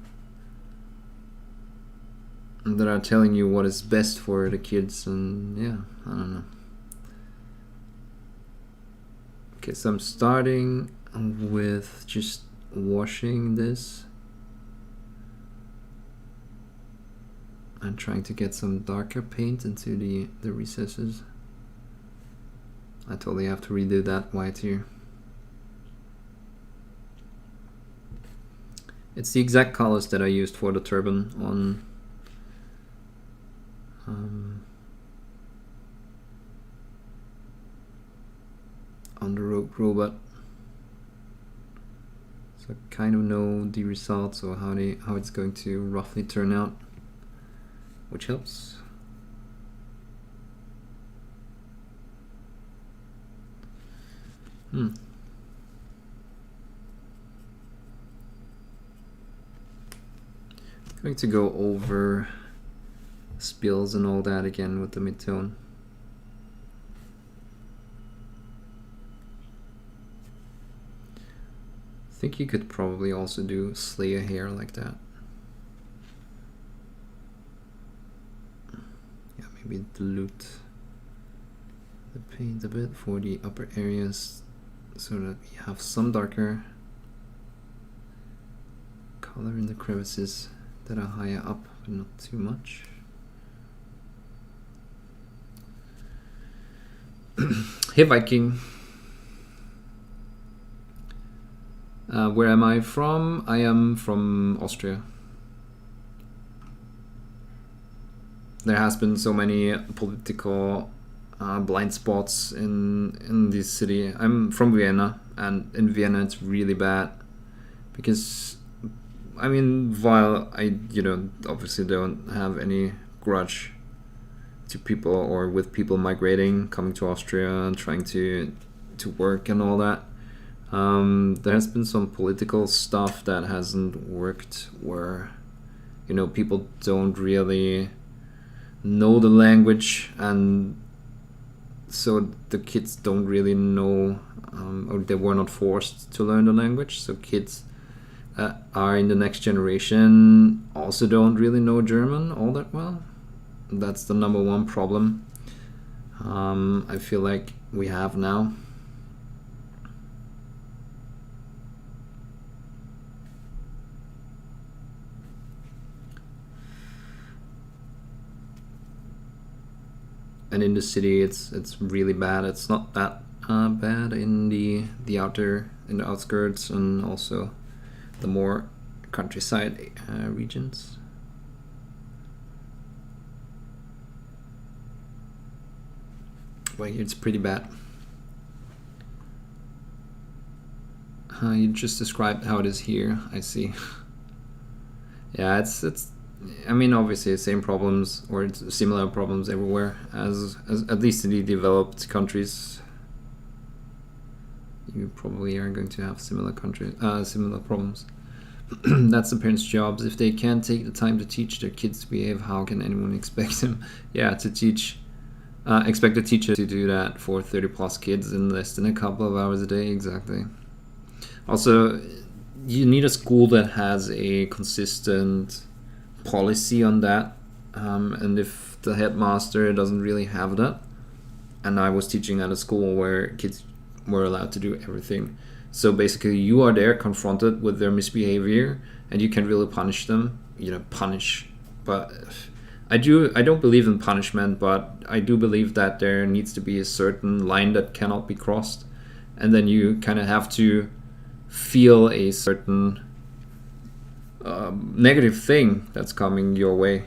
Speaker 2: and that are telling you what is best for the kids, and I don't know. Okay, so I'm starting with just washing this and trying to get some darker paint into the recesses. I totally have to redo that white here. It's the exact colors that I used for the turban on the rogue robot. So I kind of know the results or how it's going to roughly turn out, which helps. Going to go over spills and all that again with the midtone. I think you could probably also do Slayer hair like that. Yeah, maybe dilute the paint a bit for the upper areas so that we have some darker color in the crevices that are higher up, but not too much. Hey Viking. Where am I from? I am from Austria. There has been so many political blind spots in this city. I'm from Vienna, and in Vienna it's really bad because, I mean, while I obviously don't have any grudge to people or with people migrating, coming to Austria and trying to work and all that, there has been some political stuff that hasn't worked, where people don't really know the language, and so the kids don't really know, or they were not forced to learn the language, so kids that are in the next generation also don't really know German all that well. That's the number one problem I feel like we have now. And in the city it's really bad. It's not that bad in the outskirts, and also the more countryside regions. Well, it's pretty bad. You just described how it is here. I see. Yeah, it's. I mean, obviously, the same problems or it's similar problems everywhere, as at least in the developed countries. You probably are going to have similar problems. That's the parents' jobs. If they can't take the time to teach their kids to behave, how can anyone expect them? To teach. Expect a teacher to do that for 30 plus kids in less than a couple of hours a day. Exactly. Also, you need a school that has a consistent policy on that. And if the headmaster doesn't really have that, and I was teaching at a school where kids were allowed to do everything, so basically you are there confronted with their misbehavior and you can really punish them, punish. But I don't believe in punishment, but I do believe that there needs to be a certain line that cannot be crossed, and then you kind of have to feel a certain negative thing that's coming your way.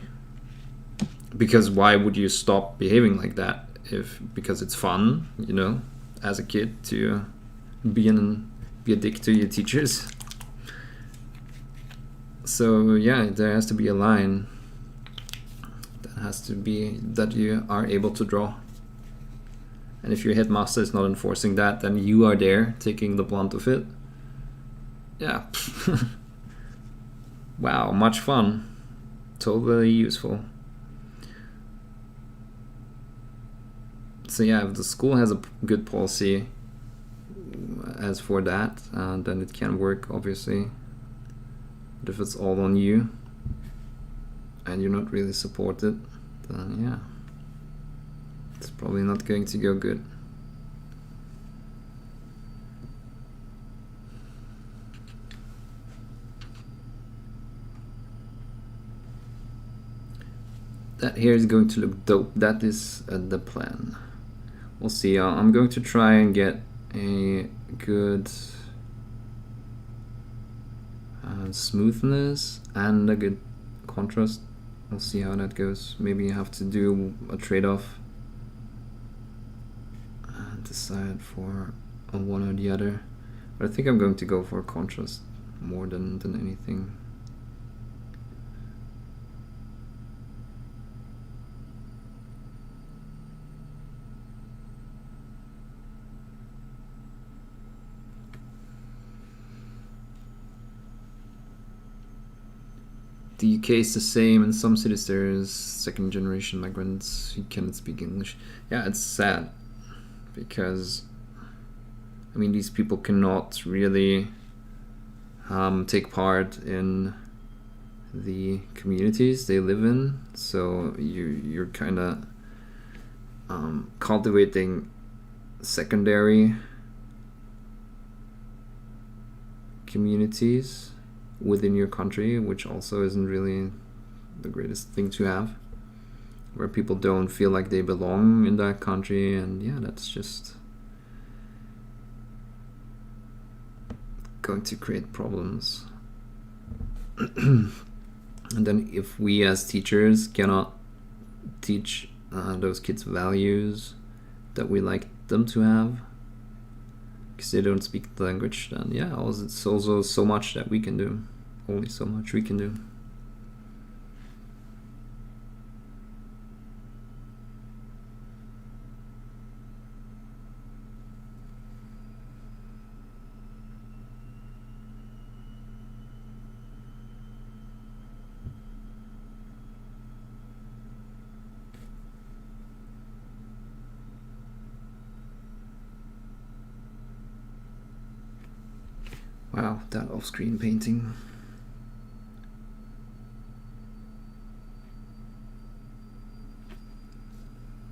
Speaker 2: Because why would you stop behaving like that? Because it's fun, as a kid to be a dick to your teachers. So yeah, there has to be a line that you are able to draw. And if your headmaster is not enforcing that, then you are there taking the blunt of it. Yeah. Wow, much fun. Totally useful. So yeah, if the school has a good policy as for that, then it can work, obviously. But if it's all on you and you're not really supported, then yeah, it's probably not going to go good. That here is going to look dope. That is the plan. We'll see. I'm going to try and get a good smoothness and a good contrast. We'll see how that goes. Maybe you have to do a trade-off and decide for one or the other. But I think I'm going to go for contrast more than anything. The UK is the same. In some cities there's second generation migrants who cannot speak English. Yeah, it's sad because these people cannot really take part in the communities they live in, so you're kind of cultivating secondary communities within your country, which also isn't really the greatest thing to have, where people don't feel like they belong in that country. And yeah, that's just going to create problems. And then if we as teachers cannot teach those kids values that we like them to have because they don't speak the language, then yeah, it's also so much that we can do. Only so much we can do. Wow, that off-screen painting.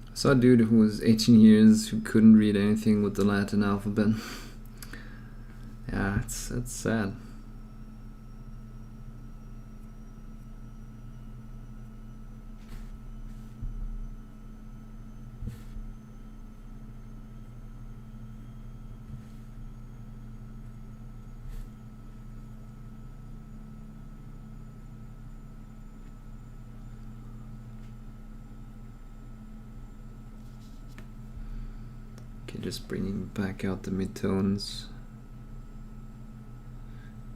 Speaker 2: I saw a dude who was 18 years who couldn't read anything with the Latin alphabet. Yeah, it's sad. Okay, just bringing back out the midtones.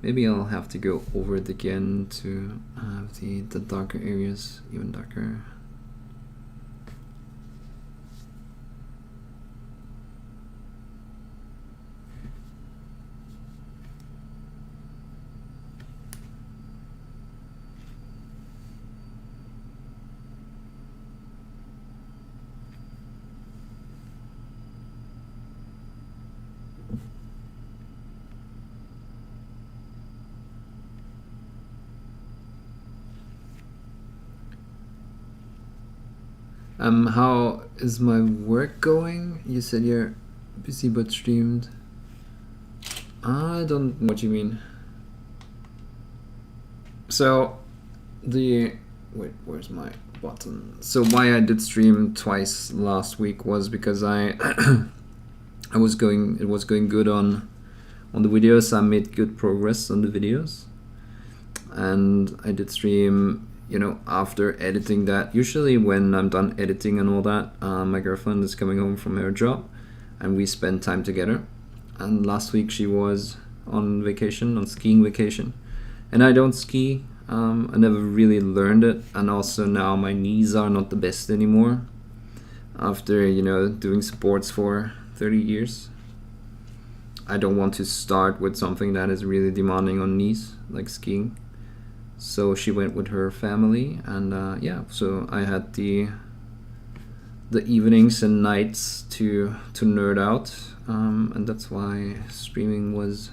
Speaker 2: Maybe I'll have to go over it again to have the darker areas even darker. How is my work going? You said you're busy but streamed. I don't know what you mean. So wait, where's my button? So why I did stream twice last week was because it was going good on the videos. I made good progress on the videos, and I did stream, you know, after editing that. Usually when I'm done editing and all that, my girlfriend is coming home from her job and we spend time together. And last week she was on vacation, on skiing vacation, and I don't ski. I never really learned it, and also now my knees are not the best anymore after, you know, doing sports for 30 years. I don't want to start with something that is really demanding on knees, like skiing. So she went with her family, and yeah, so I had the evenings and nights to nerd out, and that's why streaming was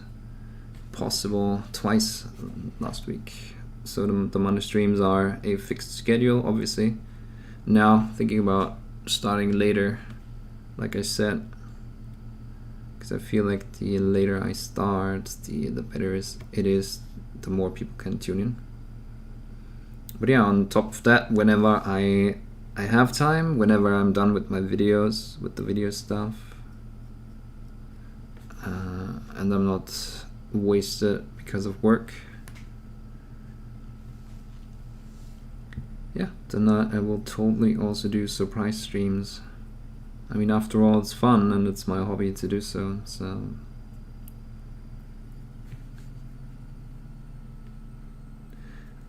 Speaker 2: possible twice last week. So the Monday streams are a fixed schedule, obviously. Now thinking about starting later, like I said, because I feel like the later I start, the better it is, the more people can tune in. But yeah, on top of that, whenever I have time, whenever I'm done with my videos, with the video stuff, and I'm not wasted because of work, yeah, then I will totally also do surprise streams. I mean, after all, it's fun and it's my hobby to do so. So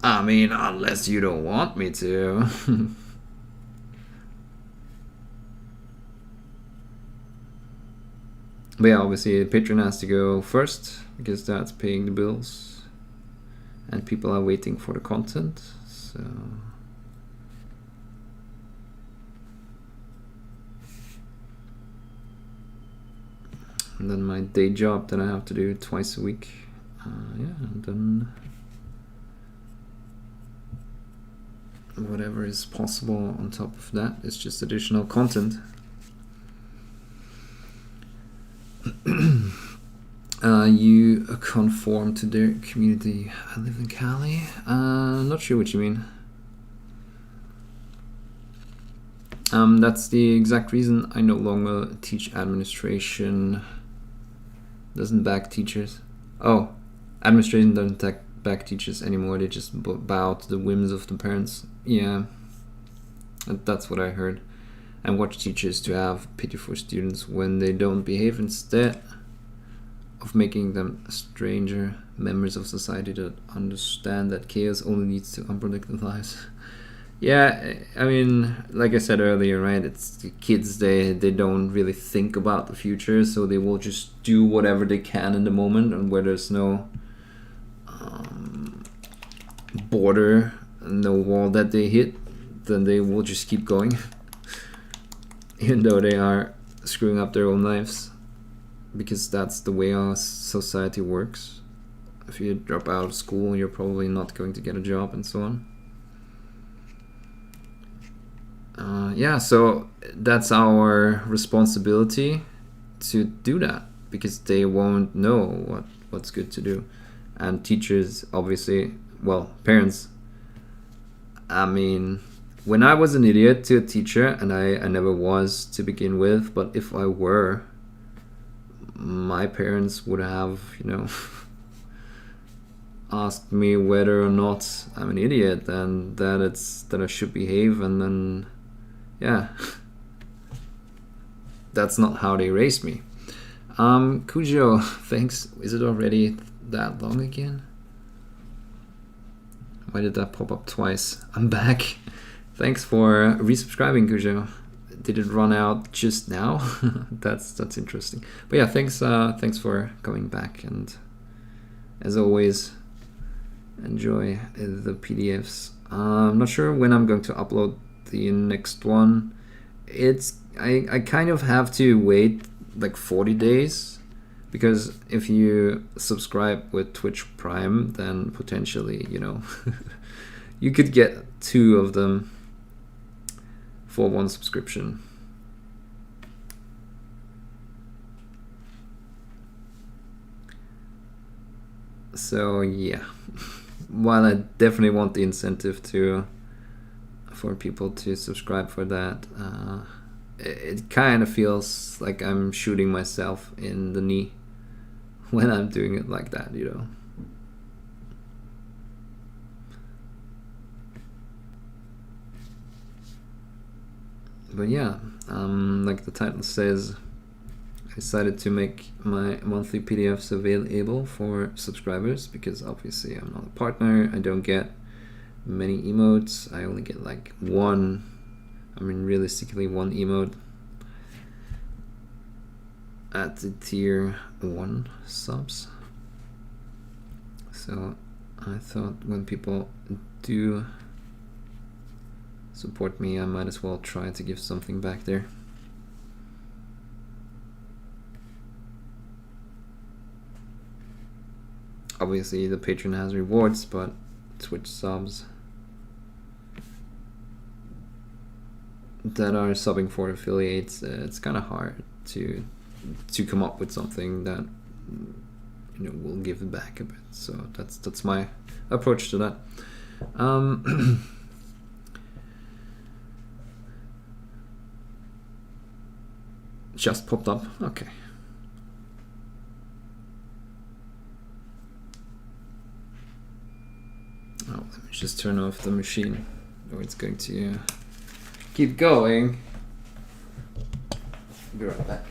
Speaker 2: I mean, unless you don't want me to. But yeah, obviously Patreon has to go first because that's paying the bills and people are waiting for the content. So and then my day job that I have to do twice a week. Yeah, and then whatever is possible on top of that is just additional content. You conform to their community. I live in Cali. Not sure what you mean. That's the exact reason I no longer teach administration. Doesn't back teachers. Oh, administration doesn't back teachers anymore. They just bow to the whims of the parents. Yeah, that's what I heard. And watch teachers to have pity for students when they don't behave, instead of making them stranger members of society that understand that chaos only leads to unpredictable lives. Yeah, I mean, like I said earlier, right? It's the kids, they don't really think about the future, so they will just do whatever they can in the moment, and where there's no border, no wall that they hit, then they will just keep going. Even though they are screwing up their own lives, because that's the way our society works. If you drop out of school, you're probably not going to get a job, and so on. Yeah, so that's our responsibility to do that, because they won't know what's good to do. And teachers, obviously, well, parents, I mean, when I was an idiot to a teacher, and I never was to begin with, but if I were, my parents would have, you know, asked me whether or not I'm an idiot and that I should behave, and then, yeah, that's not how they raised me. Cujo, thanks. Is it already that long again? Why did that pop up twice? I'm back. Thanks for resubscribing, Cujo. Did it run out just now? That's interesting. But yeah, thanks for coming back, and as always, enjoy the PDFs. I'm not sure when I'm going to upload the next one. I kind of have to wait like 40 days, because if you subscribe with Twitch Prime, then potentially, you know, you could get 2 of them for one subscription. So yeah, while I definitely want the incentive for people to subscribe for that, it kind of feels like I'm shooting myself in the knee when I'm doing it like that, you know. But yeah, like the title says, I decided to make my monthly PDFs available for subscribers because obviously I'm not a partner. I don't get many emotes. I only get like one, I mean realistically one emote at the tier 1 subs. So I thought when people do support me, I might as well try to give something back there. Obviously the Patreon has rewards, but Twitch subs that are subbing for affiliates, it's kind of hard to come up with something that, you know, will give back a bit. So that's my approach to that. Just popped up. Okay. Oh, let me just turn off the machine, or it's going to keep going. Be right back.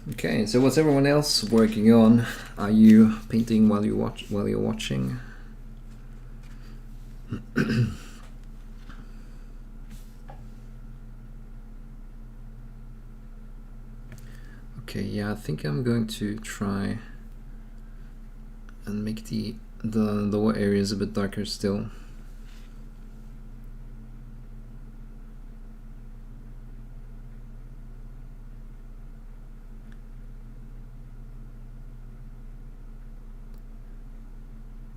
Speaker 2: Okay, so what's everyone else working on? Are you painting while you're watching? Okay, yeah, I think I'm going to try and make the lower areas a bit darker still.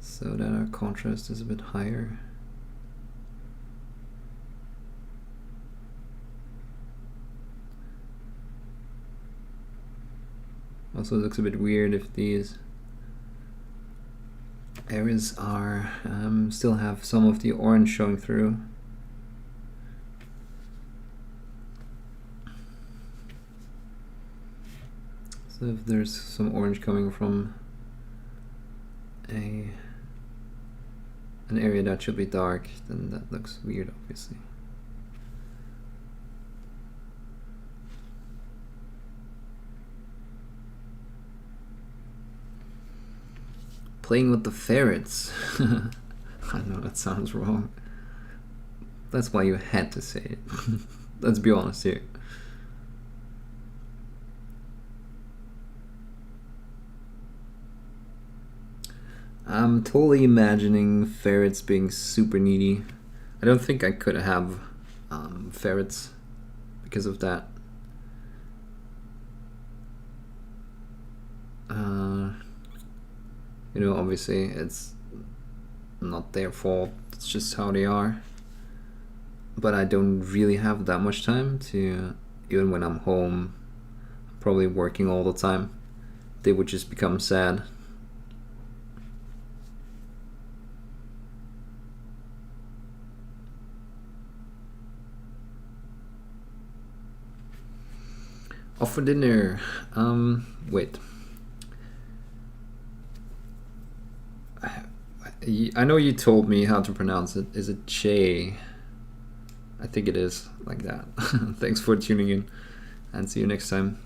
Speaker 2: So that our contrast is a bit higher. Also, it looks a bit weird if these areas are still have some of the orange showing through. So if there's some orange coming from an area that should be dark, then that looks weird, obviously. Playing with the ferrets. I know that sounds wrong. That's why you had to say it. Let's be honest here. I'm totally imagining ferrets being super needy. I don't think I could have ferrets because of that. You know, obviously it's not their fault, it's just how they are. But I don't really have that much time to, even when I'm home, probably working all the time, they would just become sad. Off for dinner. Wait. I know you told me how to pronounce it. Is it Che? I think it is like that. Thanks for tuning in, and see you next time.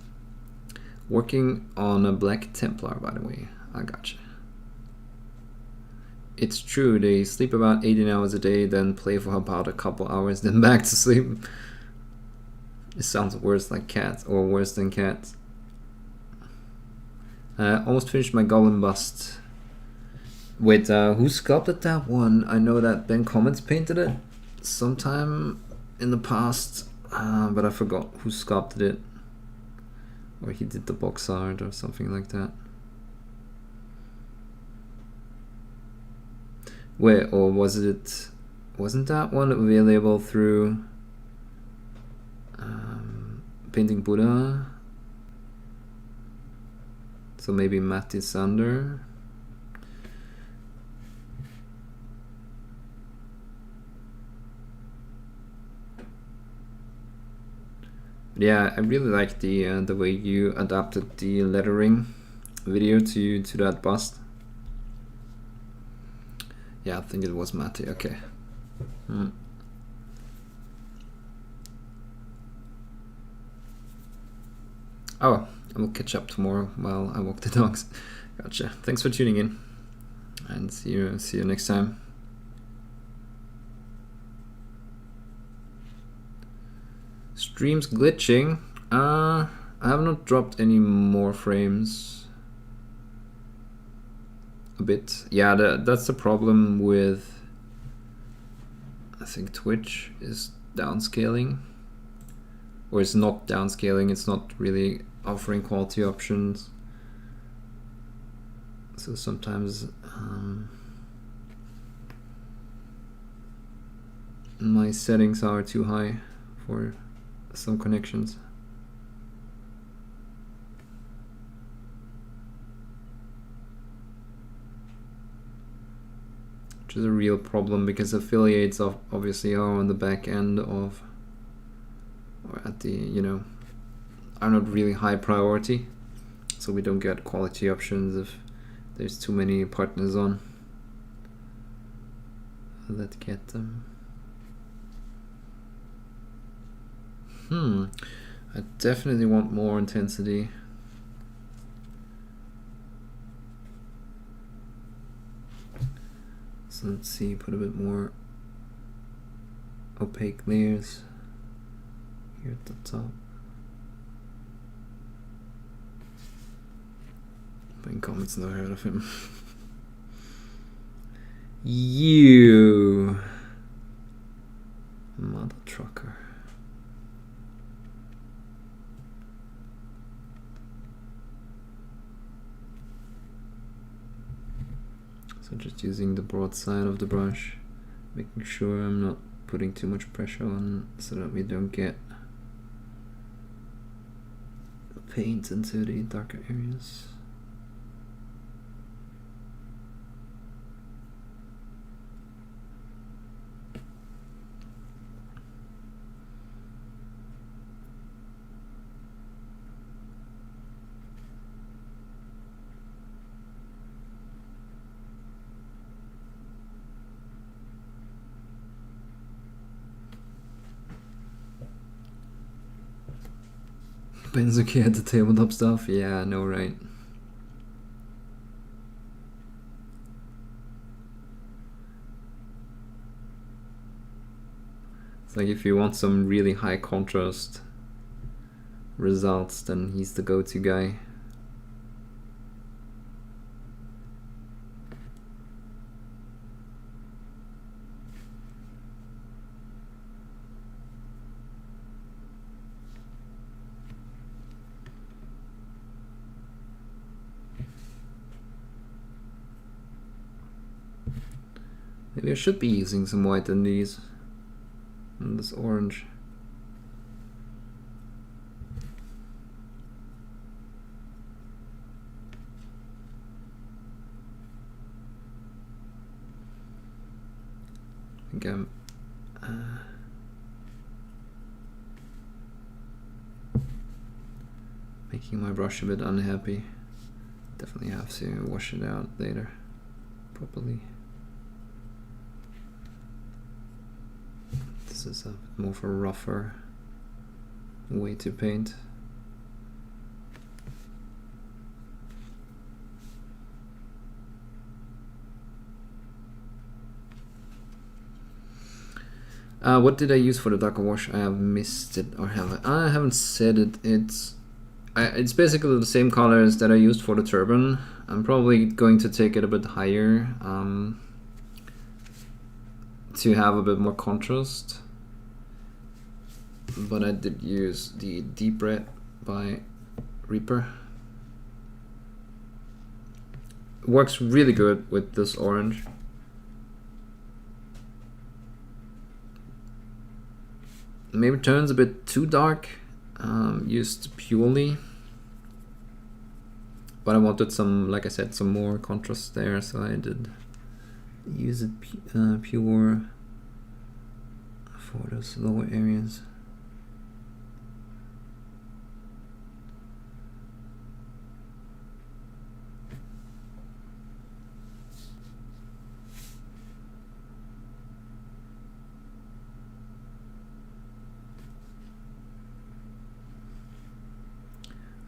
Speaker 2: Working on a Black Templar, by the way. I gotcha. It's true, they sleep about 18 hours a day, then play for about a couple hours, then back to sleep. It sounds worse like cats, or worse than cats. Almost finished my Goblin bust. Wait, who sculpted that one? I know that Ben Comments painted it sometime in the past, but I forgot who sculpted it. Or he did the box art or something like that. Wait, or was it... Wasn't that one available through Painting Buddha? So maybe Matti Sander? Yeah, I really like the way you adapted the lettering video to that bust. Yeah, I think it was Matti. Okay. Oh, I will catch up tomorrow while I walk the dogs. Gotcha. Thanks for tuning in, and see you next time. Stream's glitching. I have not dropped any more frames. A bit. Yeah, that's the problem with, I think, Twitch is downscaling. Or it's not downscaling, it's not really offering quality options. So sometimes my settings are too high for some connections. Which is a real problem because affiliates obviously are on the back end of, or at the, you know, are not really high priority. So we don't get quality options if there's too many partners on that get them. I definitely want more intensity. So let's see, put a bit more opaque layers here at the top. Ben Comments, never heard of him. You mother trucker. So just using the broad side of the brush, making sure I'm not putting too much pressure on so that we don't get paint into the darker areas. Benzuki had the tabletop stuff? Yeah, I know, right? It's like if you want some really high contrast results, then he's the go-to guy. Maybe I should be using some white in these, and this orange. I think I'm making my brush a bit unhappy. Definitely have to wash it out later properly. This is a bit more of a rougher way to paint. What did I use for the darker wash? I have missed it, or have I? I haven't said it. It's basically the same colors that I used for the turban. I'm probably going to take it a bit higher to have a bit more contrast. But I did use the Deep Red by Reaper. It works really good with this orange. Maybe turns a bit too dark, used purely, but I wanted some, like I said, some more contrast there, so I did use it pure for those lower areas.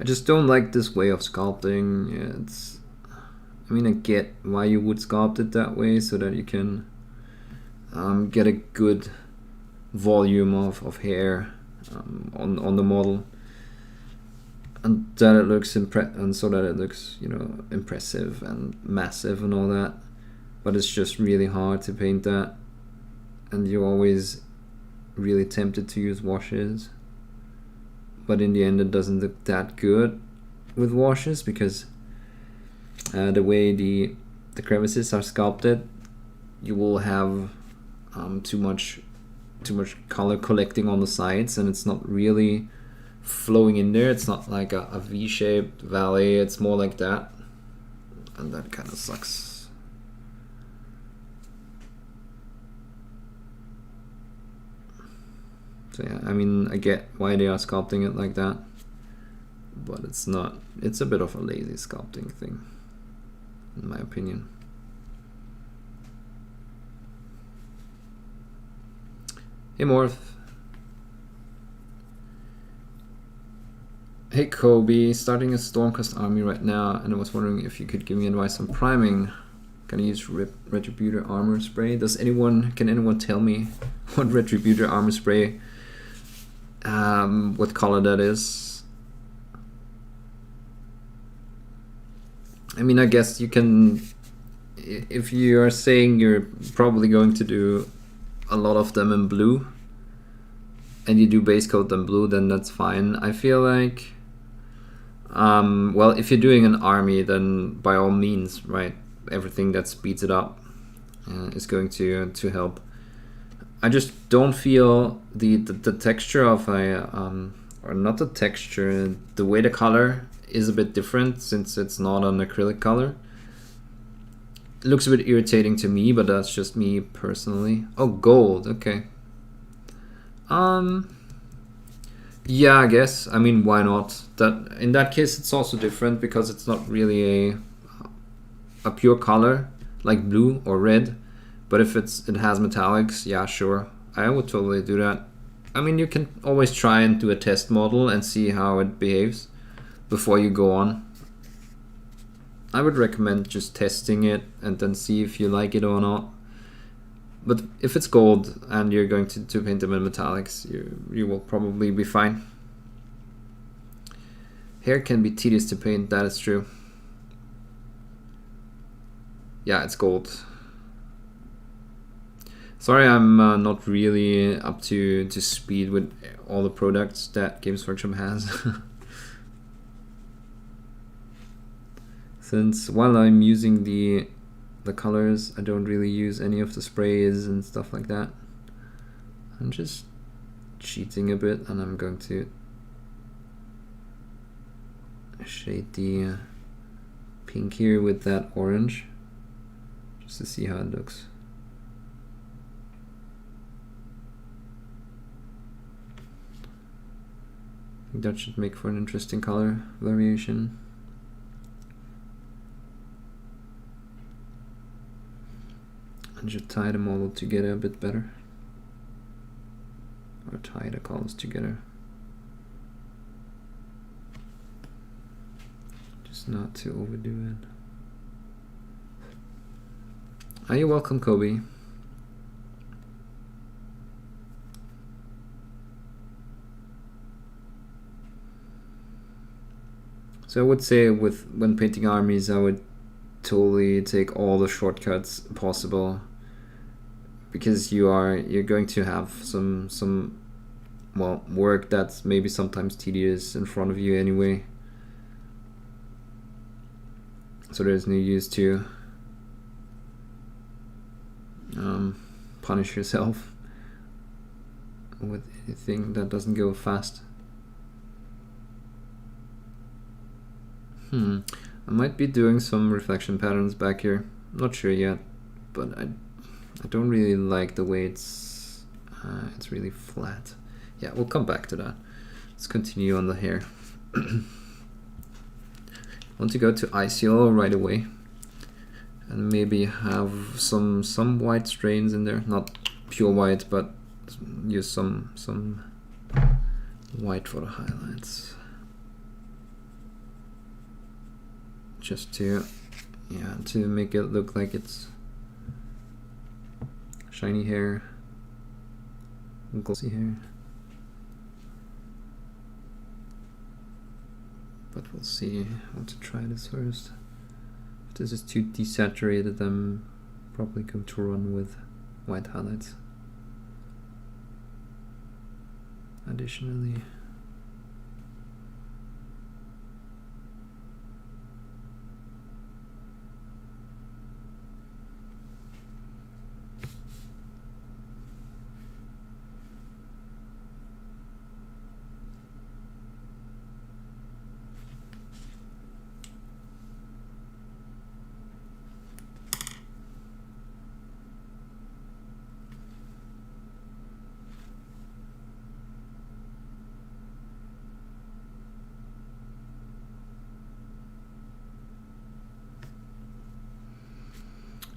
Speaker 2: I just don't like this way of sculpting. I mean, I get why you would sculpt it that way, so that you can get a good volume of hair on the model, and that it looks so that it looks, you know, impressive and massive and all that. But it's just really hard to paint that, and you're always really tempted to use washes. But in the end, it doesn't look that good with washes, because the way the crevices are sculpted, you will have too much color collecting on the sides, and it's not really flowing in there. It's not like a V-shaped valley. It's more like that, and that kind of sucks. So yeah, I mean, I get why they are sculpting it like that, but it's not. It's a bit of a lazy sculpting thing, in my opinion. Hey Morph. Hey Kobe, starting a Stormcast army right now, and I was wondering if you could give me advice on priming. Can I use Retributor armor spray? Can anyone tell me what Retributor armor spray, what color that is? I mean, I guess you can, if you are saying you're probably going to do a lot of them in blue, and you do base coat them blue, then that's fine. I feel like, well, if you're doing an army, then by all means, right, everything that speeds it up is going to help. I just don't feel the texture of a, or not the texture, the way the color is a bit different, since it's not an acrylic color. It looks a bit irritating to me, but that's just me personally. Oh, gold, okay. Yeah, I guess. I mean, why not? That in that case, it's also different, because it's not really a pure color like blue or red. But if it has metallics, yeah, sure, I would totally do that. I mean, you can always try and do a test model and see how it behaves before you go on. I would recommend just testing it and then see if you like it or not. But if it's gold and you're going to paint them in metallics, you will probably be fine. Hair can be tedious to paint, that is true. Yeah, it's gold. Sorry, I'm not really up to speed with all the products that Games Workshop has. Since while I'm using the colors, I don't really use any of the sprays and stuff like that. I'm just cheating a bit, and I'm going to shade the pink here with that orange, just to see how it looks. I think that should make for an interesting color variation. And should tie them all together a bit better. or tie the columns together. Just not to overdo it. Are you welcome, Kobe? So I would say when painting armies, I would totally take all the shortcuts possible, because you're going to have some well, work that's maybe sometimes tedious in front of you anyway. So there's no use to punish yourself with anything that doesn't go fast. I might be doing some reflection patterns back here. Not sure yet, but I don't really like the way it's really flat. Yeah, we'll come back to that. Let's continue on the hair. I want to go to ICL right away and maybe have some white strains in there. Not pure white, but use some white for the highlights. Just to make it look like it's shiny hair, glossy hair. But we'll see. I want to try this first. If this is too desaturated, I'm probably going to run with white highlights. Additionally.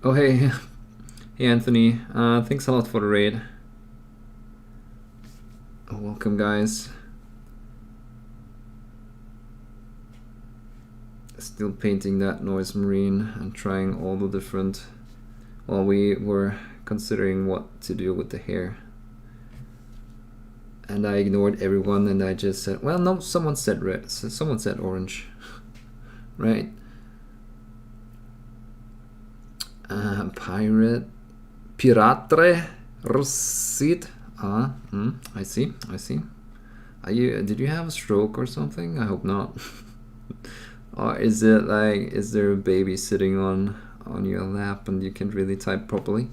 Speaker 2: Oh hey Anthony, thanks a lot for the raid. Oh, welcome guys. Still painting that noise marine and trying all the different, well, we were considering what to do with the hair. And I ignored everyone and I just said, well no, someone said red, so someone said orange. Right? Piratre Russit. I see. Did you have a stroke or something? I hope not. Or is it like, is there a baby sitting on your lap and you can't really type properly?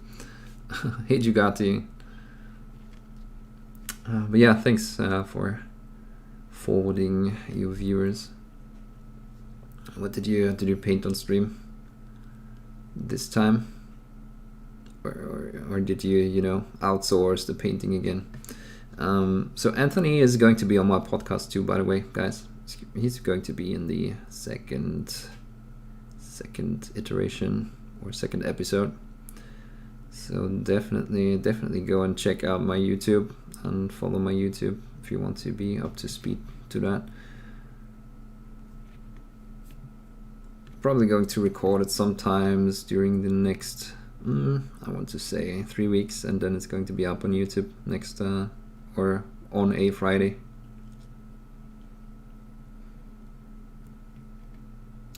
Speaker 2: Hey Jugati. But yeah, thanks for forwarding your viewers. What did you paint on stream this time? Or did you outsource the painting again? So Anthony is going to be on my podcast too, by the way, guys. He's going to be in the second iteration or second episode. So definitely go and check out my YouTube and follow my YouTube if you want to be up to speed to that. Probably going to record it sometimes during the next, I want to say 3 weeks, and then it's going to be up on YouTube next, or on a Friday.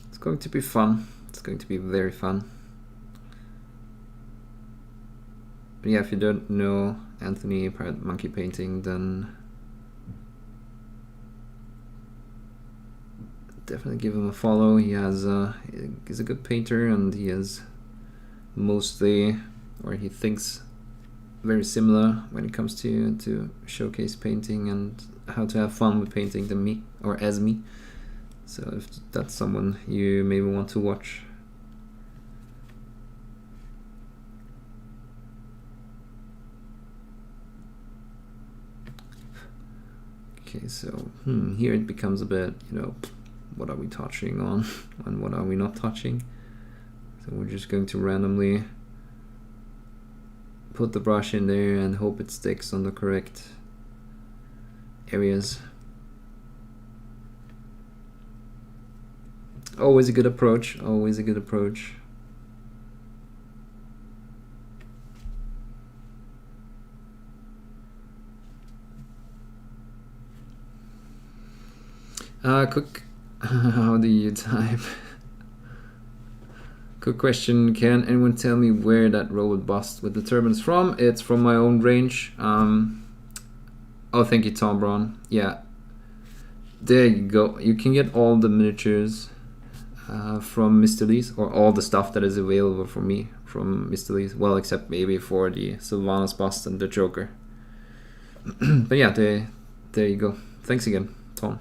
Speaker 2: It's going to be fun. It's going to be very fun. But yeah, if you don't know Anthony Pirate Monkey Painting, then definitely give him a follow. He's a good painter, and he is mostly, or he thinks very similar when it comes to showcase painting and how to have fun with painting than me, or as me. So if that's someone you maybe want to watch. Okay, so here it becomes a bit, what are we touching on and what are we not touching? So we're just going to randomly put the brush in there and hope it sticks on the correct areas. Always a good approach, always a good approach. Quick, how do you type? Quick question, can anyone tell me where that robot bust with the turban is from? It's from my own range. Oh, thank you, Tom Braun. Yeah, there you go. You can get all the miniatures from Mr. Lee's, or all the stuff that is available for me from Mr. Lee's. Well, except maybe for the Sylvanas bust and the Joker. But yeah, there you go. Thanks again, Tom.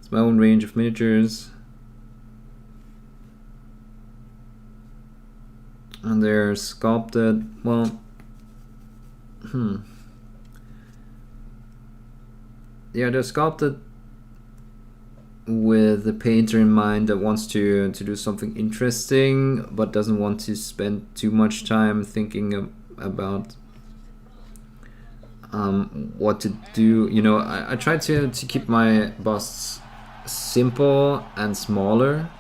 Speaker 2: It's my own range of miniatures. And they're sculpted, well, yeah, they're sculpted with the painter in mind that wants to do something interesting, but doesn't want to spend too much time thinking about what to do. You know, I try to keep my busts simple and smaller,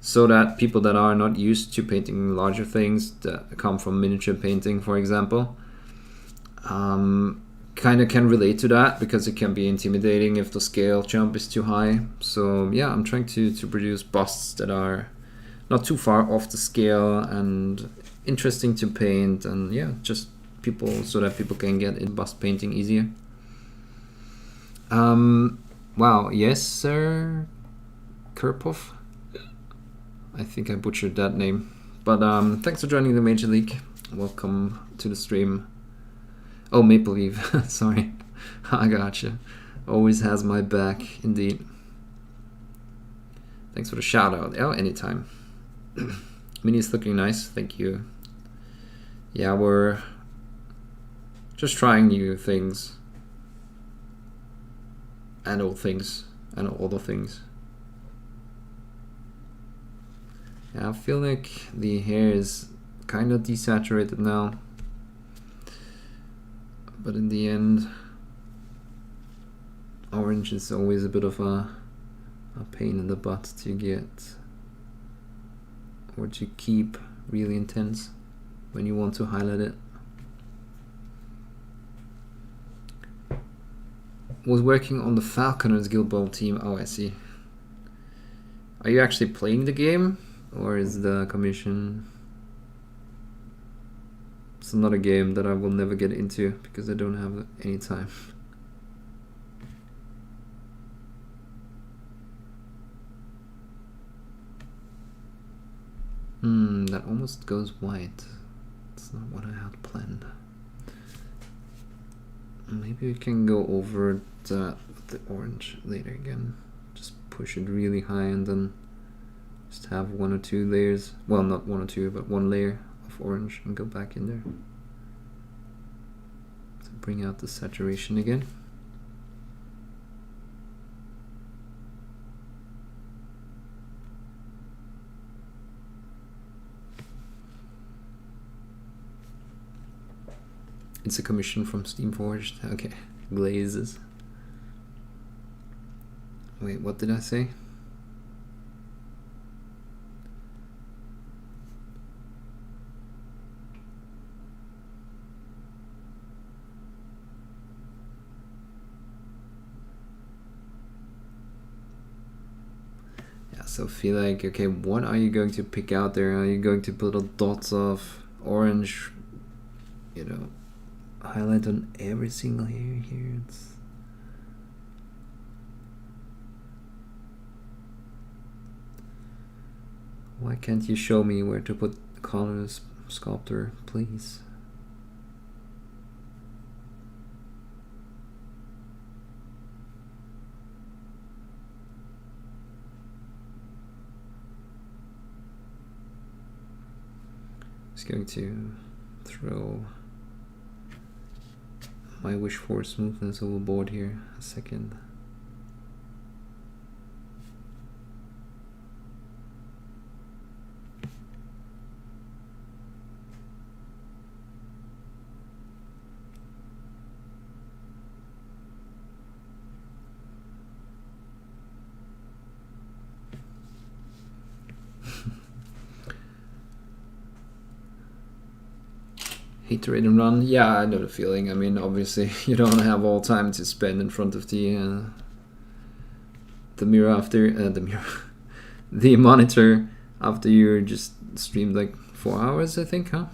Speaker 2: so that people that are not used to painting larger things, that come from miniature painting, for example, kind of can relate to that, because it can be intimidating if the scale jump is too high. So yeah, I'm trying to produce busts that are not too far off the scale and interesting to paint, and yeah, just people, so that people can get in bust painting easier. Wow, yes sir, Kerpov. I think I butchered that name, but thanks for joining the Major League. Welcome to the stream. Oh, Maple Leaf, sorry. I gotcha. Always has my back, indeed. Thanks for the shout out. Oh, anytime. Mini's looking nice, thank you. Yeah, we're just trying new things. And old things. And all the things. Yeah, I feel like the hair is kind of desaturated now, but in the end, orange is always a bit of a pain in the butt to get, or to keep really intense when you want to highlight it. Was working on the Falconers Guild Ball team. Oh, I see. Are you actually playing the game? Or is the commission? It's not a game that I will never get into because I don't have any time. That almost goes white. It's not what I had planned. Maybe we can go over the orange later again. Just push it really high and then just have one or two layers, well, not one or two, but one layer of orange, and go back in there to bring out the saturation again. It's a commission from Steamforged. Okay, glazes. Wait, what did I say? So feel like, okay, what are you going to pick out there? Are you going to put little dots of orange, you know, highlight on every single hair here? It's why can't you show me where to put the colors, sculptor, please? Just going to throw my wish for smoothness overboard here a second. iterate and run. Yeah, I know the feeling. I mean, obviously, you don't have all time to spend in front of the mirror after the mirror, the monitor after you just streamed like 4 hours, I think, huh?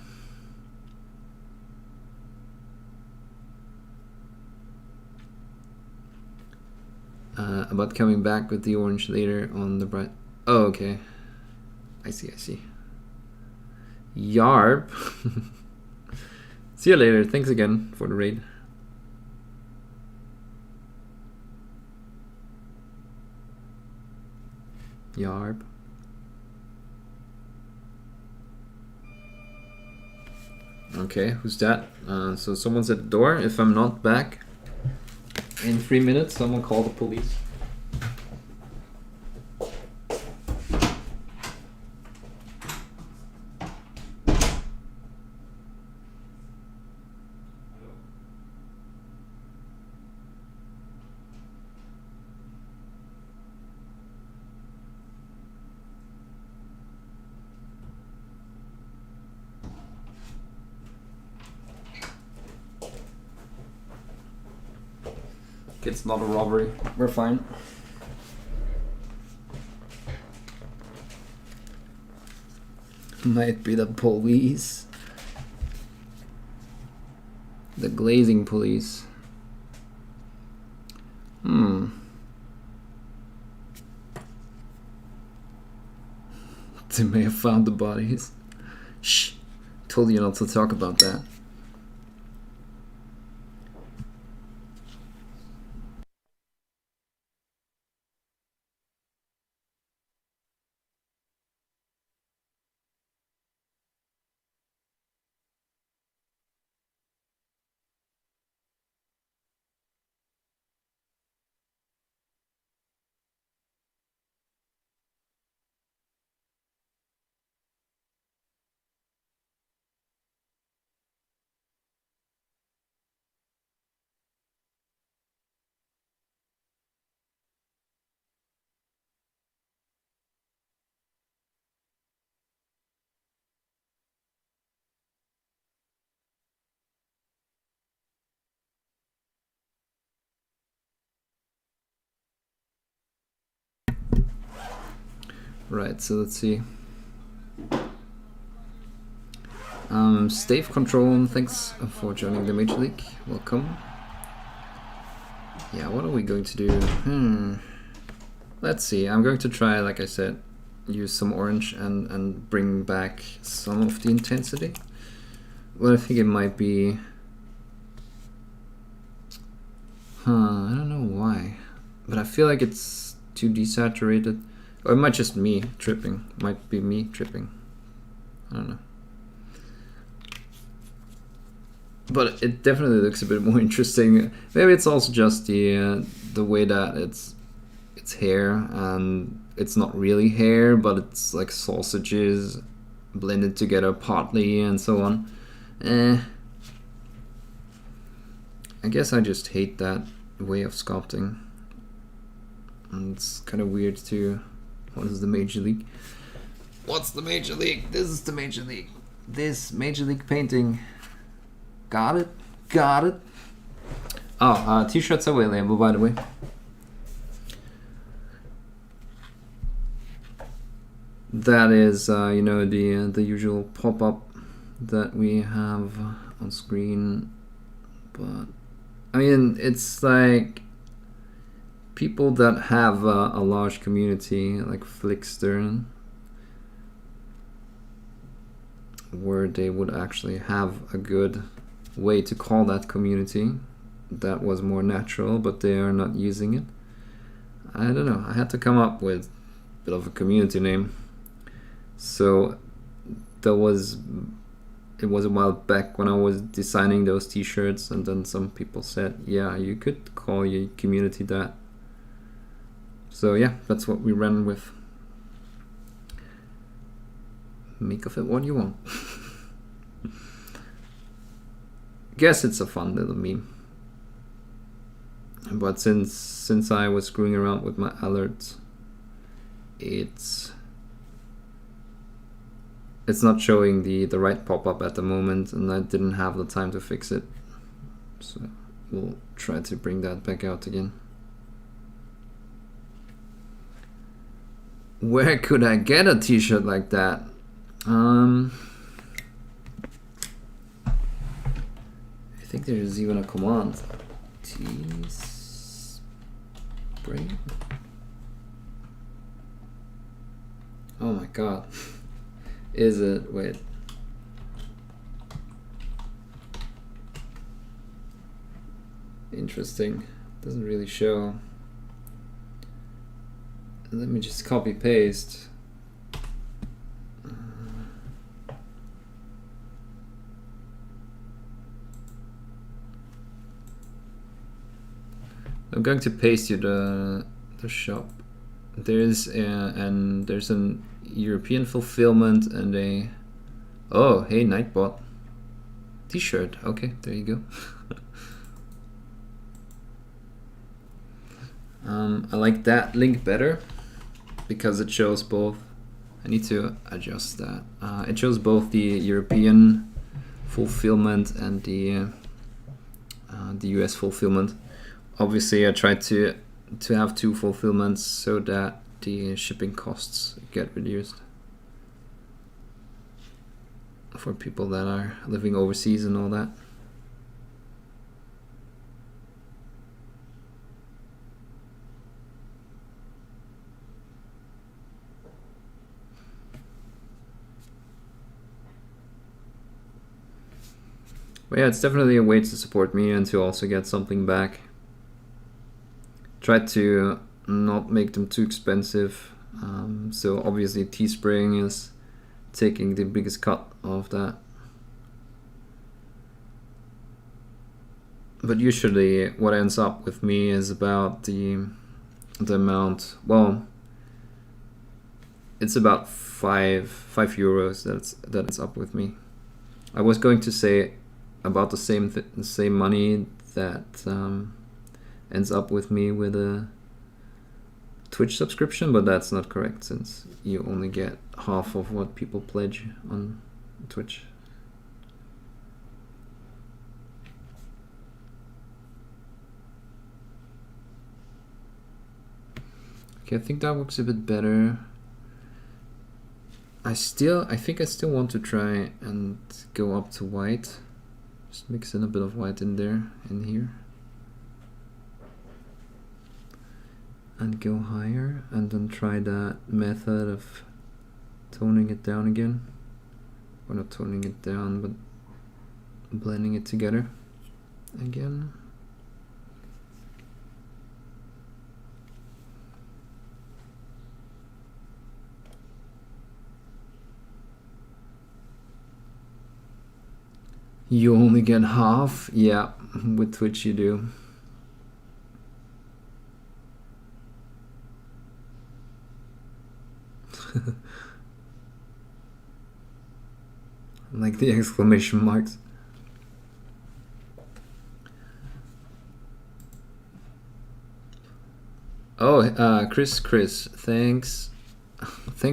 Speaker 2: About coming back with the orange later on the bright. Oh, okay. I see. Yarp. See you later. Thanks again for the raid. Yarp. Okay, who's that? So someone's at the door. If I'm not back in 3 minutes, someone call the police. It's not a robbery. We're fine. Might be the police. The glazing police. They may have found the bodies. Shh. Told you not to talk about that. Right, so let's see. Stave Control, thanks for joining the Major League. Welcome. Yeah, what are we going to do? Let's see. I'm going to try, like I said, use some orange and bring back some of the intensity. Well, I think it might be... I don't know why. But I feel like it's too desaturated. Or it might just me tripping. Might be me tripping. I don't know. But it definitely looks a bit more interesting. Maybe it's also just the way that it's hair, and it's not really hair, but it's like sausages blended together partly and so on. I guess I just hate that way of sculpting. And it's kind of weird too. What is the Major League? What's the Major League? This is the Major League. This Major League painting. Got it? Got it? Oh, t-shirts are available, by the way. That is, you know, the usual pop-up that we have on screen. But, I mean, it's like... people that have a large community like Flickster, where they would actually have a good way to call that community that was more natural, but they are not using it. I don't know, I had to come up with a bit of a community name. So it was a while back when I was designing those t-shirts, and then some people said, yeah, you could call your community that. So yeah, that's what we ran with. Make of it what you want. Guess it's a fun little meme. But since I was screwing around with my alerts, it's it's not showing the right pop-up at the moment, and I didn't have the time to fix it. So we'll try to bring that back out again. Where could I get a t-shirt like that? I think there's even a command. Teespring? Oh my god. Is it? Wait. Interesting. Doesn't really show. Let me just copy paste. I'm going to paste you the shop. There's there's an European fulfillment and a hey Nightbot t-shirt. Okay, there you go. I like that link better because it shows both. I need to adjust that. It shows both the European fulfillment and the US fulfillment. Obviously, I tried to have two fulfillments so that the shipping costs get reduced for people that are living overseas and all that. But yeah, it's definitely a way to support me and to also get something back. Try to not make them too expensive. So obviously Teespring is taking the biggest cut of that. But usually what ends up with me is about the amount, well, it's about five euros that's up with me. I was going to say about the same money that ends up with me with a Twitch subscription, but that's not correct since you only get half of what people pledge on Twitch. Okay, I think that works a bit better. I think I still want to try and go up to white. Just mix in a bit of white in here. And go higher, and then try that method of toning it down again. Or not toning it down, but blending it together again. You only get half? Yeah, with Twitch you do. Like the exclamation marks. Oh, Chris, thanks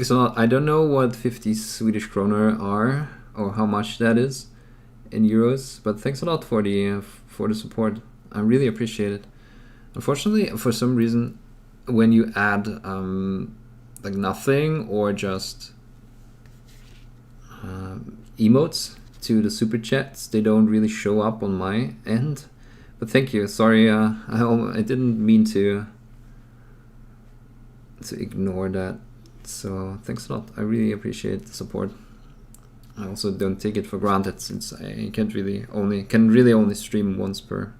Speaker 2: a lot. I don't know what 50 Swedish kroner are or how much that is in euros, but thanks a lot for the support. I really appreciate it. Unfortunately, for some reason, when you add like nothing or just emotes to the super chats, they don't really show up on my end. But thank you. Sorry, I didn't mean to ignore that. So thanks a lot. I really appreciate the support. I also don't take it for granted since I can really only stream once per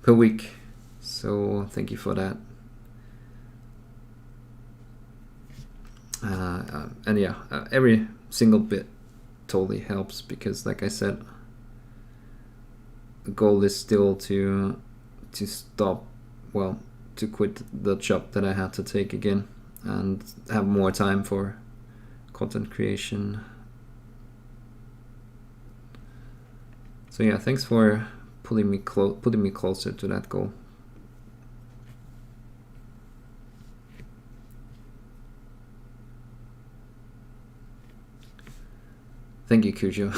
Speaker 2: week. So thank you for that. And yeah, every single bit totally helps because, like I said, the goal is still to quit the job that I had to take again and have more time for content creation. So yeah, thanks for putting me closer to that goal. Thank you, Cujo.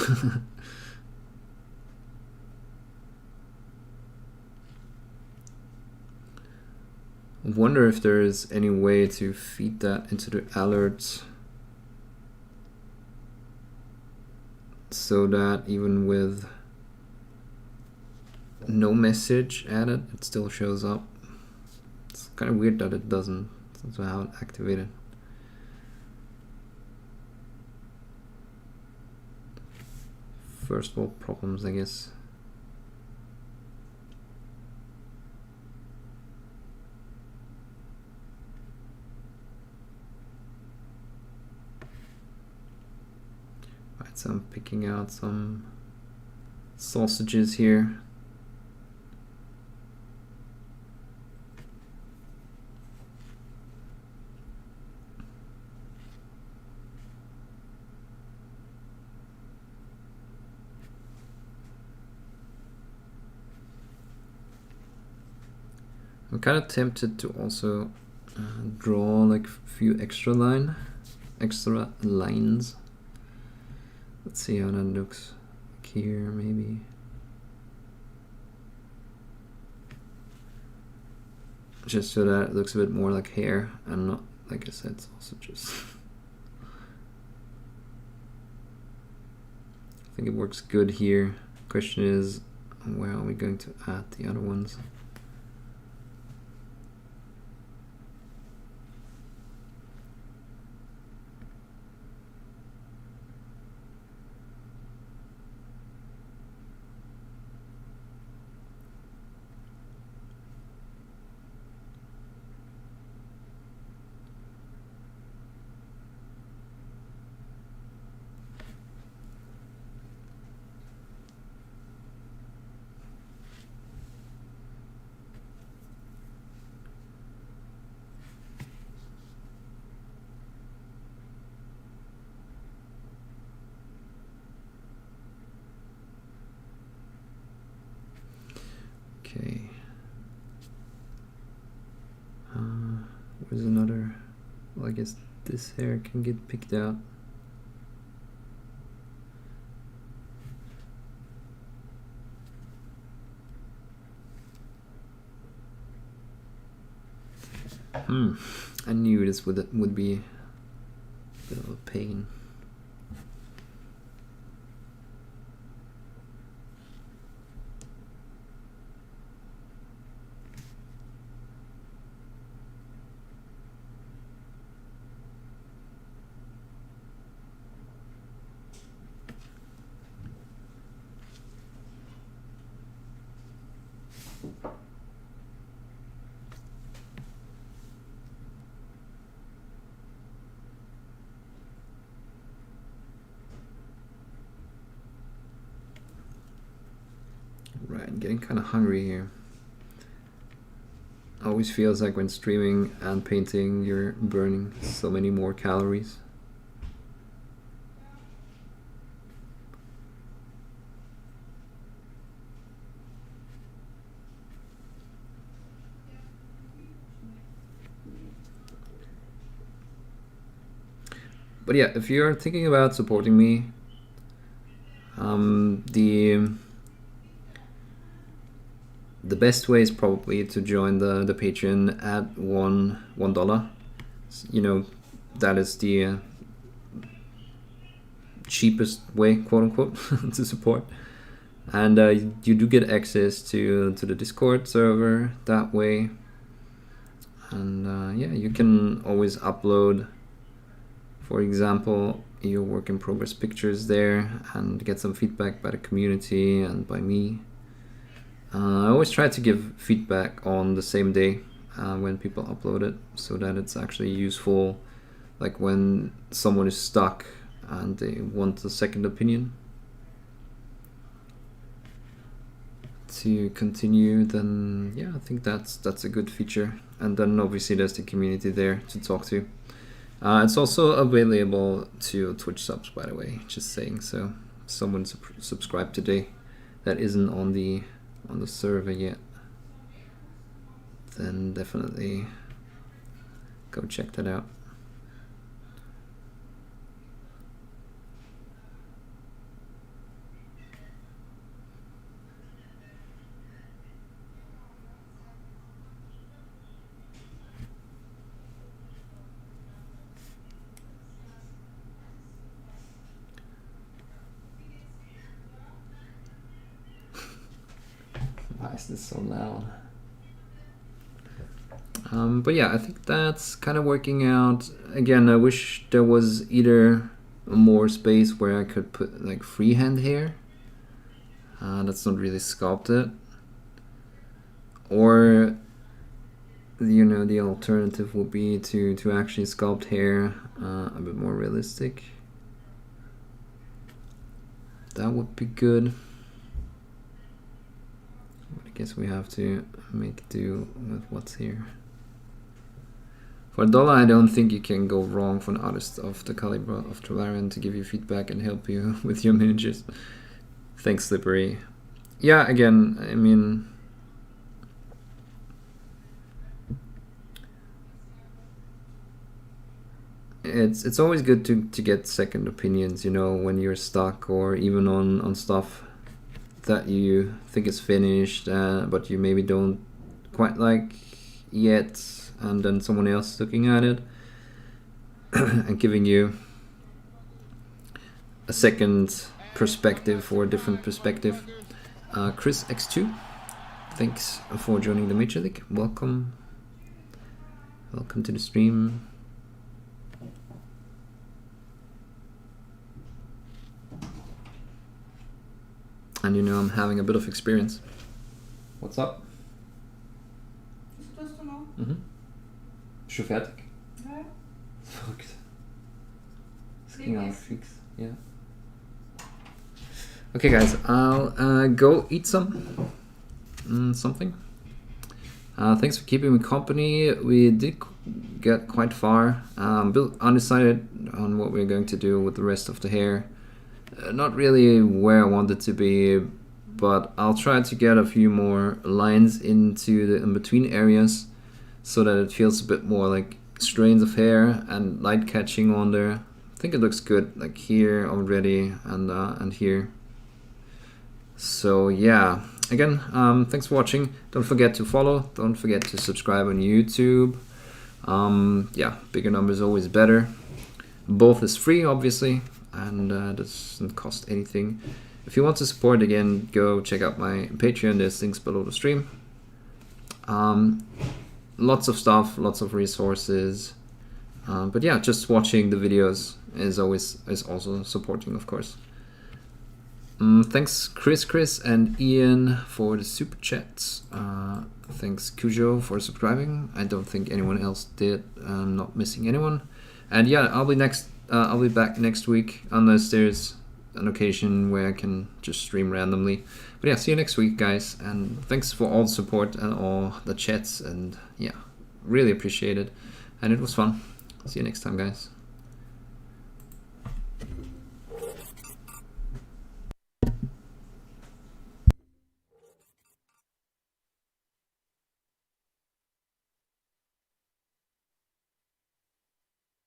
Speaker 2: I wonder if there is any way to feed that into the alerts so that even with no message added, it still shows up. It's kind of weird that it doesn't. That's how it activated. First world problems, I guess. Right, so I'm picking out some sausages here. I'm kind of tempted to also draw like a few extra lines. Let's see how that looks. Like here, maybe. Just so that it looks a bit more like hair and not, like I said, sausages. I think it works good here. Question is, where are we going to add the other ones? Okay. Where's another? Well, I guess this hair can get picked out. I knew this would be a bit of a pain. Right, I'm getting kind of hungry here. Always feels like when streaming and painting, you're burning so many more calories. But yeah, if you're thinking about supporting me, the best way is probably to join the Patreon at $1. You know, that is the cheapest way, quote unquote, to support. And you do get access to the Discord server that way. And yeah, you can always upload, for example, your work in progress pictures there and get some feedback by the community and by me. I always try to give feedback on the same day when people upload it, so that it's actually useful, like when someone is stuck and they want a second opinion to continue, then yeah, I think that's a good feature. And then obviously there's the community there to talk to. It's also available to Twitch subs, by the way, just saying. So if someone subscribed today that isn't on the server yet, then definitely go check that out. Why is this so loud? But yeah, I think that's kind of working out. Again, I wish there was either more space where I could put like freehand hair. That's not really sculpted. Or, you know, the alternative would be to actually sculpt hair a bit more realistic. That would be good. But I guess we have to make do with what's here. For $1, I don't think you can go wrong for an artist of the caliber of Trilarian to give you feedback and help you with your miniatures. Thanks, Slippery. Yeah, again, I mean, it's always good to get second opinions, you know, when you're stuck or even on stuff that you think is finished, but you maybe don't quite like yet. And then someone else looking at it and giving you a second perspective or a different perspective. Chris X2, thanks for joining the Major League. Welcome to the stream. And you know I'm having a bit of experience. What's up?
Speaker 4: Ist das du noch?
Speaker 2: Mhm. Schon fertig?
Speaker 4: Ja.
Speaker 2: Verrückt. Das ging auch fix, yeah. Okay guys, I'll go eat something. Thanks for keeping me company. We did get quite far. A bit undecided on what we're going to do with the rest of the hair. Not really where I want it to be, but I'll try to get a few more lines into the in-between areas, so that it feels a bit more like strands of hair and light catching on there. I think it looks good, like here already and here. So yeah, again, thanks for watching. Don't forget to follow. Don't forget to subscribe on YouTube. Yeah, bigger numbers always better. Both is free, obviously, and doesn't cost anything. If you want to support, again, go check out my Patreon. There's links below the stream. Lots of stuff, lots of resources, but yeah, just watching the videos is also supporting, of course. Thanks Chris and Ian for the super chats. Thanks Cujo for subscribing. I don't think anyone else did. I'm not missing anyone. And yeah, I'll be back next week, unless there's an occasion where I can just stream randomly. But yeah, see you next week, guys, and thanks for all the support and all the chats, and yeah, really appreciate it, and it was fun. See you next time, guys.